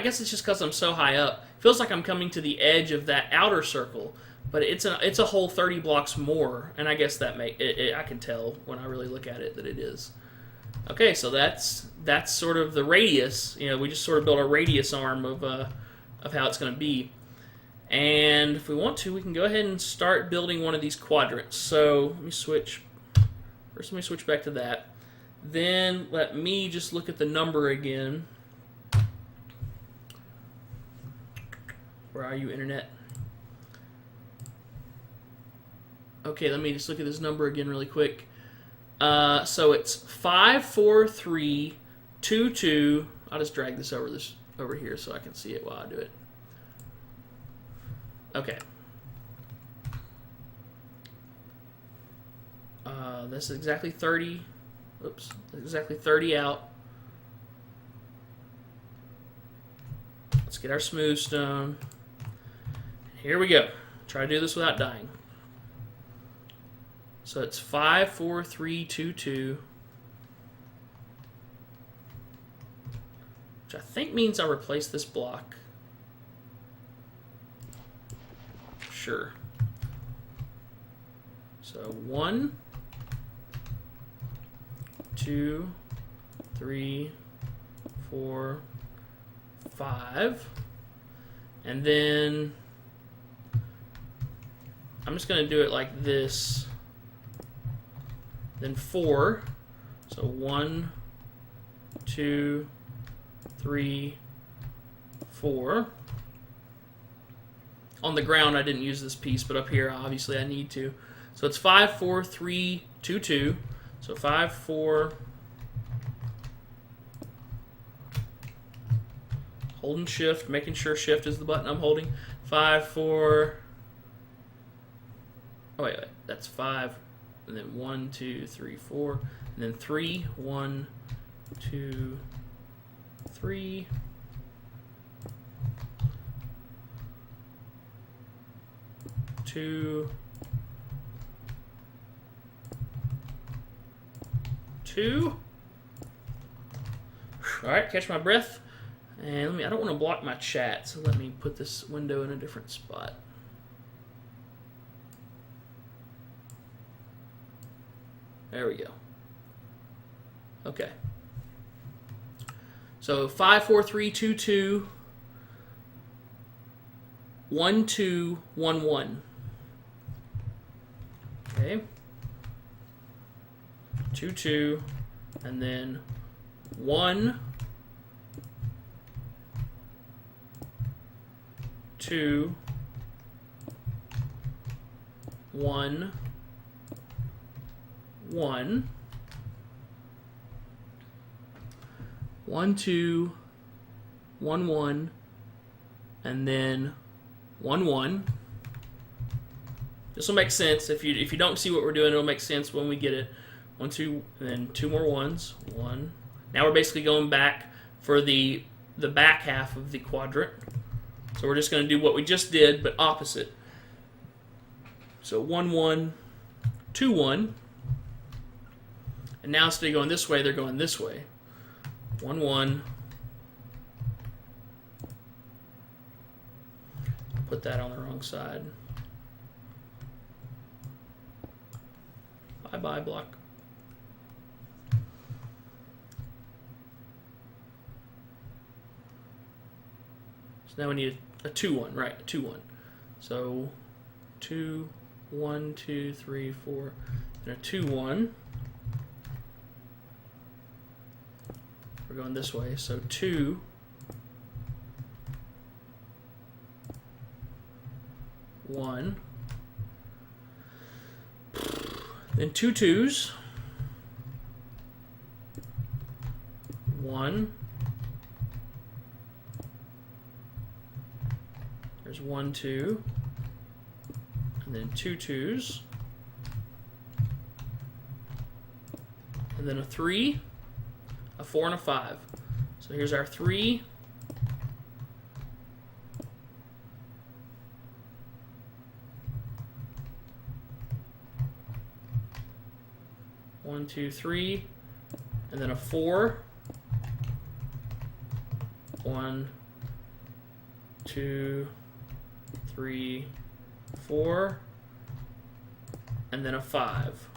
guess it's just because I'm so high up. It feels like I'm coming to the edge of that outer circle, but it's a whole 30 blocks more, and I guess that I can tell when I really look at it that it is. Okay, so that's sort of the radius. We just sort of built a radius arm of how it's going to be. And if we want to, we can go ahead and start building one of these quadrants. So let me switch. First, let me switch back to that. Then let me just look at the number again. Where are you, Internet? Okay, let me just look at this number again really quick. So it's 5, 4, 3, 2, 2. I'll just drag this over here so I can see it while I do it. Okay. This is exactly 30. Oops, exactly 30 out. Let's get our smooth stone. Here we go. Try to do this without dying. So it's 5, 4, 3, 2, 2. Which I think means I'll replace this block. Sure. So 1, 2, 3, 4, 5. And then I'm just going to do it like this. Then 4. So 1, 2, 3, 4. On the ground, I didn't use this piece, but up here, obviously, I need to. So it's 5, 4, 3, 2, 2. So 5, 4. Holding shift, making sure shift is the button I'm holding. 5, 4. Oh, wait. That's 5. And then 1, 2, 3, 4. And then 3. 1, 2, 3. 2, 2. All right, catch my breath. And I don't want to block my chat, so let me put this window in a different spot. There we go. Okay. So 5, 4, 3, 2, 2. 1, 2, 1, 1. Okay. 2, 2. And then 1, 2, 1, 1. 1, 2, 1, 1. And then 1, 1. This will make sense. If you don't see what we're doing, it'll make sense when we get it. 1, 2, and then 2 more 1s. 1. Now we're basically going back for the back half of the quadrant. So we're just going to do what we just did, but opposite. So 1, 1, 2, 1. And now instead of going this way, they're going this way. 1, 1. Put that on the wrong side. Bye-bye, block. So now we need a 2, 1, right? A 2, 1. So 2, 1, 2, 3, 4, and a 2, 1. We're going this way. So 2, 1. Then 2 2s. 1. There's 1, 2. And then 2 2s. And then a 3, a 4, and a 5. So here's our 3. One, 2, 3, and then a 4. 1, 2, 3, 4, and then a 5.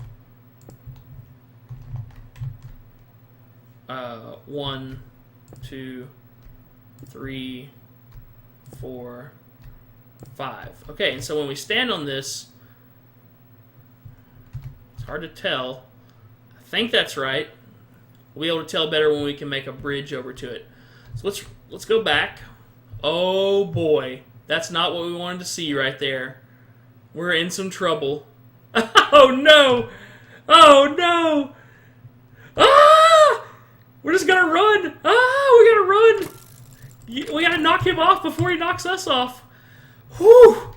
1, 2, 3, 4, 5. Okay, and so when we stand on this, it's hard to tell. I think that's right. We'll be able to tell better when we can make a bridge over to it. So let's go back. Oh boy, that's not what we wanted to see right there. We're in some trouble. Oh no! Oh no! Ah! We're just gonna run! Ah! We gotta run! We gotta knock him off before he knocks us off. Whew!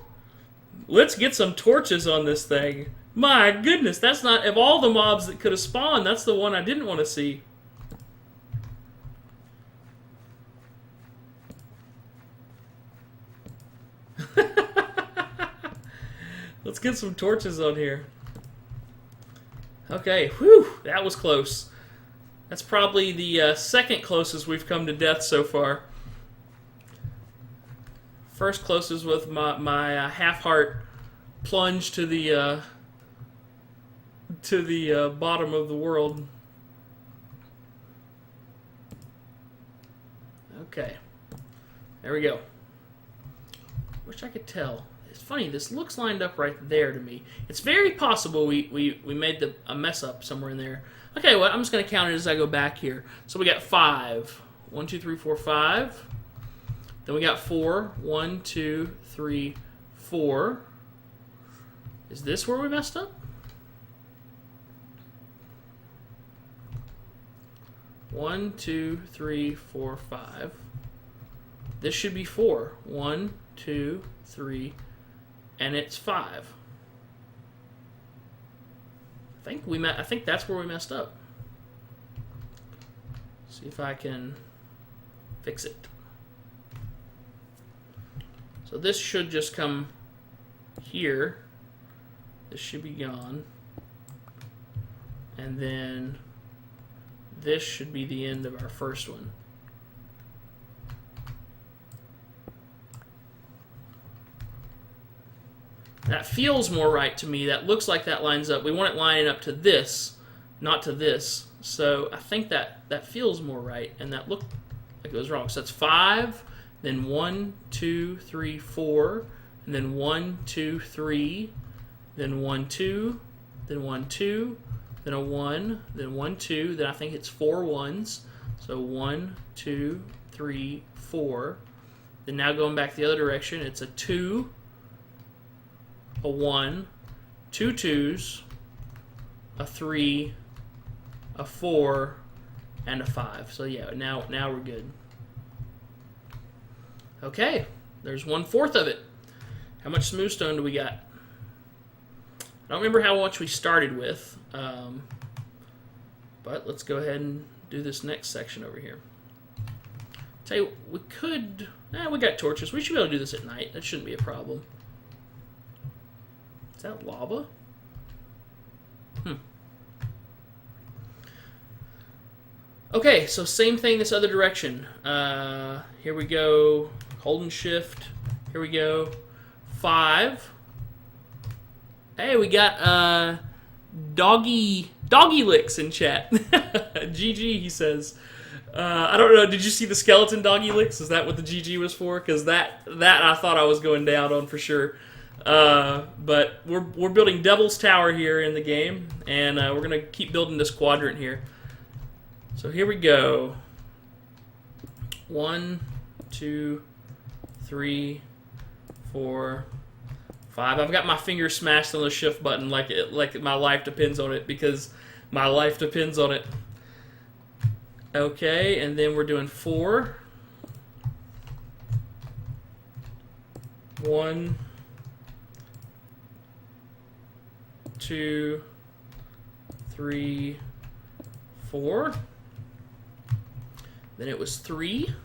Let's get some torches on this thing. My goodness, that's not... Of all the mobs that could have spawned, that's the one I didn't want to see. Let's get some torches on here. Okay, whew, that was close. That's probably the second closest we've come to death so far. First closest with my half-heart plunge to the bottom of the world. Okay, there we go. wish I could tell. It's funny, this looks lined up right there to me. It's very possible we made a mess up somewhere in there. Okay, well, I'm just going to count it as I go back here. So we got 5. 1, 2, 3, 4, 5. Then we got 4. 1, 2, 3, 4. Is this where we messed up? 1, 2, 3, 4, 5. This should be 4. 1, 2, 3, and it's 5. I think that's where we messed up. See if I can fix it. So this should just come here. This should be gone. And then this should be the end of our first one. That feels more right to me. That looks like that lines up. We want it lining up to this, not to this. So I think that feels more right, and that looked like it was wrong. So that's 5, then 1, 2, 3, 4, and then 1, 2, 3, then 1, 2, then 1, 2, then a 1, then 1, 2, then I think it's 4 ones. So 1, 2, 3, 4. Then now going back the other direction, it's a 2, a 1, 2 2s, a 3, a 4, and a 5. So yeah, now we're good. Okay, there's 1/4 of it. How much smooth stone do we got? I don't remember how much we started with, but let's go ahead and do this next section over here. Tell you, we could. We got torches. We should be able to do this at night. That shouldn't be a problem. Is that lava? Okay, so same thing this other direction. Here we go. Holding shift. Here we go. 5. Hey, we got doggy licks in chat. GG, he says. I don't know. Did you see the skeleton doggy licks? Is that what the GG was for? Because that I thought I was going down on for sure. But we're building Devil's Tower here in the game, and we're gonna keep building this quadrant here. So here we go. 1, 2, 3, 4, 5. I've got my finger smashed on the shift button like my life depends on it, because my life depends on it. Okay, and then we're doing 4. 1, 2, 3, 4. Then it was 3.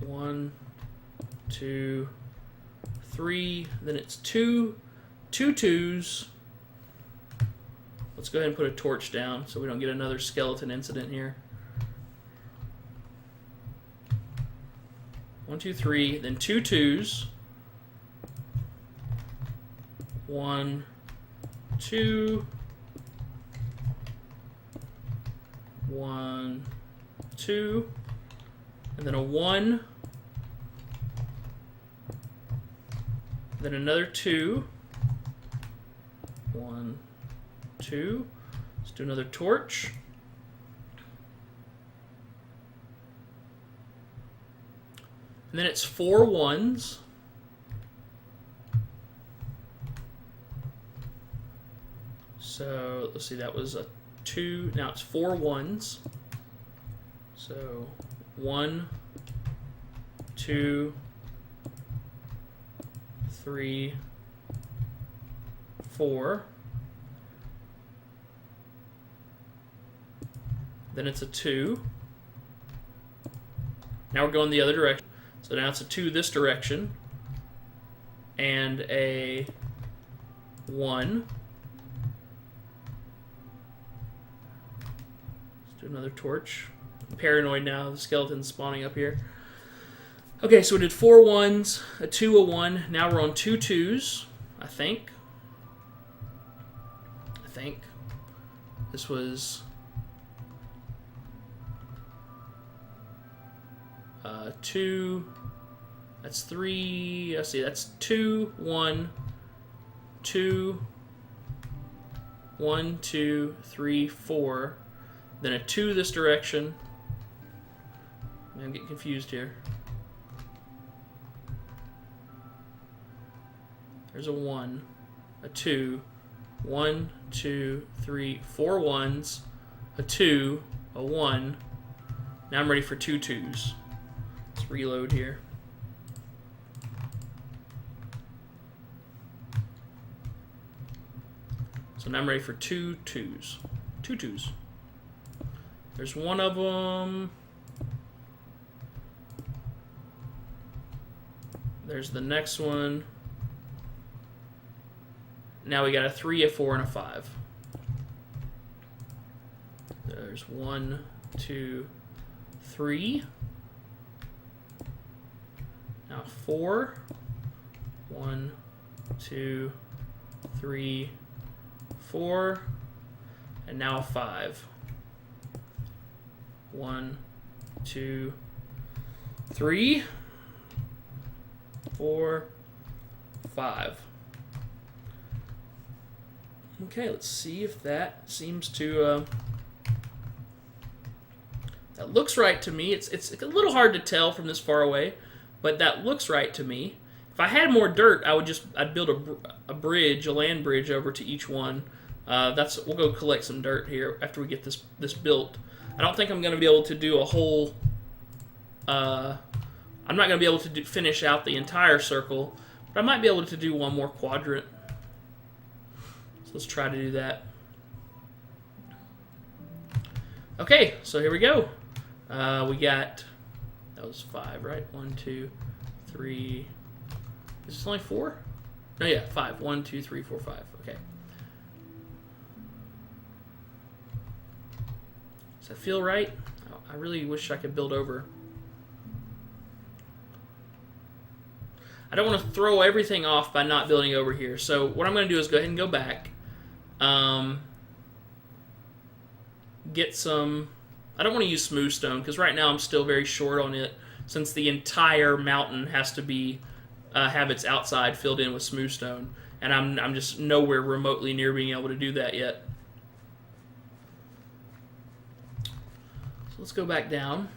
1, 2, 3. Then it's 2 2s. Let's go ahead and put a torch down so we don't get another skeleton incident here. 1, 2, 3. Then 2 2s. 1, 2. 1, 2, and then a 1, then another 2, 1, 2. Let's do another torch. And then it's 4 1s. So let's see, that was a 2. Now it's 4 1s. So 1, 2, 3, 4. Then it's a 2. Now we're going the other direction. So now it's a 2 this direction. And a 1. Another torch. I'm paranoid now. The skeleton's spawning up here. Okay, so we did 4 1s, a 2, a 1. Now we're on 2 2s, I think. This was 2. That's 3. Let's see. That's 2, 1, 2, 1, 2, 3, 4. Then a 2 this direction. I'm getting confused here. There's a 1, a 2, 1, 2, 3, 4 1s, a 2, a 1. Now I'm ready for 2 2s. Let's reload here. So now I'm ready for 2 2s. 2 2s. There's one of them. There's the next one. Now we got a 3, a 4, and a 5. There's 1, 2, 3. Now 4. 1, 2, 3, 4. And now a 5. 1, 2, 3, 4, 5. Okay, let's see if that seems to. That looks right to me. It's a little hard to tell from this far away, but that looks right to me. If I had more dirt, I'd build a bridge, a land bridge over to each one. We'll go collect some dirt here after we get this built. I don't think I'm going to be able to do a whole. I'm not going to be able to finish out the entire circle, but I might be able to do one more quadrant. So let's try to do that. Okay, so here we go. We got, that was 5, right? 1, 2, 3. Is this only 4? No, yeah, 5. 1, 2, 3, 4, 5. Okay. Does that feel right? I really wish I could build over. I don't want to throw everything off by not building over here. So what I'm going to do is go ahead and go back. Get some. I don't want to use smooth stone because right now I'm still very short on it, since the entire mountain has to be have its outside filled in with smooth stone, and I'm just nowhere remotely near being able to do that yet. So let's go back down.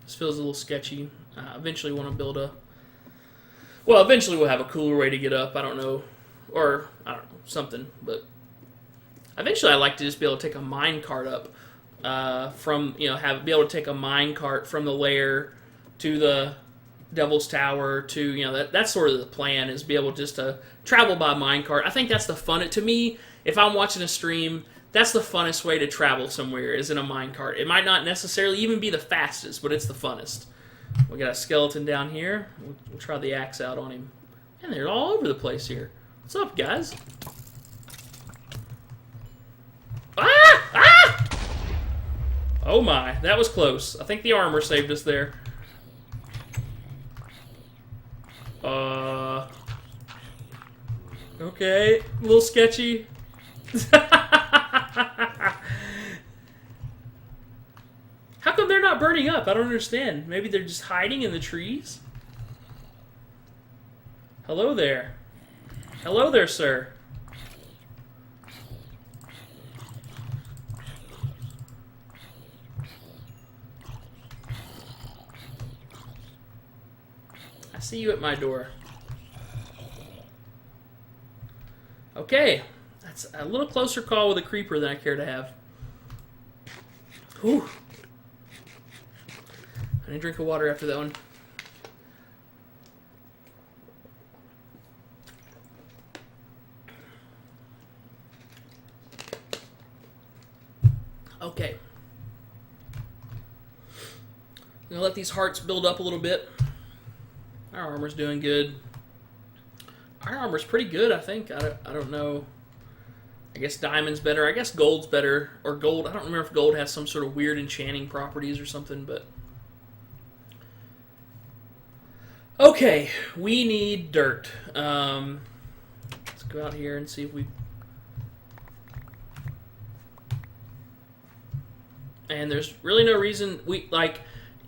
This feels a little sketchy. Eventually want to build a. Well, eventually we'll have a cooler way to get up. I don't know, or I don't know, something, but. Eventually, I'd like to just be able to take a mine cart up from, be able to take a mine cart from the lair to the Devil's Tower to, that's sort of the plan, is be able just to travel by mine cart. I think that's the fun. To me, if I'm watching a stream, that's the funnest way to travel somewhere, is in a mine cart. It might not necessarily even be the fastest, but it's the funnest. We got a skeleton down here. We'll try the axe out on him. Man, they're all over the place here. What's up, guys? Ah! Ah! Oh my, that was close. I think the armor saved us there. Okay, a little sketchy. How come they're not burning up? I don't understand. Maybe they're just hiding in the trees? Hello there. Hello there, sir. I see you at my door. Okay. That's a little closer call with a creeper than I care to have. Whew. I need a drink of water after that one. Okay. I'm going to let these hearts build up a little bit. Our armor's doing good. Our armor's pretty good, I think. I don't know. I guess diamond's better. I guess gold's better. Or gold. I don't remember if gold has some sort of weird enchanting properties or something, but... Okay, we need dirt. Let's go out here and see if we... And there's really no reason...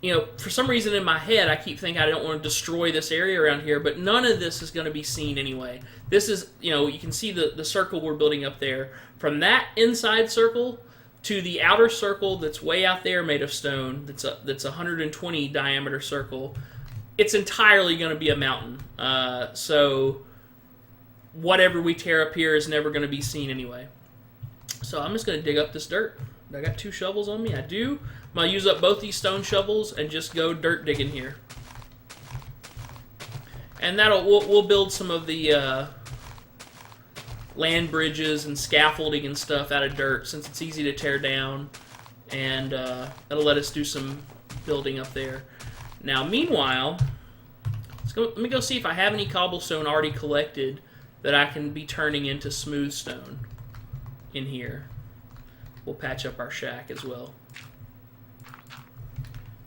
you know, for some reason in my head, I keep thinking I don't want to destroy this area around here, but none of this is going to be seen anyway. This is, you know, you can see the circle we're building up there. From that inside circle to the outer circle that's way out there made of stone, that's 120 diameter circle, it's entirely going to be a mountain. So whatever we tear up here is never going to be seen anyway. So I'm just going to dig up this dirt. I got 2 shovels on me. I do. I'm going to use up both these stone shovels and just go dirt digging here. And we'll build some of the land bridges and scaffolding and stuff out of dirt since it's easy to tear down. And that'll let us do some building up there. Now, meanwhile, let me go see if I have any cobblestone already collected that I can be turning into smooth stone in here. We'll patch up our shack as well.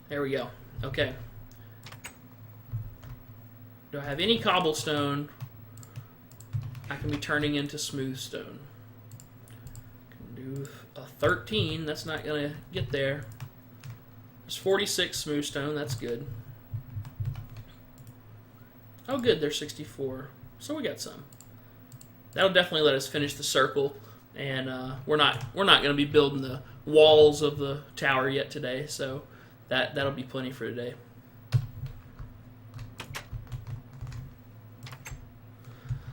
There we go. Okay. Do I have any cobblestone I can be turning into smooth stone? Can do a 13. That's not going to get there. There's 46 smooth stone. That's good. Oh, good. There's 64. So we got some. That'll definitely let us finish the circle. And we're not going to be building the walls of the tower yet today, so that'll be plenty for today.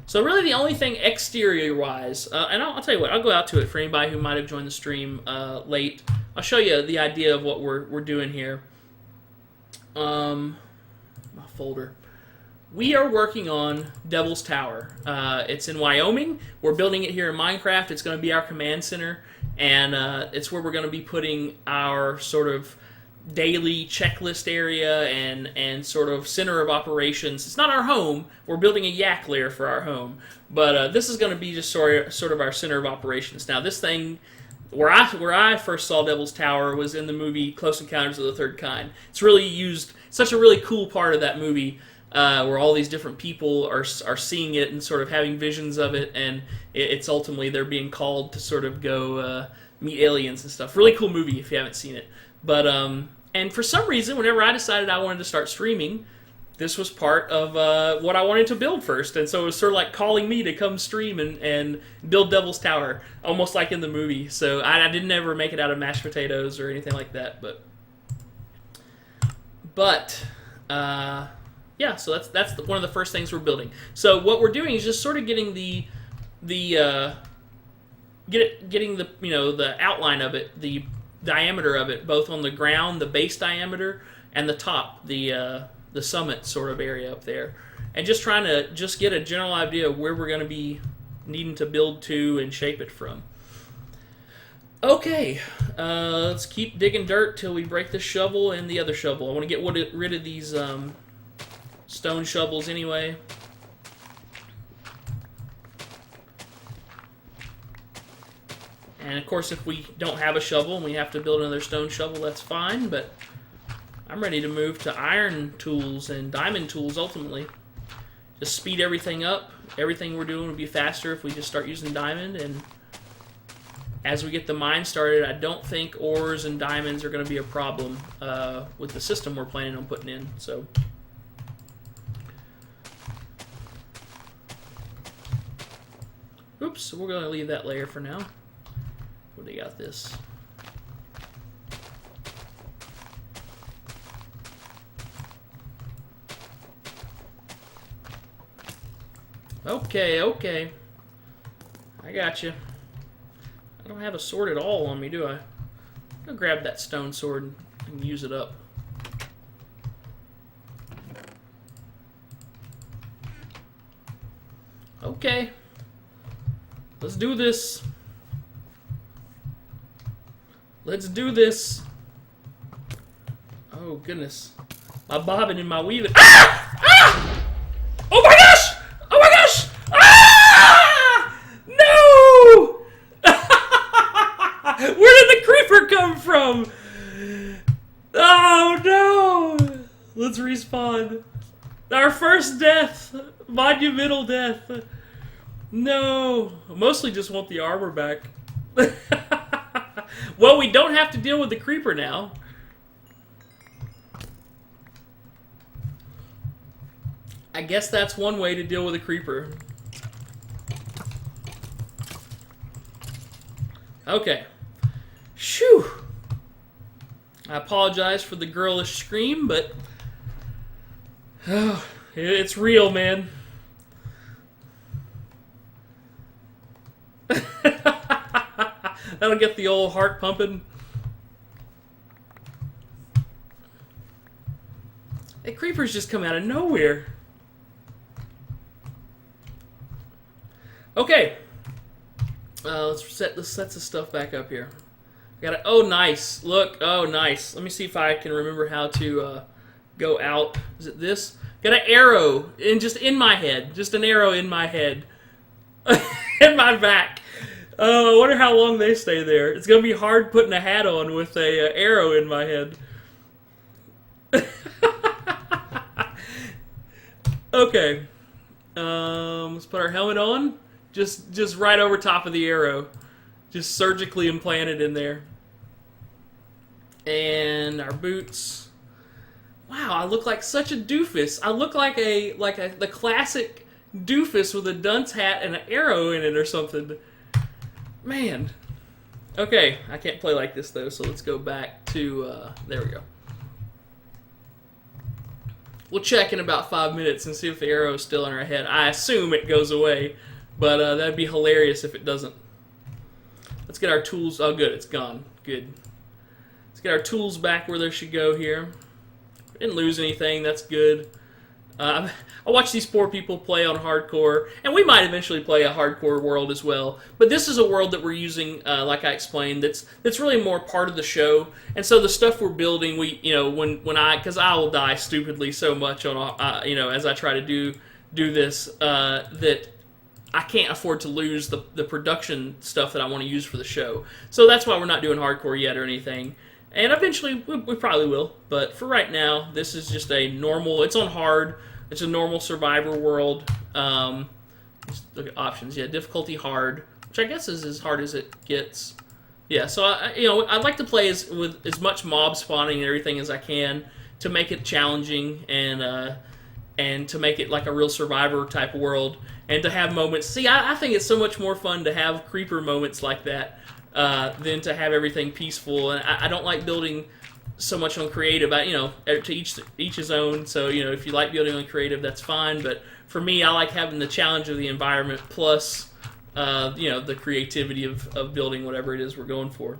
So really the only thing exterior-wise, and I'll tell you what, I'll go out to it for anybody who might have joined the stream late. I'll show you the idea of what we're doing here. My folder. We are working on Devil's Tower. It's in Wyoming. We're building it here in Minecraft. It's going to be our command center, and it's where we're going to be putting our sort of daily checklist area and sort of center of operations. It's not our home. We're building a yak lair for our home, but this is going to be just sort of our center of operations. Now, this thing, where I first saw Devil's Tower was in the movie Close Encounters of the Third Kind. It's really used, such a really cool part of that movie. Where all these different people are seeing it and sort of having visions of it, and it's ultimately they're being called to sort of go meet aliens and stuff. Really cool movie if you haven't seen it. But and for some reason, whenever I decided I wanted to start streaming, this was part of what I wanted to build first, and so it was sort of like calling me to come stream and build Devil's Tower, almost like in the movie. So I didn't ever make it out of mashed potatoes or anything like that, but. Yeah, so that's one of the first things we're building. So what we're doing is just sort of getting getting the the outline of it, the diameter of it, both on the ground, the base diameter, and the top, the summit sort of area up there, and just trying to just get a general idea of where we're going to be needing to build to and shape it from. Okay, let's keep digging dirt till we break this shovel and the other shovel. I want to get rid of these stone shovels anyway. And of course, if we don't have a shovel and we have to build another stone shovel, that's fine, but I'm ready to move to iron tools and diamond tools ultimately. Just speed everything up. Everything we're doing will be faster if we just start using diamond, and as we get the mine started, I don't think ores and diamonds are going to be a problem with the system we're planning on putting in. So. Oops, we're going to leave that layer for now. What do you got this? Okay. I got you. I don't have a sword at all on me, do I? I'll grab that stone sword and use it up. Okay. Let's do this. Let's do this. Oh, goodness. My bobbing and my weaving. Ah! Ah! Oh, my gosh! Oh, my gosh! Ah! No! Where did the creeper come from? Oh, no! Let's respawn. Our first death. Monumental death. No, I mostly just want the armor back. Well, we don't have to deal with the creeper now. I guess that's one way to deal with a creeper. Okay. Shoo! I apologize for the girlish scream, but oh, it's real, man. That'll get the old heart pumping. Hey, creepers just come out of nowhere. Okay. Let's set the stuff back up here. Got it. Oh, nice. Look. Oh, nice. Let me see if I can remember how to go out. Is it this? Got an arrow in my head. Just an arrow in my head. In my back. Oh, I wonder how long they stay there. It's gonna be hard putting a hat on with a arrow in my head. Okay. Let's put our helmet on. Just right over top of the arrow. Just surgically implanted in there. And our boots. Wow, I look like such a doofus. I look like the classic doofus with a dunce hat and an arrow in it or something. Man. Okay, I can't play like this though, so let's go back to there we go. We'll check in about 5 minutes and see if the arrow is still in our head. I assume it goes away, but that'd be hilarious if it doesn't. Let's get our tools. Oh, good, it's gone. Good. Let's get our tools back where they should go here. Didn't lose anything. That's good. I watch these poor people play on hardcore, and we might eventually play a hardcore world as well. But this is a world that we're using, like I explained, that's really more part of the show. And so the stuff we're building, because I will die stupidly so much on, as I try to do this, that I can't afford to lose the production stuff that I want to use for the show. So that's why we're not doing hardcore yet or anything. And eventually, we probably will. But for right now, this is just a normal... It's on hard. It's a normal survivor world. Just look at options. Yeah, difficulty hard, which I guess is as hard as it gets. Yeah, so I'd like to play with as much mob spawning and everything as I can to make it challenging and to make it like a real survivor type world and to have moments. See, I think it's so much more fun to have creeper moments like that. Than to have everything peaceful, and I don't like building so much on creative. To each his own. So if you like building on creative, that's fine. But for me, I like having the challenge of the environment plus, the creativity of building whatever it is we're going for.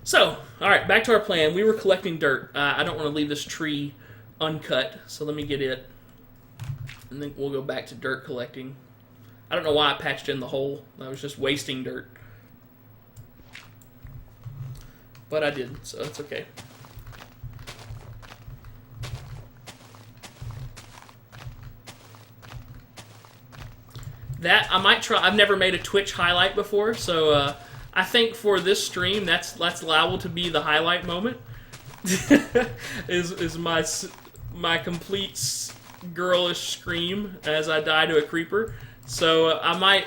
So, all right, back to our plan. We were collecting dirt. I don't want to leave this tree uncut, so let me get it, and then we'll go back to dirt collecting. I don't know why I patched in the hole. I was just wasting dirt. But I did, so that's okay. That I might try. I've never made a Twitch highlight before, so I think for this stream, that's liable to be the highlight moment. is my complete girlish scream as I die to a creeper. So I might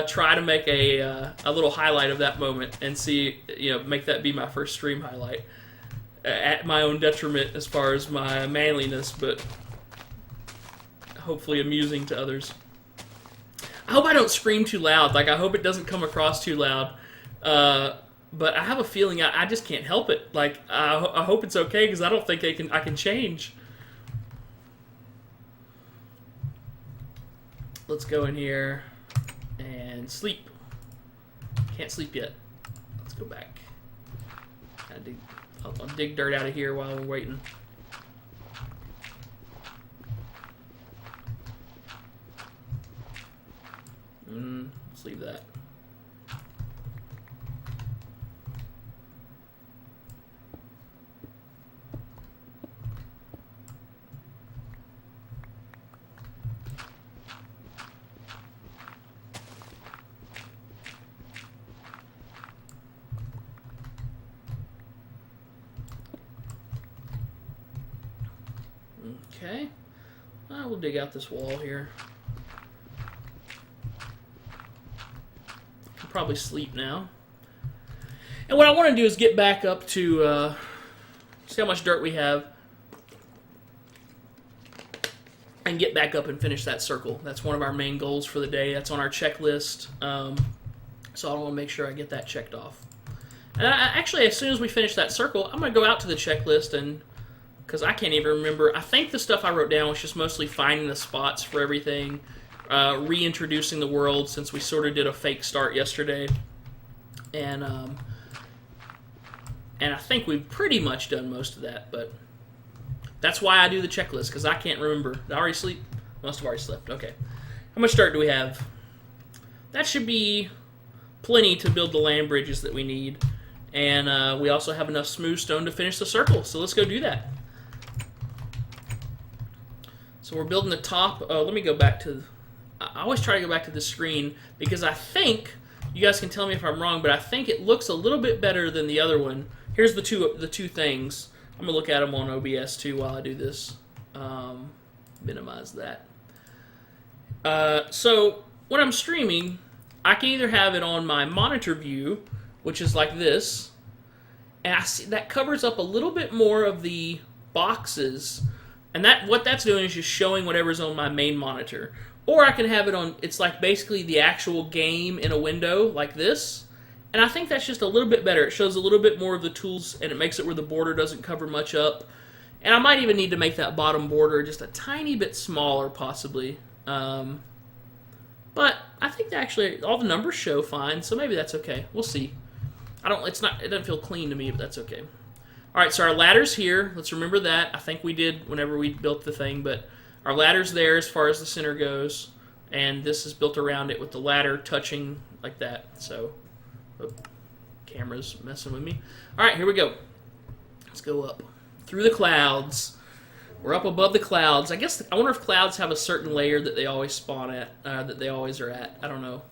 try to make a little highlight of that moment and see, make that be my first stream highlight at my own detriment as far as my manliness, but hopefully amusing to others. I hope I don't scream too loud. Like, I hope it doesn't come across too loud. But I have a feeling I just can't help it. Like, I hope it's okay because I don't think I can change. Let's go in here and sleep. Can't sleep yet. Let's go back. I'll dig dirt out of here while we're waiting. Let's leave that. Okay, we'll dig out this wall here. I'll probably sleep now. And what I want to do is get back up to see how much dirt we have. and get back up and finish that circle. That's one of our main goals for the day. That's on our checklist. So I want to make sure I get that checked off. And actually, as soon as we finish that circle, I'm going to go out to the checklist, and because I can't even remember. I think the stuff I wrote down was just mostly finding the spots for everything, reintroducing the world since we sort of did a fake start yesterday, and I think we've pretty much done most of that. But that's why I do the checklist, because I can't remember. Did I already sleep? Must have already slept. Okay. How much dirt do we have? That should be plenty to build the land bridges that we need. And we also have enough smooth stone to finish the circle. So let's go do that. So we're building the top. Let me go back to... I always try to go back to this screen because I think... You guys can tell me if I'm wrong, but I think it looks a little bit better than the other one. Here's the two things. I'm going to look at them on OBS too while I do this. Minimize that. So when I'm streaming, I can either have it on my monitor view, which is like this, and I see that covers up a little bit more of the boxes, and what that's doing is just showing whatever's on my main monitor. Or I can have it on, it's like basically the actual game in a window like this, and I think that's just a little bit better. It shows a little bit more of the tools, and it makes it where the border doesn't cover much up. And I might even need to make that bottom border just a tiny bit smaller, possibly. But I think actually all the numbers show fine, so maybe that's okay. We'll see. It doesn't feel clean to me, but that's okay. All right, so our ladder's here. Let's remember that. I think we did whenever we built the thing, but our ladder's there as far as the center goes, and this is built around it with the ladder touching like that. So, camera's messing with me. All right, here we go. Let's go up through the clouds. We're up above the clouds. I wonder if clouds have a certain layer that they always spawn at, that they always are at. I don't know.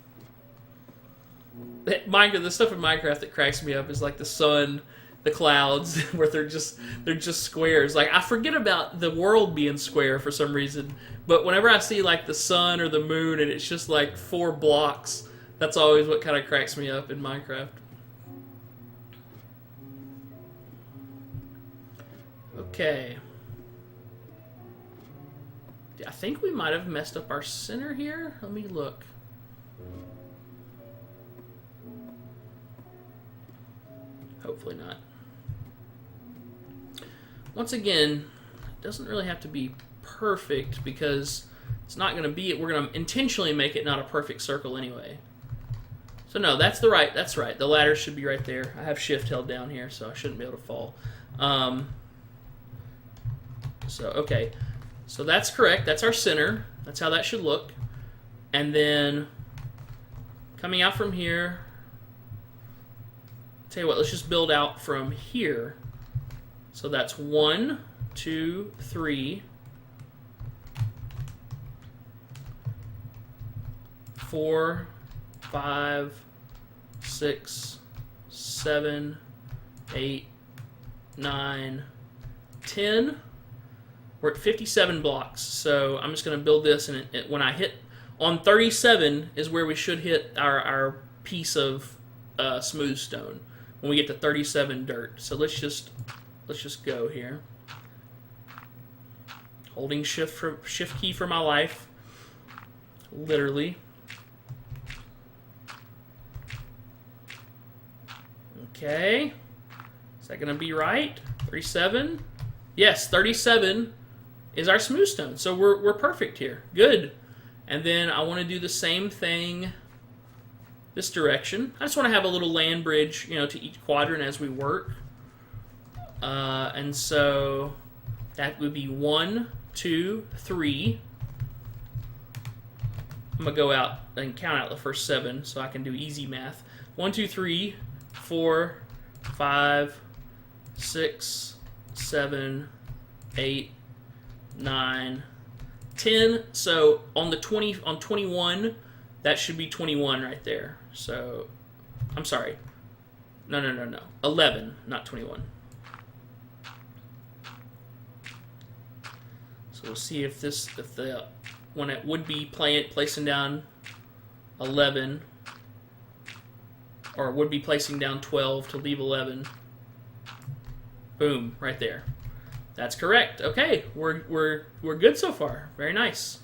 The stuff in Minecraft that cracks me up is like the sun, the clouds, where they're just squares. Like, I forget about the world being square for some reason, but whenever I see like the sun or the moon and it's just like 4 blocks, that's always what kind of cracks me up in Minecraft. Okay. I think we might have messed up our center here. Let me look. Hopefully not. Once again, it doesn't really have to be perfect because it's not going to be. We're going to intentionally make it not a perfect circle anyway. So no, that's right. The ladder should be right there. I have shift held down here, so I shouldn't be able to fall. Okay. So that's correct. That's our center. That's how that should look. And then coming out from here, tell you what, let's just build out from here. So that's 1, 2, 3, 4, 5, 6, 7, 8, 9, 10. We're at 57 blocks, so I'm just going to build this, and when I hit on 37 is where we should hit our piece of smooth stone when we get to 37 dirt. So let's just go here. Holding shift key for my life, literally. Okay, is that going to be right? 37. Yes, 37 is our smooth stone. So we're perfect here. Good. And then I want to do the same thing this direction. I just want to have a little land bridge, to each quadrant as we work. And so that would be 1, 2, 3. I'm going to go out and count out the first 7 so I can do easy math. 1, 2, 3, 4, 5, 6, 7, 8, 9, 10. So on 21, that should be 21 right there. So I'm sorry. No. 11, not 21. So we'll see if when it would be placing down 11, or would be placing down 12 to leave 11. Boom, right there. That's correct. Okay, we're good so far. Very nice.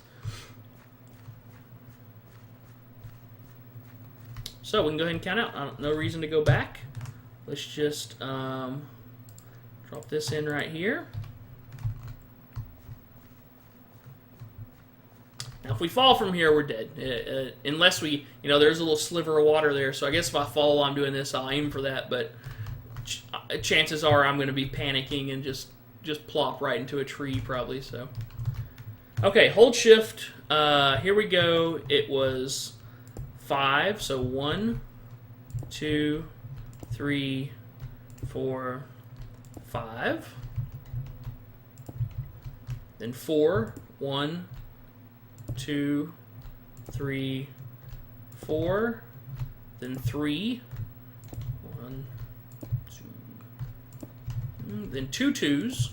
So we can go ahead and count out. No reason to go back. Let's just drop this in right here. Now, if we fall from here, we're dead. Unless we, there's a little sliver of water there. So I guess if I fall while I'm doing this, I'll aim for that. But chances are I'm going to be panicking and just plop right into a tree probably. So, okay, hold shift. Here we go. It was 5. So 1, 2, 3, 4, 5. Then 4. 1, 2, 3, 4. Then 3. 1, 2. Then 2 twos.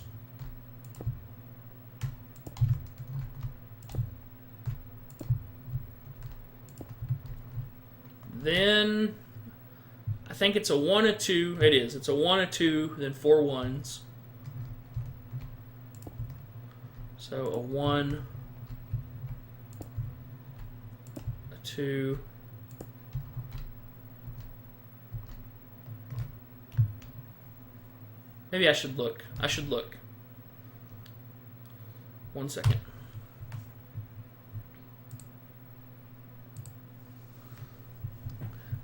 Then I think it's a 1, a 2. It is. It's a 1, a 2. Then 4 ones. So a 1. 2. Maybe I should look. I should look. 1 second.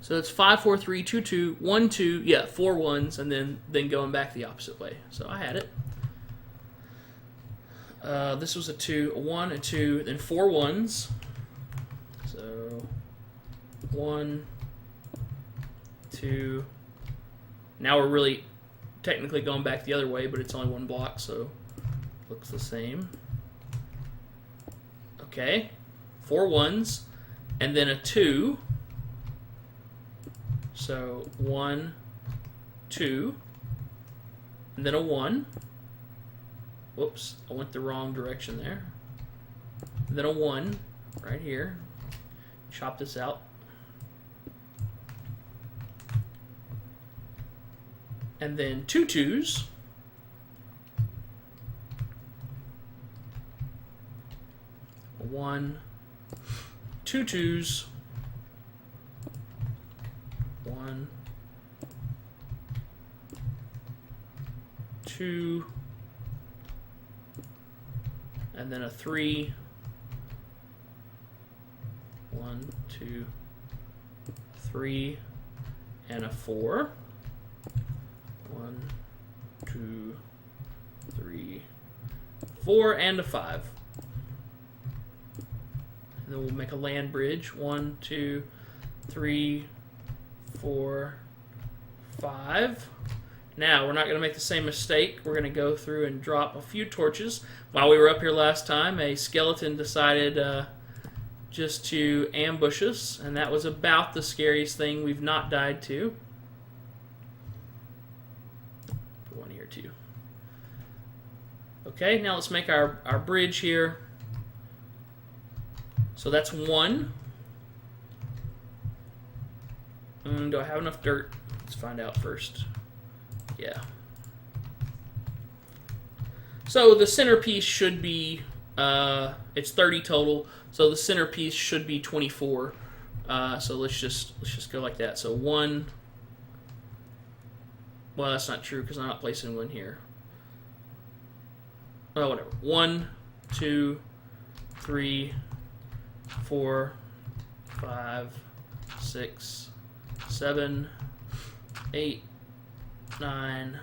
So it's 5, 4, 3, 2, 2, 1, 2. Yeah, 4 ones, and then going back the opposite way. So I had it. This was a 2, a 1, a 2, then 4 ones. So 1, 2. Now we're really technically going back the other way, but it's only 1 block, so looks the same. Okay, 4 ones, and then a 2. So 1, 2, and then a 1. Whoops, I went the wrong direction there. And then a 1 right here. Chop this out. And then 2 twos. A 1, 2 twos. 1, 2, and then a 3. 1, 2, 3, and a 4. 1, 2, 3, 4, and a 5. And then we'll make a land bridge. 1, 2, 3, 4, 5. Now, we're not going to make the same mistake. We're going to go through and drop a few torches. While we were up here last time, a skeleton decided just to ambush us, and that was about the scariest thing we've not died to. Put one here, too. Okay, now let's make our bridge here. So that's 1. Do I have enough dirt? Let's find out first. Yeah. So the centerpiece should be, it's 30 total, so the centerpiece should be 24. So let's just go like that. So 1, well, that's not true because I'm not placing one here. Oh, whatever. 1, 2, 3, 4, 5, 6, 7, 8, 9,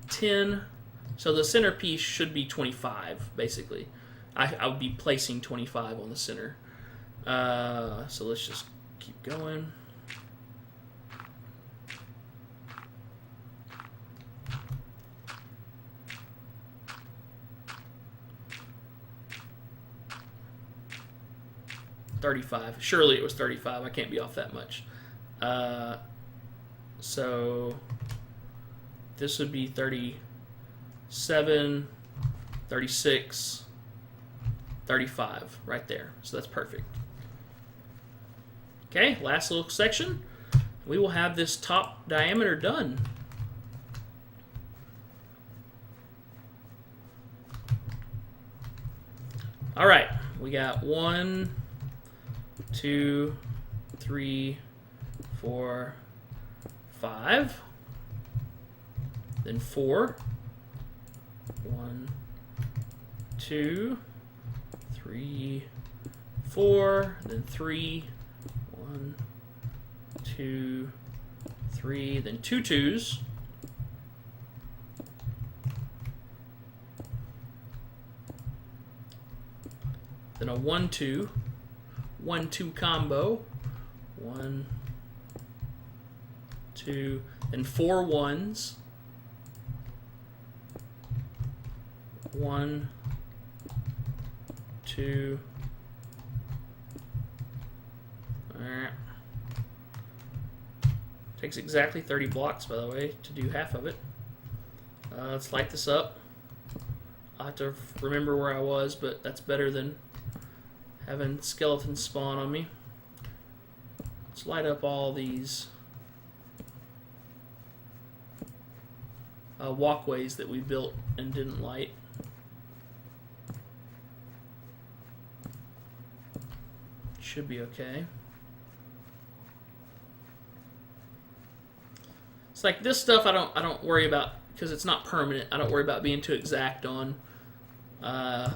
10. So the centerpiece should be 25, basically. I would be placing 25 on the center. So let's just keep going. $35. Surely it was 35. I can't be off that much. So this would be 37, 36, 35 right there. So that's perfect. Okay, last little section. We will have this top diameter done. All right, we got 1, 2, 3, 4, 5. Then 4. 1, 2, 3, 4. Then 3. 1, 2, 3. Then 2 twos. Then a 1, 2. 1, 2 combo. 1, 2. Then 4 ones. 1, 2. Alright. Takes exactly 30 blocks, by the way, to do half of it. Let's light this up. I'll have to remember where I was, but that's better than having skeletons spawn on me. Let's light up all these walkways that we built and didn't light. Should be okay. It's like this stuff I don't worry about because it's not permanent. I don't worry about being too exact on. That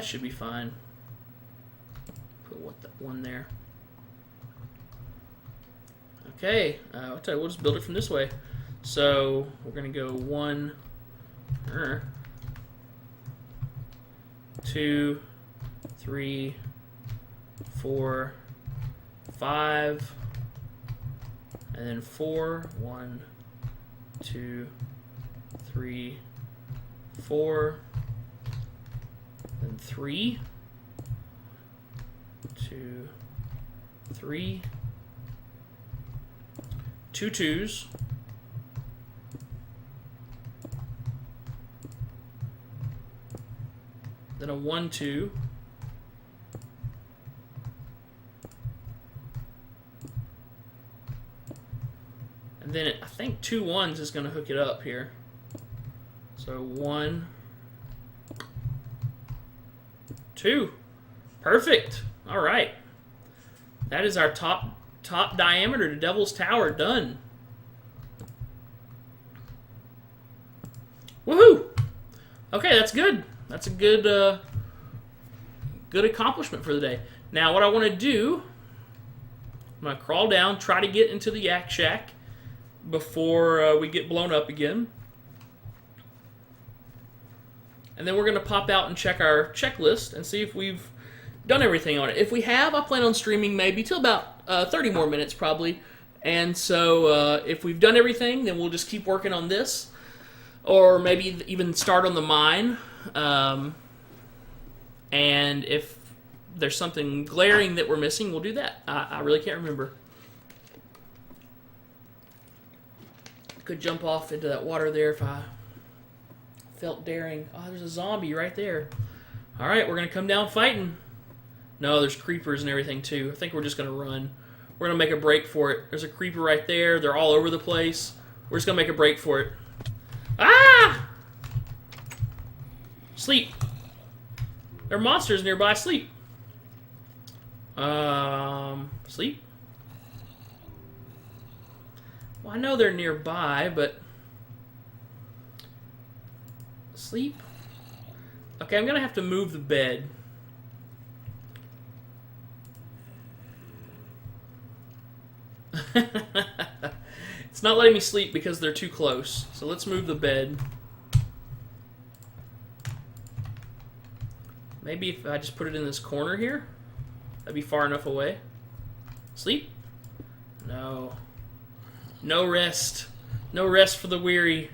should be fine. Put one there. Okay, I'll tell you, we'll just build it from this way. So we're gonna go 1, 2, 3, 4, 5, and then 4. 1, 2, 3, 4, then 3, 2, 3, 2 twos, then a 1, 2, and then I think 2 ones is going to hook it up here. So 1, 2, perfect. All right, that is our top diameter to Devil's Tower done. Woohoo! Okay, that's good. That's a good good accomplishment for the day. Now, what I want to do, I'm going to crawl down, try to get into the Yak Shack before we get blown up again. And then we're going to pop out and check our checklist and see if we've done everything on it. If we have, I plan on streaming maybe till about 30 more minutes probably. And so if we've done everything, then we'll just keep working on this. Or maybe even start on the mine. And if there's something glaring that we're missing, we'll do that. I really can't remember. Could jump off into that water there if I felt daring. Oh, there's a zombie right there. Alright, we're going to come down fighting. No, there's creepers and everything too. I think we're just going to run. We're going to make a break for it. There's a creeper right there. They're all over the place. We're just going to make a break for it. Ah! Sleep. There are monsters nearby. Sleep. Sleep? Well, I know they're nearby, but... Sleep? Okay, I'm going to have to move the bed. It's not letting me sleep because they're too close. So let's move the bed. Maybe if I just put it in this corner here, that'd be far enough away. Sleep? No. No rest. No rest for the weary.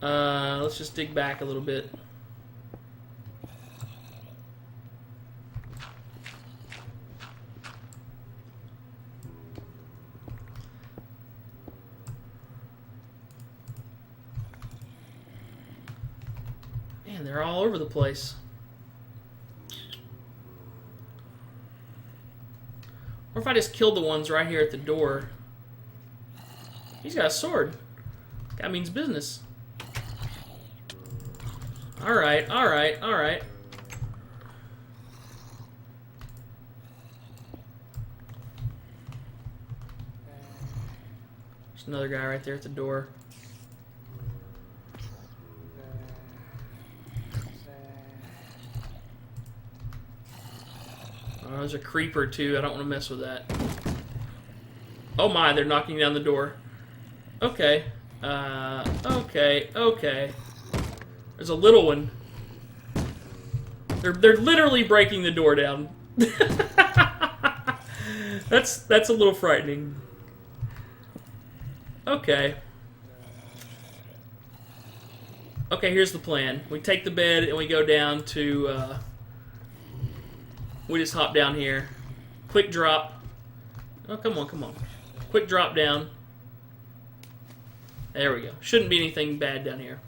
Let's just dig back a little bit. Man, they're all over the place. Or if I just killed the ones right here at the door. He's got a sword. That means business. Alright, alright, alright. There's another guy right there at the door. Oh, there's a creeper too. I don't want to mess with that. Oh my, they're knocking down the door. Okay. Okay, okay. There's a little one. They're literally breaking the door down. That's a little frightening. Okay. Okay, here's the plan. We take the bed and we go down to we just hop down here. Quick drop. Oh, come on, come on. Quick drop down. There we go. Shouldn't be anything bad down here.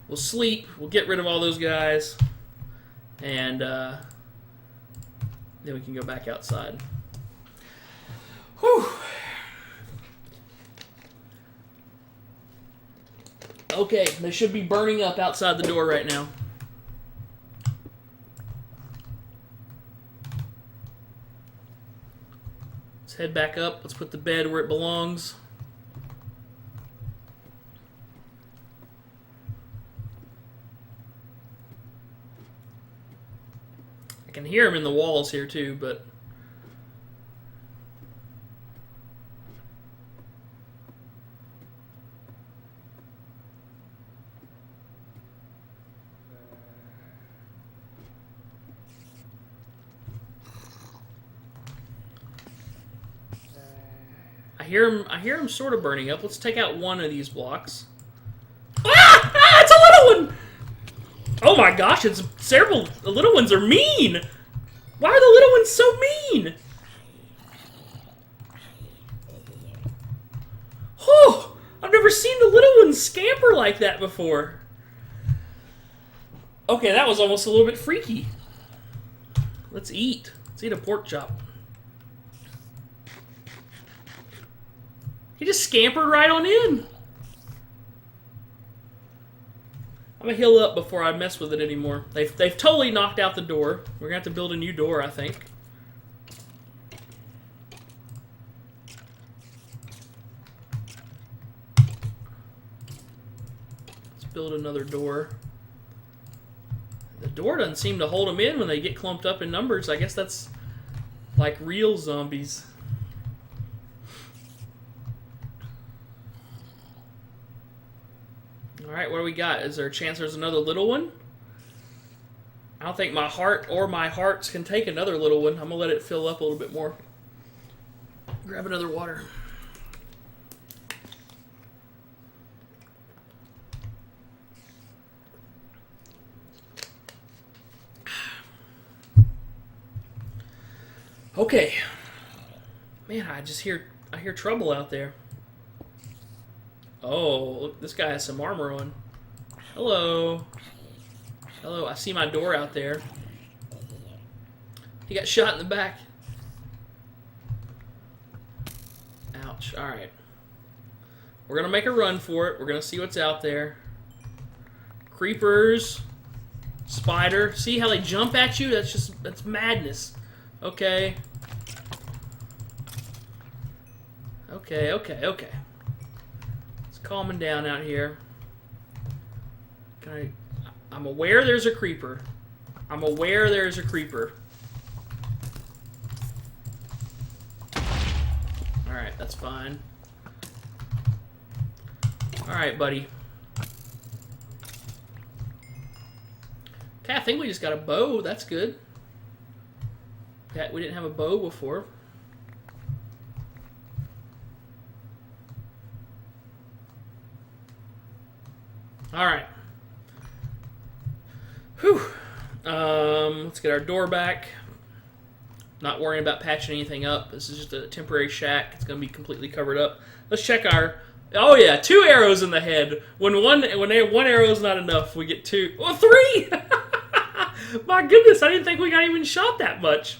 We'll sleep. We'll get rid of all those guys. And then we can go back outside. Whew. Okay, they should be burning up outside the door right now. Let's head back up. Let's put the bed where it belongs. I can hear them in the walls here too, but I hear them sort of burning up. Let's take out one of these blocks. Ah! Ah! It's a little one! Oh my gosh, it's several. The little ones are mean! Why are the little ones so mean? Oh! I've never seen the little ones scamper like that before. Okay, that was almost a little bit freaky. Let's eat. Let's eat a pork chop. He just scampered right on in. I'm gonna heal up before I mess with it anymore. They've totally knocked out the door. We're gonna have to build a new door, I think. Let's build another door. The door doesn't seem to hold them in when they get clumped up in numbers. I guess that's like real zombies. Alright, what do we got? Is there a chance there's another little one? I don't think my heart or my hearts can take another little one. I'm going to let it fill up a little bit more. Grab another water. Okay. Man, I hear trouble out there. Oh, look, this guy has some armor on. Hello. Hello, I see my door out there. He got shot in the back. Ouch. Alright. We're going to make a run for it. We're going to see what's out there. Creepers. Spider. See how they jump at you? That's madness. Okay. Okay, okay, okay. Calming down out here. I'm aware there's a creeper. I'm aware there's a creeper. Alright, that's fine. Alright, buddy. Okay, I think we just got a bow. That's good. Yeah, we didn't have a bow before. Alright. Whew. Let's get our door back. Not worrying about patching anything up. This is just a temporary shack. It's going to be completely covered up. Let's check our... Oh yeah, 2 arrows in the head. When one arrow is not enough, we get 2... Oh, 3! My goodness, I didn't think we got even shot that much.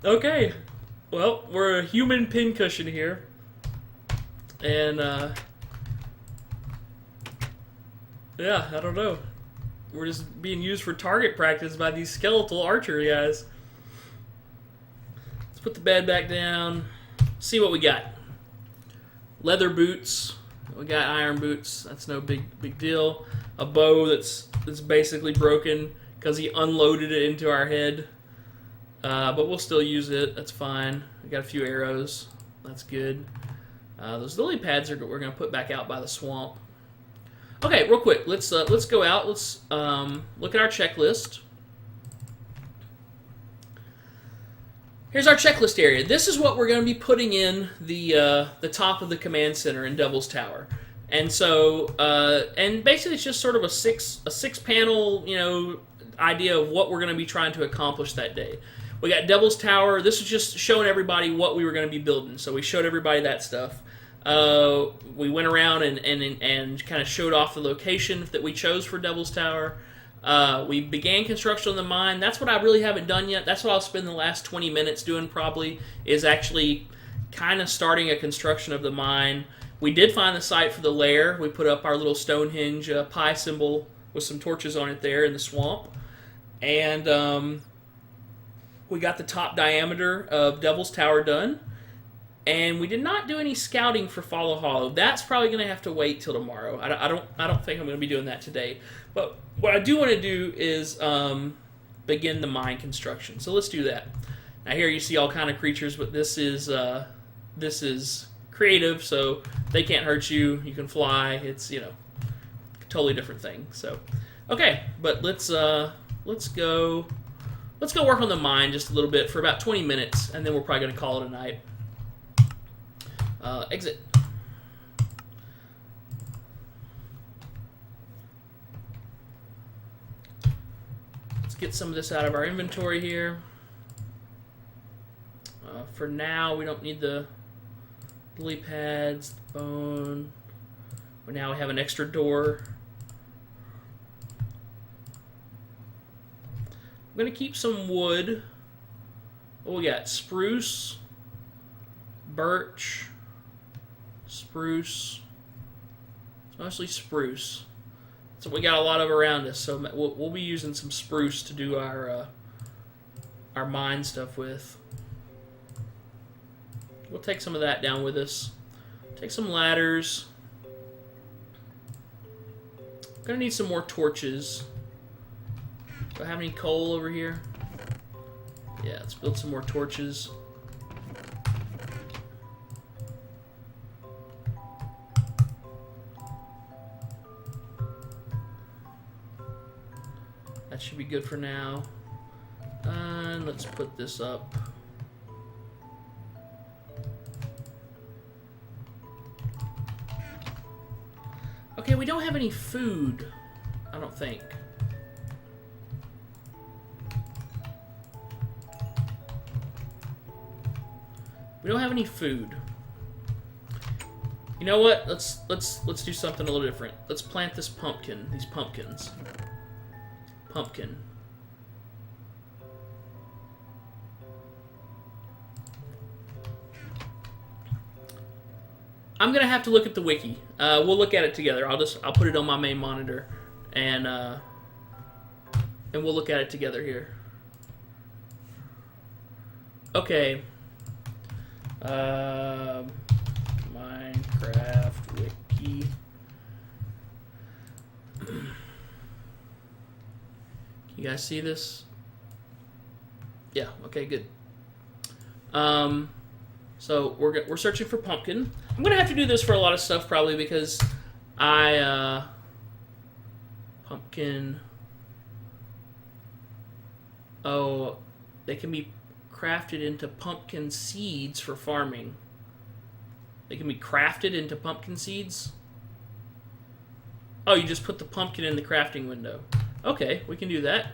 Okay. Well, we're a human pincushion here. And, Yeah, I don't know. We're just being used for target practice by these skeletal archer guys. Let's put the bed back down. See what we got. Leather boots. We got iron boots. That's no big deal. A bow that's basically broken because he unloaded it into our head. But we'll still use it. That's fine. We got a few arrows. That's good. Those lily pads we're going to put back out by the swamp. Okay, real quick. Let's go out. Let's look at our checklist. Here's our checklist area. This is what we're going to be putting in the top of the command center in Devil's Tower. And so, and basically it's just sort of a six panel, idea of what we're going to be trying to accomplish that day. We got Devil's Tower. This was just showing everybody what we were going to be building. So we showed everybody that stuff. We went around and kind of showed off the location that we chose for Devil's Tower. We began construction on the mine. That's what I really haven't done yet. That's what I'll spend the last 20 minutes doing probably, is actually kind of starting a construction of the mine. We did find the site for the lair. We put up our little Stonehenge pie symbol with some torches on it there in the swamp. And we got the top diameter of Devil's Tower done. And we did not do any scouting for Follow Hollow. That's probably going to have to wait till tomorrow. I don't think I'm going to be doing that today. But what I do want to do is begin the mine construction. So let's do that. Now here you see all kind of creatures, but this is creative, so they can't hurt you. You can fly. It's totally different thing. So okay, but let's go work on the mine just a little bit for about 20 minutes, and then we're probably going to call it a night. Exit. Let's get some of this out of our inventory here. For now, we don't need the lily pads, the bone. But now we have an extra door. I'm going to keep some wood. What we got? Spruce, birch, spruce. It's mostly spruce. That's what we got a lot of around us, so we'll be using some spruce to do our mine stuff with. We'll take some of that down with us. Take some ladders. Gonna need some more torches. Do I have any coal over here? Yeah, let's build some more torches. That should be good for now. And let's put this up. Okay, we don't have any food, I don't think. We don't have any food. You know what? Let's do something a little different. Let's plant this pumpkin, these pumpkins. Pumpkin. I'm gonna have to look at the wiki. We'll look at it together. I'll put it on my main monitor, and we'll look at it together here. Okay. Minecraft wiki. You guys see this? Yeah. Okay. Good. So we're searching for pumpkin. I'm gonna have to do this for a lot of stuff probably because pumpkin. Oh, they can be crafted into pumpkin seeds for farming. They can be crafted into pumpkin seeds. Oh, you just put the pumpkin in the crafting window. Okay, we can do that.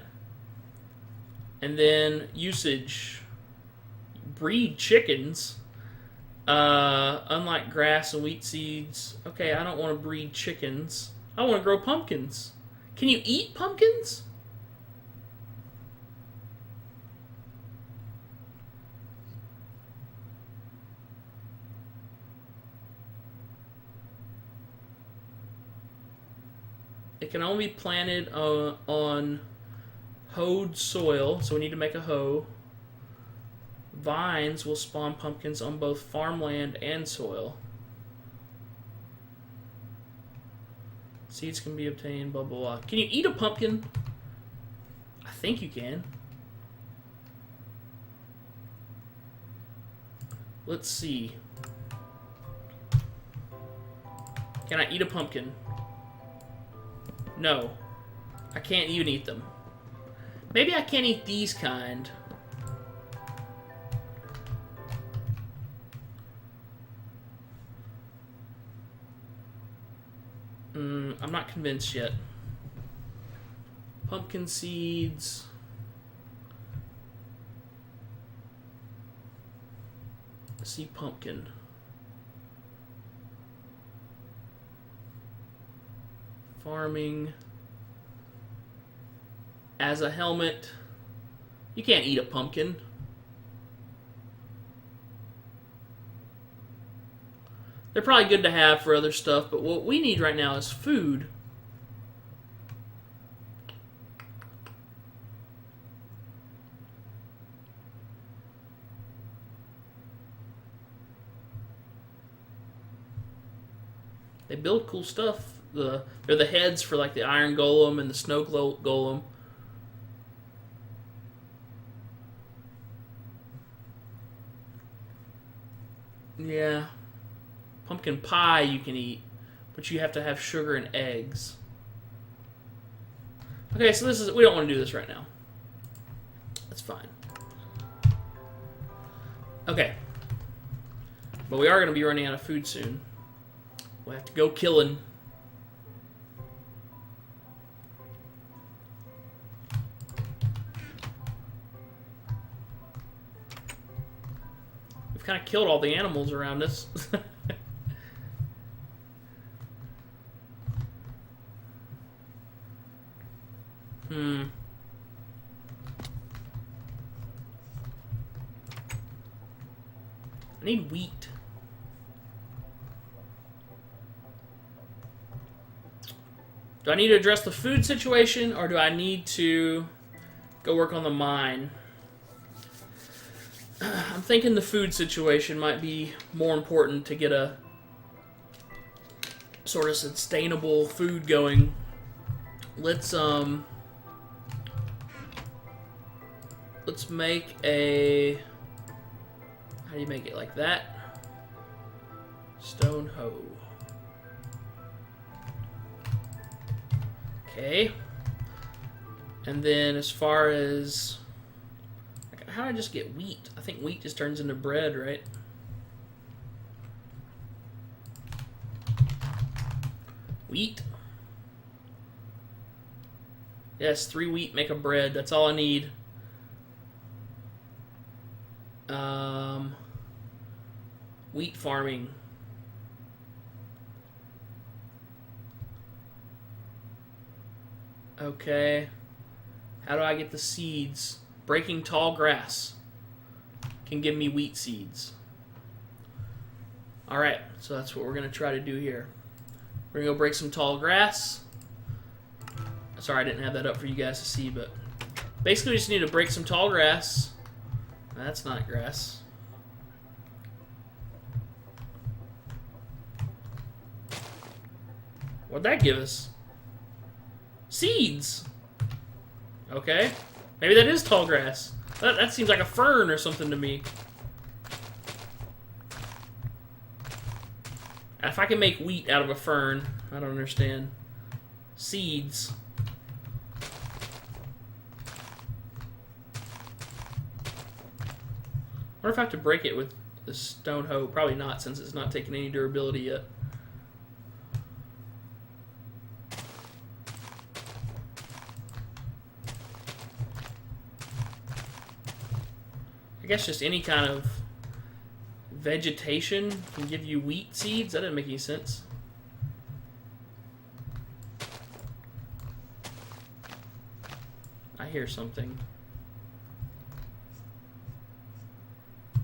And then usage. Breed chickens. Unlike grass and wheat seeds. Okay, I don't want to breed chickens. I want to grow pumpkins. Can you eat pumpkins? It can only be planted on hoed soil, so we need to make a hoe. Vines will spawn pumpkins on both farmland and soil. Seeds can be obtained, blah, blah, blah. Can you eat a pumpkin? I think you can. Let's see. Can I eat a pumpkin? No. I can't even eat them. Maybe I can't eat these kind. I'm not convinced yet. Pumpkin seeds. See pumpkin. Farming. As a helmet. You can't eat a pumpkin. They're probably good to have for other stuff, but what we need right now is food. They build cool stuff. They're the heads for like the iron golem and the snow golem. Yeah. Pumpkin pie you can eat, but you have to have sugar and eggs. Okay, so we don't want to do this right now. That's fine. Okay. But we are going to be running out of food soon. We'll have to go killing. We've kind of killed all the animals around us. I need wheat. Do I need to address the food situation, or do I need to go work on the mine? I'm thinking the food situation might be more important to get a sort of sustainable food going. Let's make a... How do you make it like that? Stone hoe. Okay. And then as far as... How do I just get wheat? I think wheat just turns into bread, right? Wheat. Yes, 3 wheat make a bread. That's all I need. Wheat farming. Okay. How do I get the seeds? Breaking tall grass can give me wheat seeds. Alright, so that's what we're going to try to do here. We're going to go break some tall grass. Sorry, I didn't have that up for you guys to see, but basically we just need to break some tall grass. That's not grass. What'd that give us? Seeds! Okay. Maybe that is tall grass. That seems like a fern or something to me. If I can make wheat out of a fern, I don't understand. Seeds. I wonder if I have to break it with the stone hoe. Probably not, since it's not taking any durability yet. I guess just any kind of vegetation can give you wheat seeds. That didn't make any sense. I hear something.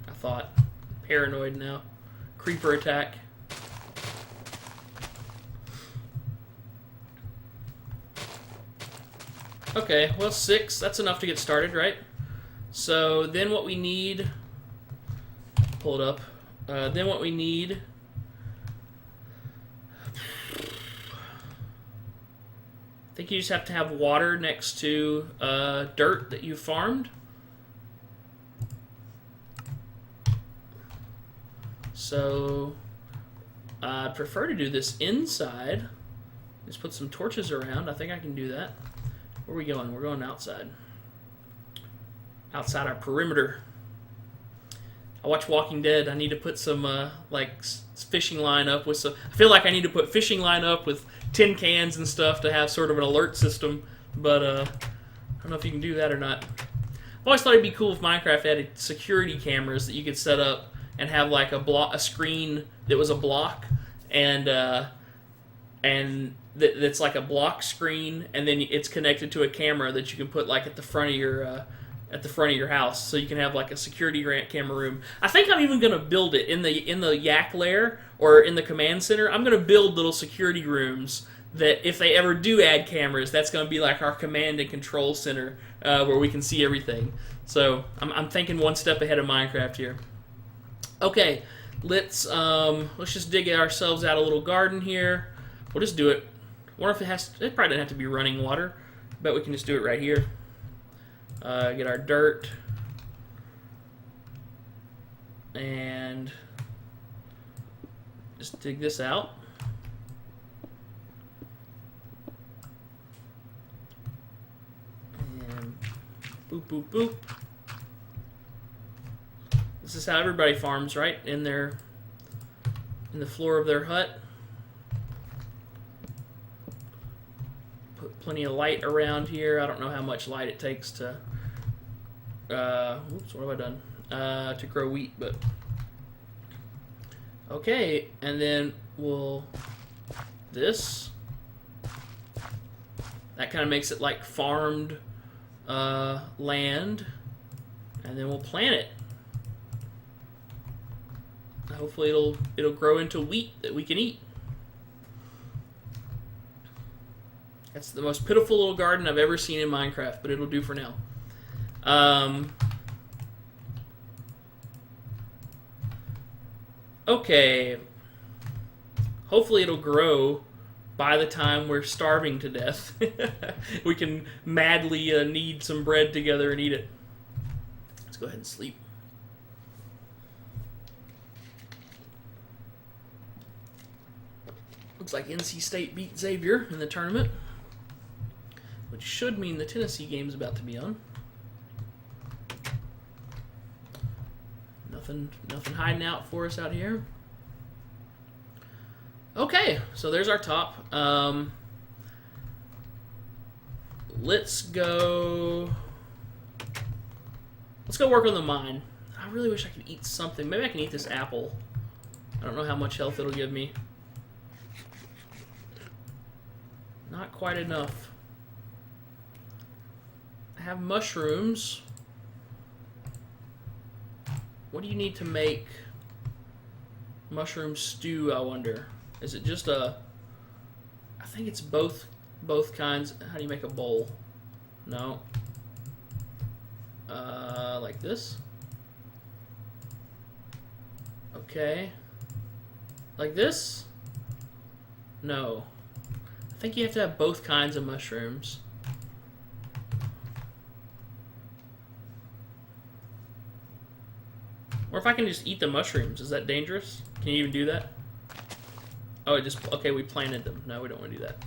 I thought. Paranoid now. Creeper attack. Okay, well 6, that's enough to get started, right? So then what we need, pull it up, then what we need, I think you just have to have water next to dirt that you farmed. So I'd prefer to do this inside. Just put some torches around. I think I can do that. Where are we going? We're going outside. Outside our perimeter. I watch Walking Dead. I need to put some like fishing line up with some. I feel like I need to put fishing line up with tin cans and stuff to have sort of an alert system. But I don't know if you can do that or not. I've always thought it'd be cool if Minecraft added security cameras that you could set up and have like a screen that was a block and that's like a block screen, and then it's connected to a camera that you can put like at the front of your house, so you can have like a security camera room. I think I'm even gonna build it in the Yak lair or in the command center. I'm gonna build little security rooms that if they ever do add cameras, that's gonna be like our command and control center where we can see everything. So I'm thinking one step ahead of Minecraft here. Okay, let's just dig ourselves out a little garden here. We'll just do it. I wonder if it probably doesn't have to be running water. Bet we can just do it right here. Get our dirt. And just dig this out. And boop, boop, boop. This is how everybody farms, right? In the floor of their hut. Put plenty of light around here. I don't know how much light it takes to oops, what have I done? To grow wheat, but okay, and then we'll this. That kind of makes it like farmed land, and then we'll plant it. Hopefully it'll grow into wheat that we can eat. That's the most pitiful little garden I've ever seen in Minecraft, but it'll do for now. Okay. Hopefully it'll grow by the time we're starving to death. We can madly knead some bread together and eat it. Let's go ahead and sleep. Looks like NC State beat Xavier in the tournament, which should mean the Tennessee game's about to be on. Nothing hiding out for us out here. Okay, so there's our top. Let's go work on the mine. I really wish I could eat something. Maybe I can eat this apple. I don't know how much health it'll give me. Not quite enough. I have mushrooms. What do you need to make mushroom stew, I wonder? Is it just I think it's both kinds. How do you make a bowl? No. Like this? Okay. Like this? No. I think you have to have both kinds of mushrooms. Or if I can just eat the mushrooms, is that dangerous? Can you even do that? Oh, okay, we planted them. No, we don't want to do that.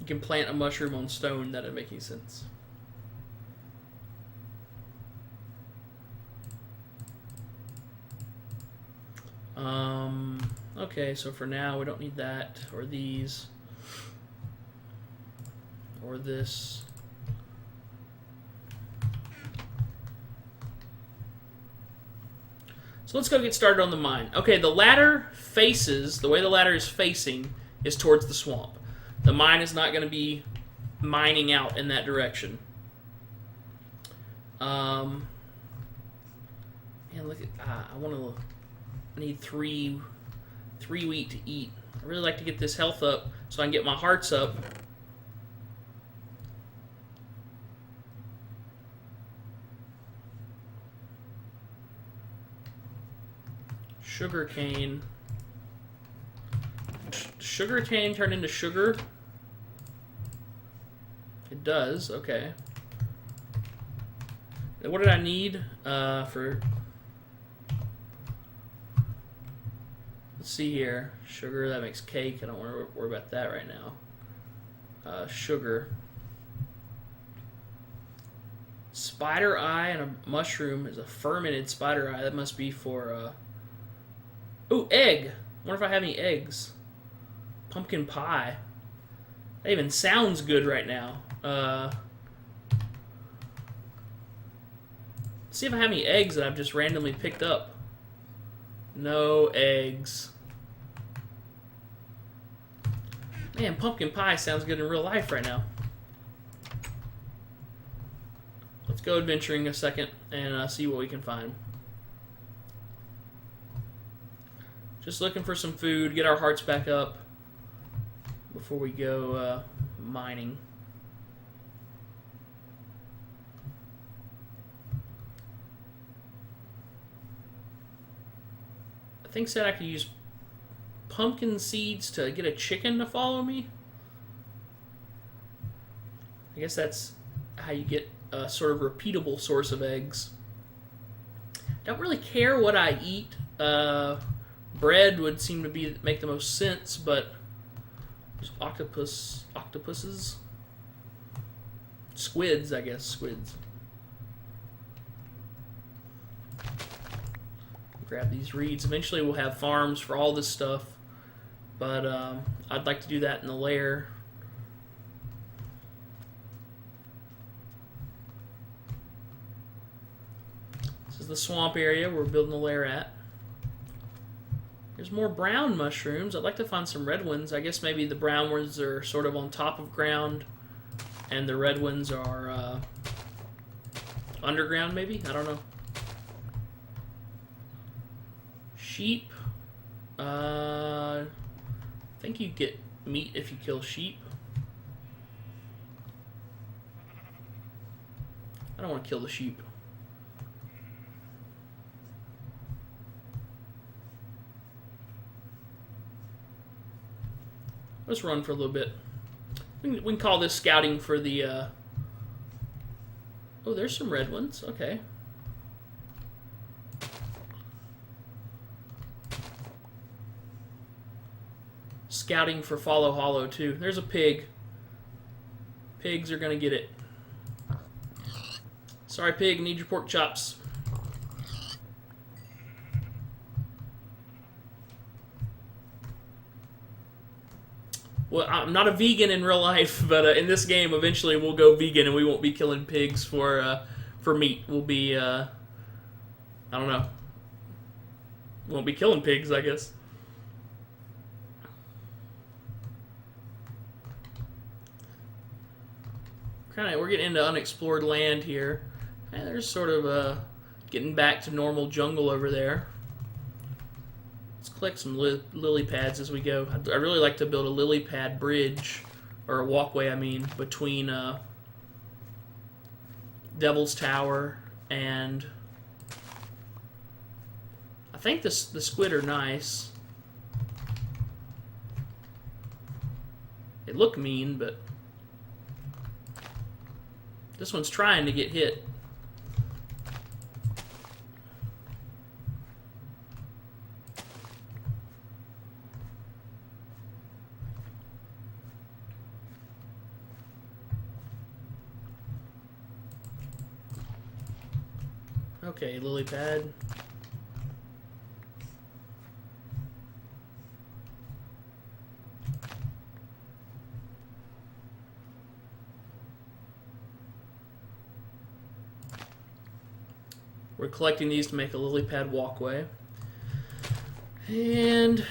You can plant a mushroom on stone. That doesn't make any sense. Okay, so for now we don't need that, or these, or this. So let's go get started on the mine. Okay, the ladder faces, the way the ladder is facing is towards the swamp. The mine is not going to be mining out in that direction. And look at, I need three wheat to eat. I really like to get this health up so I can get my hearts up sugar cane. Sugar cane turn into sugar? It does, okay. What did I need for... Let's see here. Sugar, that makes cake. I don't want to worry about that right now. Sugar. Spider eye and a mushroom is a fermented spider eye. That must be for... Ooh, egg! I wonder if I have any eggs. Pumpkin pie. That even sounds good right now. See if I have any eggs that I've just randomly picked up. No eggs. Man, pumpkin pie sounds good in real life right now. Let's go adventuring a second and see what we can find. Just looking for some food, get our hearts back up before we go mining. I think said I could use pumpkin seeds to get a chicken to follow me. I guess that's how you get a sort of repeatable source of eggs. Don't really care what I eat. Bread would seem to make the most sense, but there's octopuses, squids, I guess, squids. Grab these reeds. Eventually we'll have farms for all this stuff, but I'd like to do that in the lair. This is the swamp area we're building the lair at. There's more brown mushrooms. I'd like to find some red ones. I guess maybe the brown ones are sort of on top of ground, and the red ones are underground, maybe? I don't know. Sheep. I think you get meat if you kill sheep. I don't want to kill the sheep. Let's run for a little bit. We can call this scouting for the... Oh, there's some red ones. Okay. Scouting for Follow Hollow, too. There's a pig. Pigs are going to get it. Sorry, pig. Need your pork chops. Well, I'm not a vegan in real life, but in this game, eventually we'll go vegan and we won't be killing pigs for meat. We'll be, I don't know. We won't be killing pigs, I guess. We're getting into unexplored land here. And there's sort of getting back to normal jungle over there. Let's collect some lily pads as we go. I really like to build a lily pad bridge, or a walkway, I mean, between Devil's Tower and... I think the squid are nice. They look mean, but... This one's trying to get hit. Okay, lily pad. We're collecting these to make a lily pad walkway. And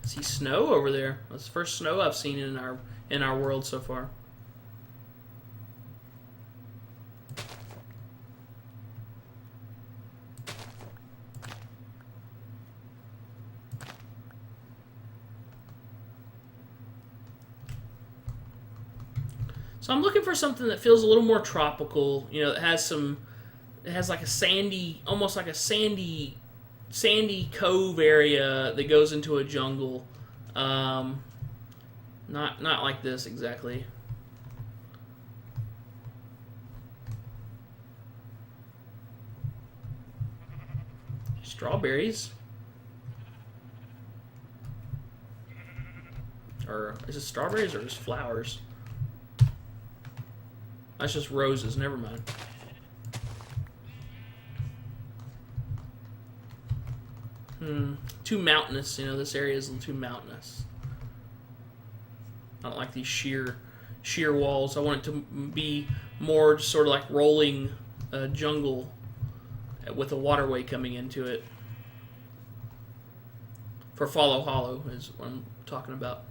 I see snow over there. That's the first snow I've seen in our world so far. So I'm looking for something that feels a little more tropical. You know, that has some. It has like a sandy, almost like a sandy cove area that goes into a jungle. Not like this exactly. Strawberries. Or is it strawberries or just flowers? That's just roses. Never mind. Too mountainous. You know, this area is too mountainous. I don't like these sheer walls. I want it to be more just sort of like rolling jungle with a waterway coming into it. For Follow Hollow is what I'm talking about.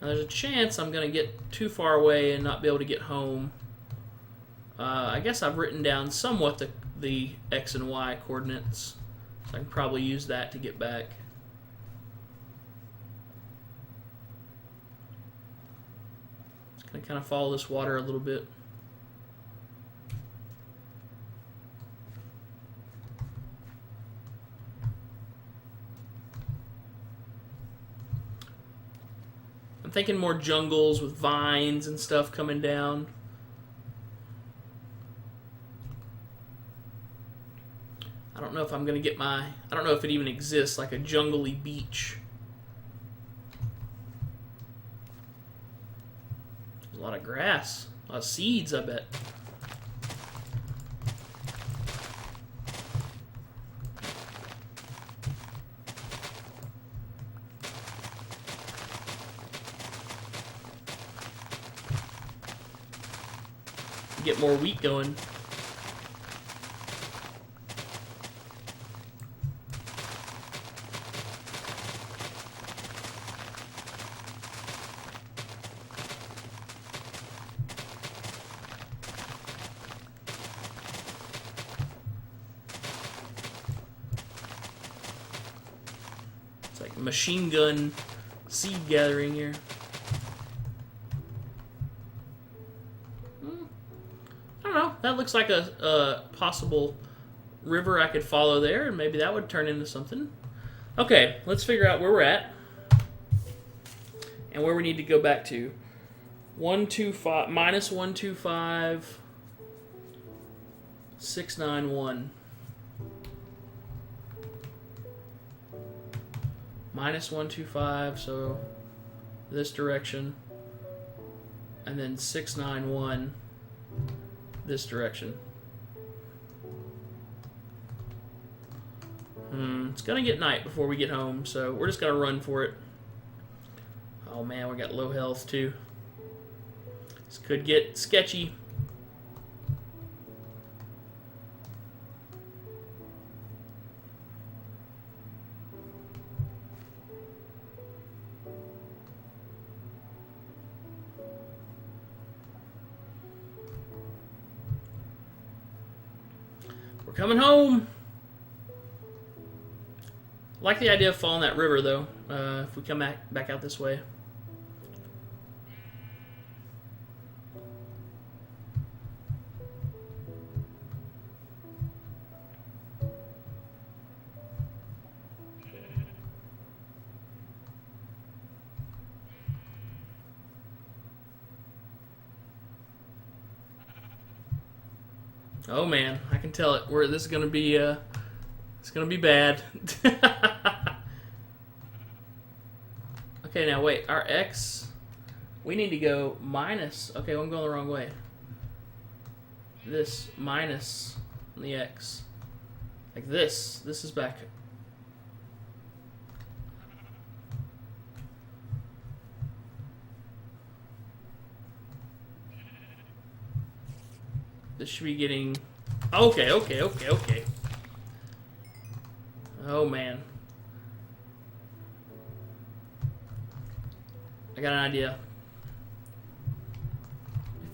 Now there's a chance I'm going to get too far away and not be able to get home. I guess I've written down somewhat the X and Y coordinates, so I can probably use that to get back. Just going to kind of follow this water a little bit. I'm thinking more jungles with vines and stuff coming down. I don't know if I'm going to get I don't know if it even exists, like a jungly beach. There's a lot of grass. A lot of seeds, I bet. Get more wheat going. It's like machine gun seed gathering here. That looks like a possible river I could follow there, and maybe that would turn into something. Okay, let's figure out where we're at and where we need to go back to. 125 minus 125 691 minus 125, so this direction, and then 691 this direction. It's gonna get night before we get home, so we're just gonna run for it. Oh man, we got low health too. This could get sketchy. We're coming home. I like the idea of following that river, though, if we come back out this way. Oh man, I can tell it. This is gonna be it's gonna be bad. Okay, now wait. Our X, we need to go minus. Okay, well, I'm going the wrong way. This minus the X, like this. This is back. This should be getting... Okay. Oh, man. I got an idea.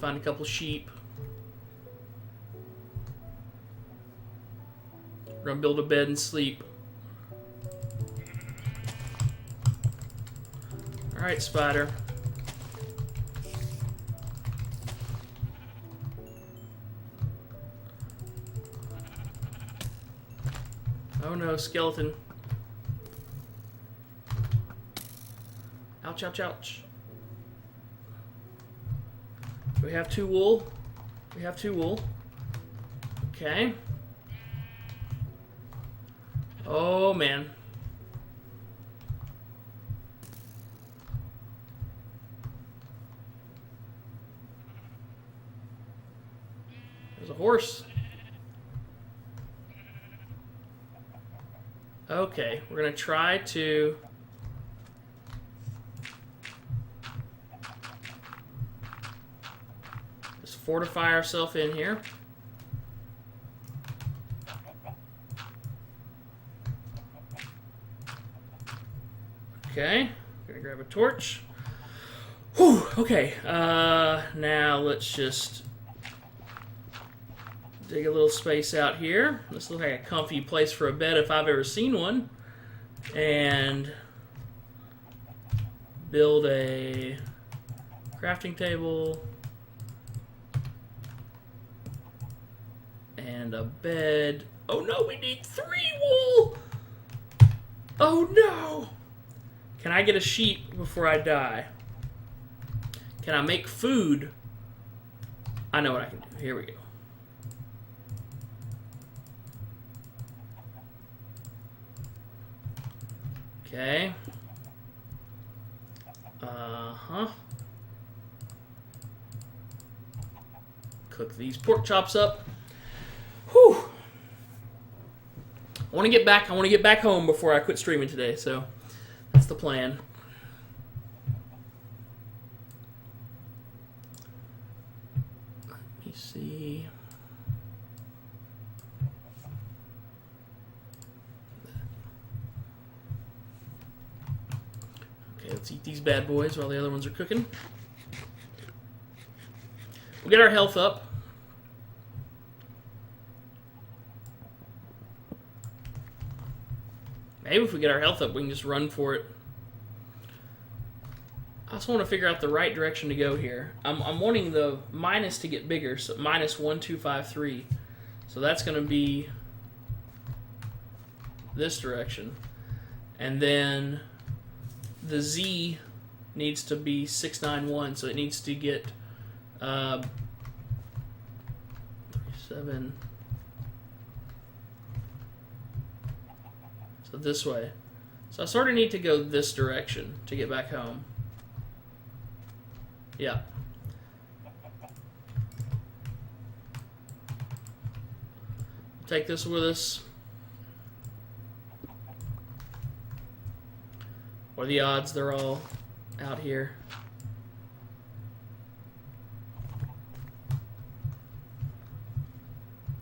Find a couple sheep. We're gonna build a bed and sleep. Alright, spider. Oh no, skeleton. Ouch, ouch, ouch. We have 2 wool. We have 2 wool. Okay. Oh man. There's a horse. Okay, we're gonna try to just fortify ourselves in here. Okay, gonna grab a torch. Whew, okay, now let's just dig a little space out here. This looks like a comfy place for a bed if I've ever seen one. And build a crafting table. And a bed. Oh no, we need 3 wool! Oh no! Can I get a sheep before I die? Can I make food? I know what I can do. Here we go. Okay. Cook these pork chops up. Whew. I want to get back home before I quit streaming today, so that's the plan. Let me see. Okay, let's eat these bad boys while the other ones are cooking. We'll get our health up. Maybe if we get our health up, we can just run for it. I also want to figure out the right direction to go here. I'm wanting the minus to get bigger, so minus 1, 2, 5, 3. So that's going to be this direction. And then the Z needs to be 6, 9, 1, so it needs to get 3, 7. So this way. So I sort of need to go this direction to get back home. Yeah. Take this with us. What are the odds they're all out here?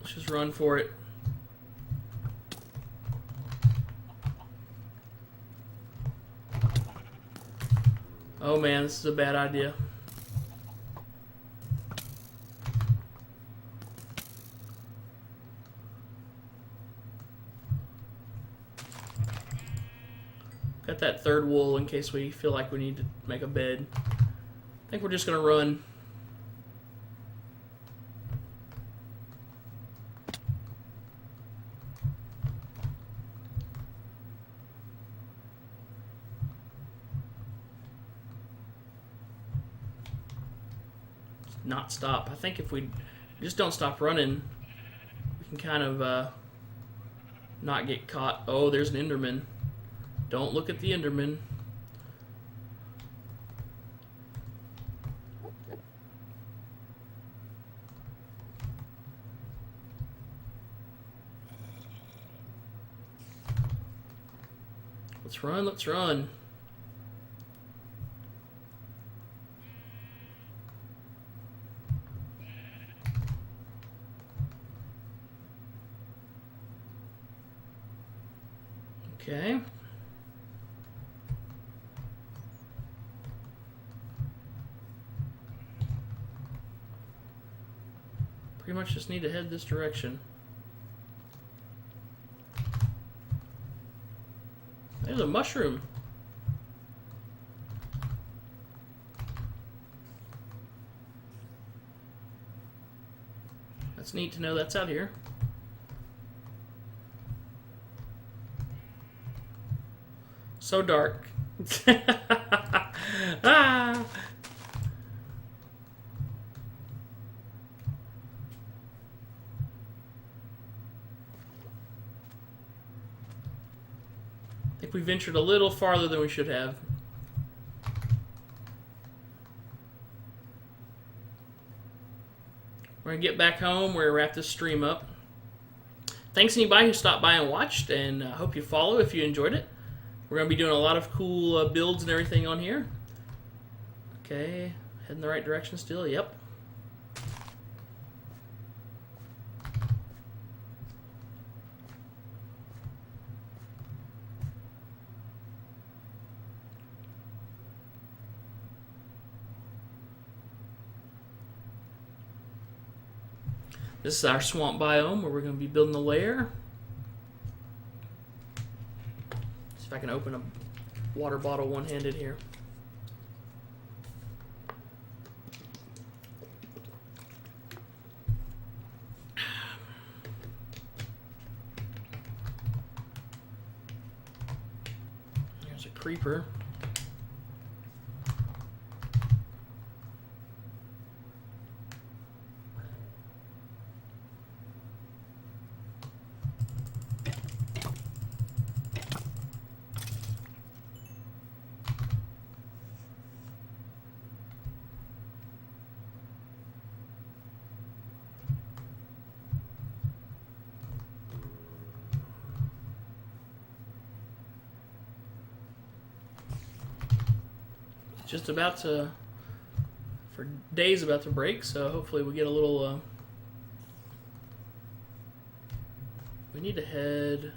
Let's just run for it. Oh man, this is a bad idea. Got that 3rd wool in case we feel like we need to make a bed. I think we're just going to run. Not stop. I think if we just don't stop running, we can kind of not get caught. Oh, there's an Enderman. Don't look at the Enderman. Let's run, let's run. Okay. Pretty much just need to head this direction. There's a mushroom. That's neat to know that's out here. So dark. Ah! I think we ventured a little farther than we should have. We're going to get back home. We're going to wrap this stream up. Thanks anybody who stopped by and watched, and I hope you follow if you enjoyed it. We're going to be doing a lot of cool builds and everything on here. Okay, heading the right direction still. Yep. This is our swamp biome where we're going to be building the lair. See if I can open a water bottle one-handed here. There's a creeper. Just about to, for days about to break, so hopefully we get a little, we need to head,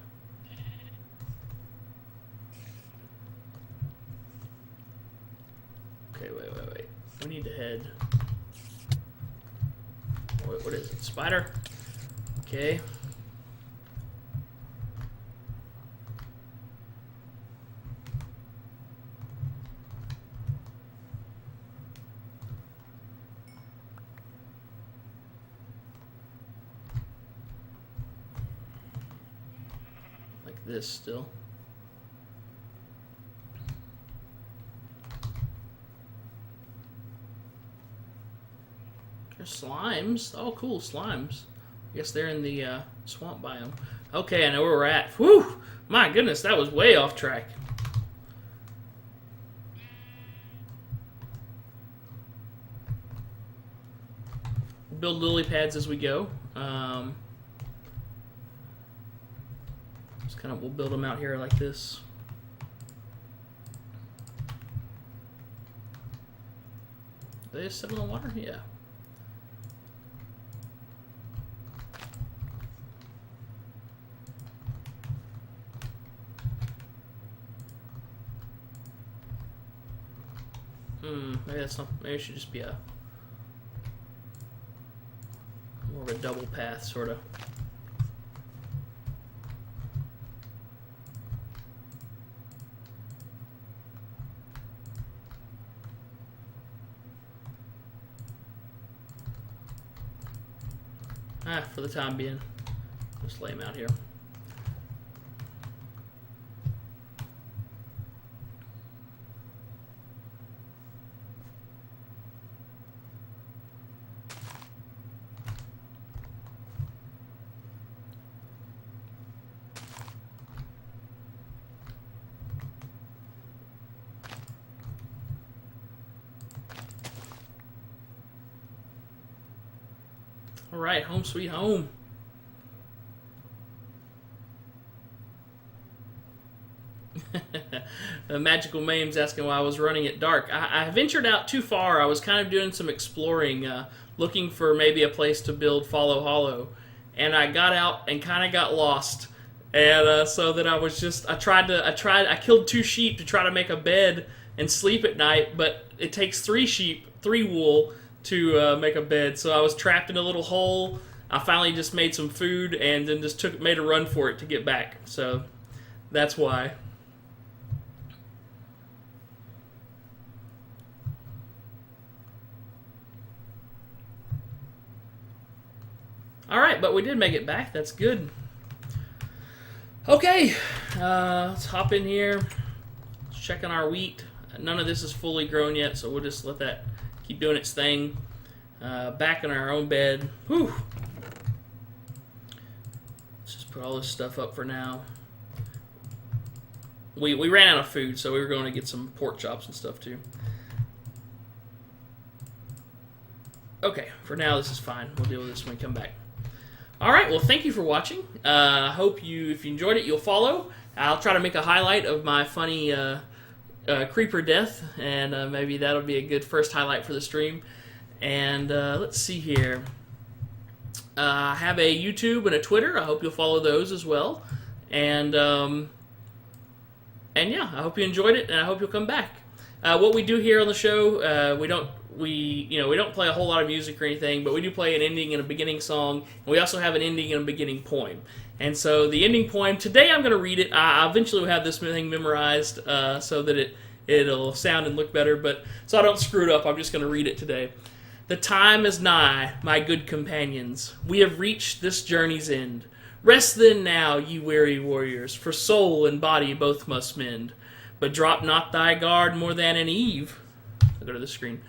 okay, wait, we need to head, what is it, spider? Okay. This still. There's slimes. Oh, cool, slimes. I guess they're in the swamp biome. Okay, I know where we're at. Whew! My goodness, that was way off track. Build lily pads as we go. We'll build them out here like this. Do they just sit in the water? Yeah. Maybe that's not. Maybe it should just be a more of a double path, sort of. For the time being, just lay them out here. All right, home sweet home. Magical Mame's asking why I was running it dark. I ventured out too far. I was kind of doing some exploring, looking for maybe a place to build Follow Hollow, and I got out and kind of got lost. And so that I was just, I killed 2 sheep to try to make a bed and sleep at night, but it takes 3 sheep, 3 wool to make a bed. So I was trapped in a little hole. I finally just made some food and then just made a run for it to get back. So that's why. Alright, but we did make it back. That's good. Okay, let's hop in here. Let's check on our wheat. None of this is fully grown yet, so we'll just let that keep doing its thing. Back in our own bed. Whew. Let's just put all this stuff up for now. We ran out of food, so we were going to get some pork chops and stuff too. Okay, for now this is fine. We'll deal with this when we come back. Alright, well thank you for watching. I hope if you enjoyed it, you'll follow. I'll try to make a highlight of my funny creeper death, and maybe that'll be a good first highlight for the stream. And let's see here. I have a YouTube and a Twitter. I hope you'll follow those as well. And yeah, I hope you enjoyed it, and I hope you'll come back. What we do here on the show, we don't play a whole lot of music or anything, but we do play an ending and a beginning song, and we also have an ending and a beginning poem. And so the ending poem, today I'm going to read it. I eventually will have this thing memorized so that it'll sound and look better, but so I don't screw it up, I'm just going to read it today. The time is nigh, my good companions. We have reached this journey's end. Rest then now, ye weary warriors, for soul and body both must mend. But drop not thy guard more than an eve. I'll go to the screen.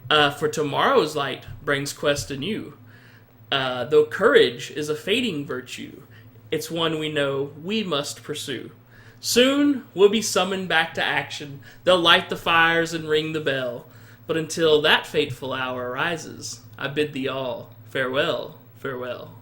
For tomorrow's light brings quest anew. Though courage is a fading virtue, it's one we know we must pursue. Soon we'll be summoned back to action. They'll light the fires and ring the bell. But until that fateful hour arises, I bid thee all farewell, farewell.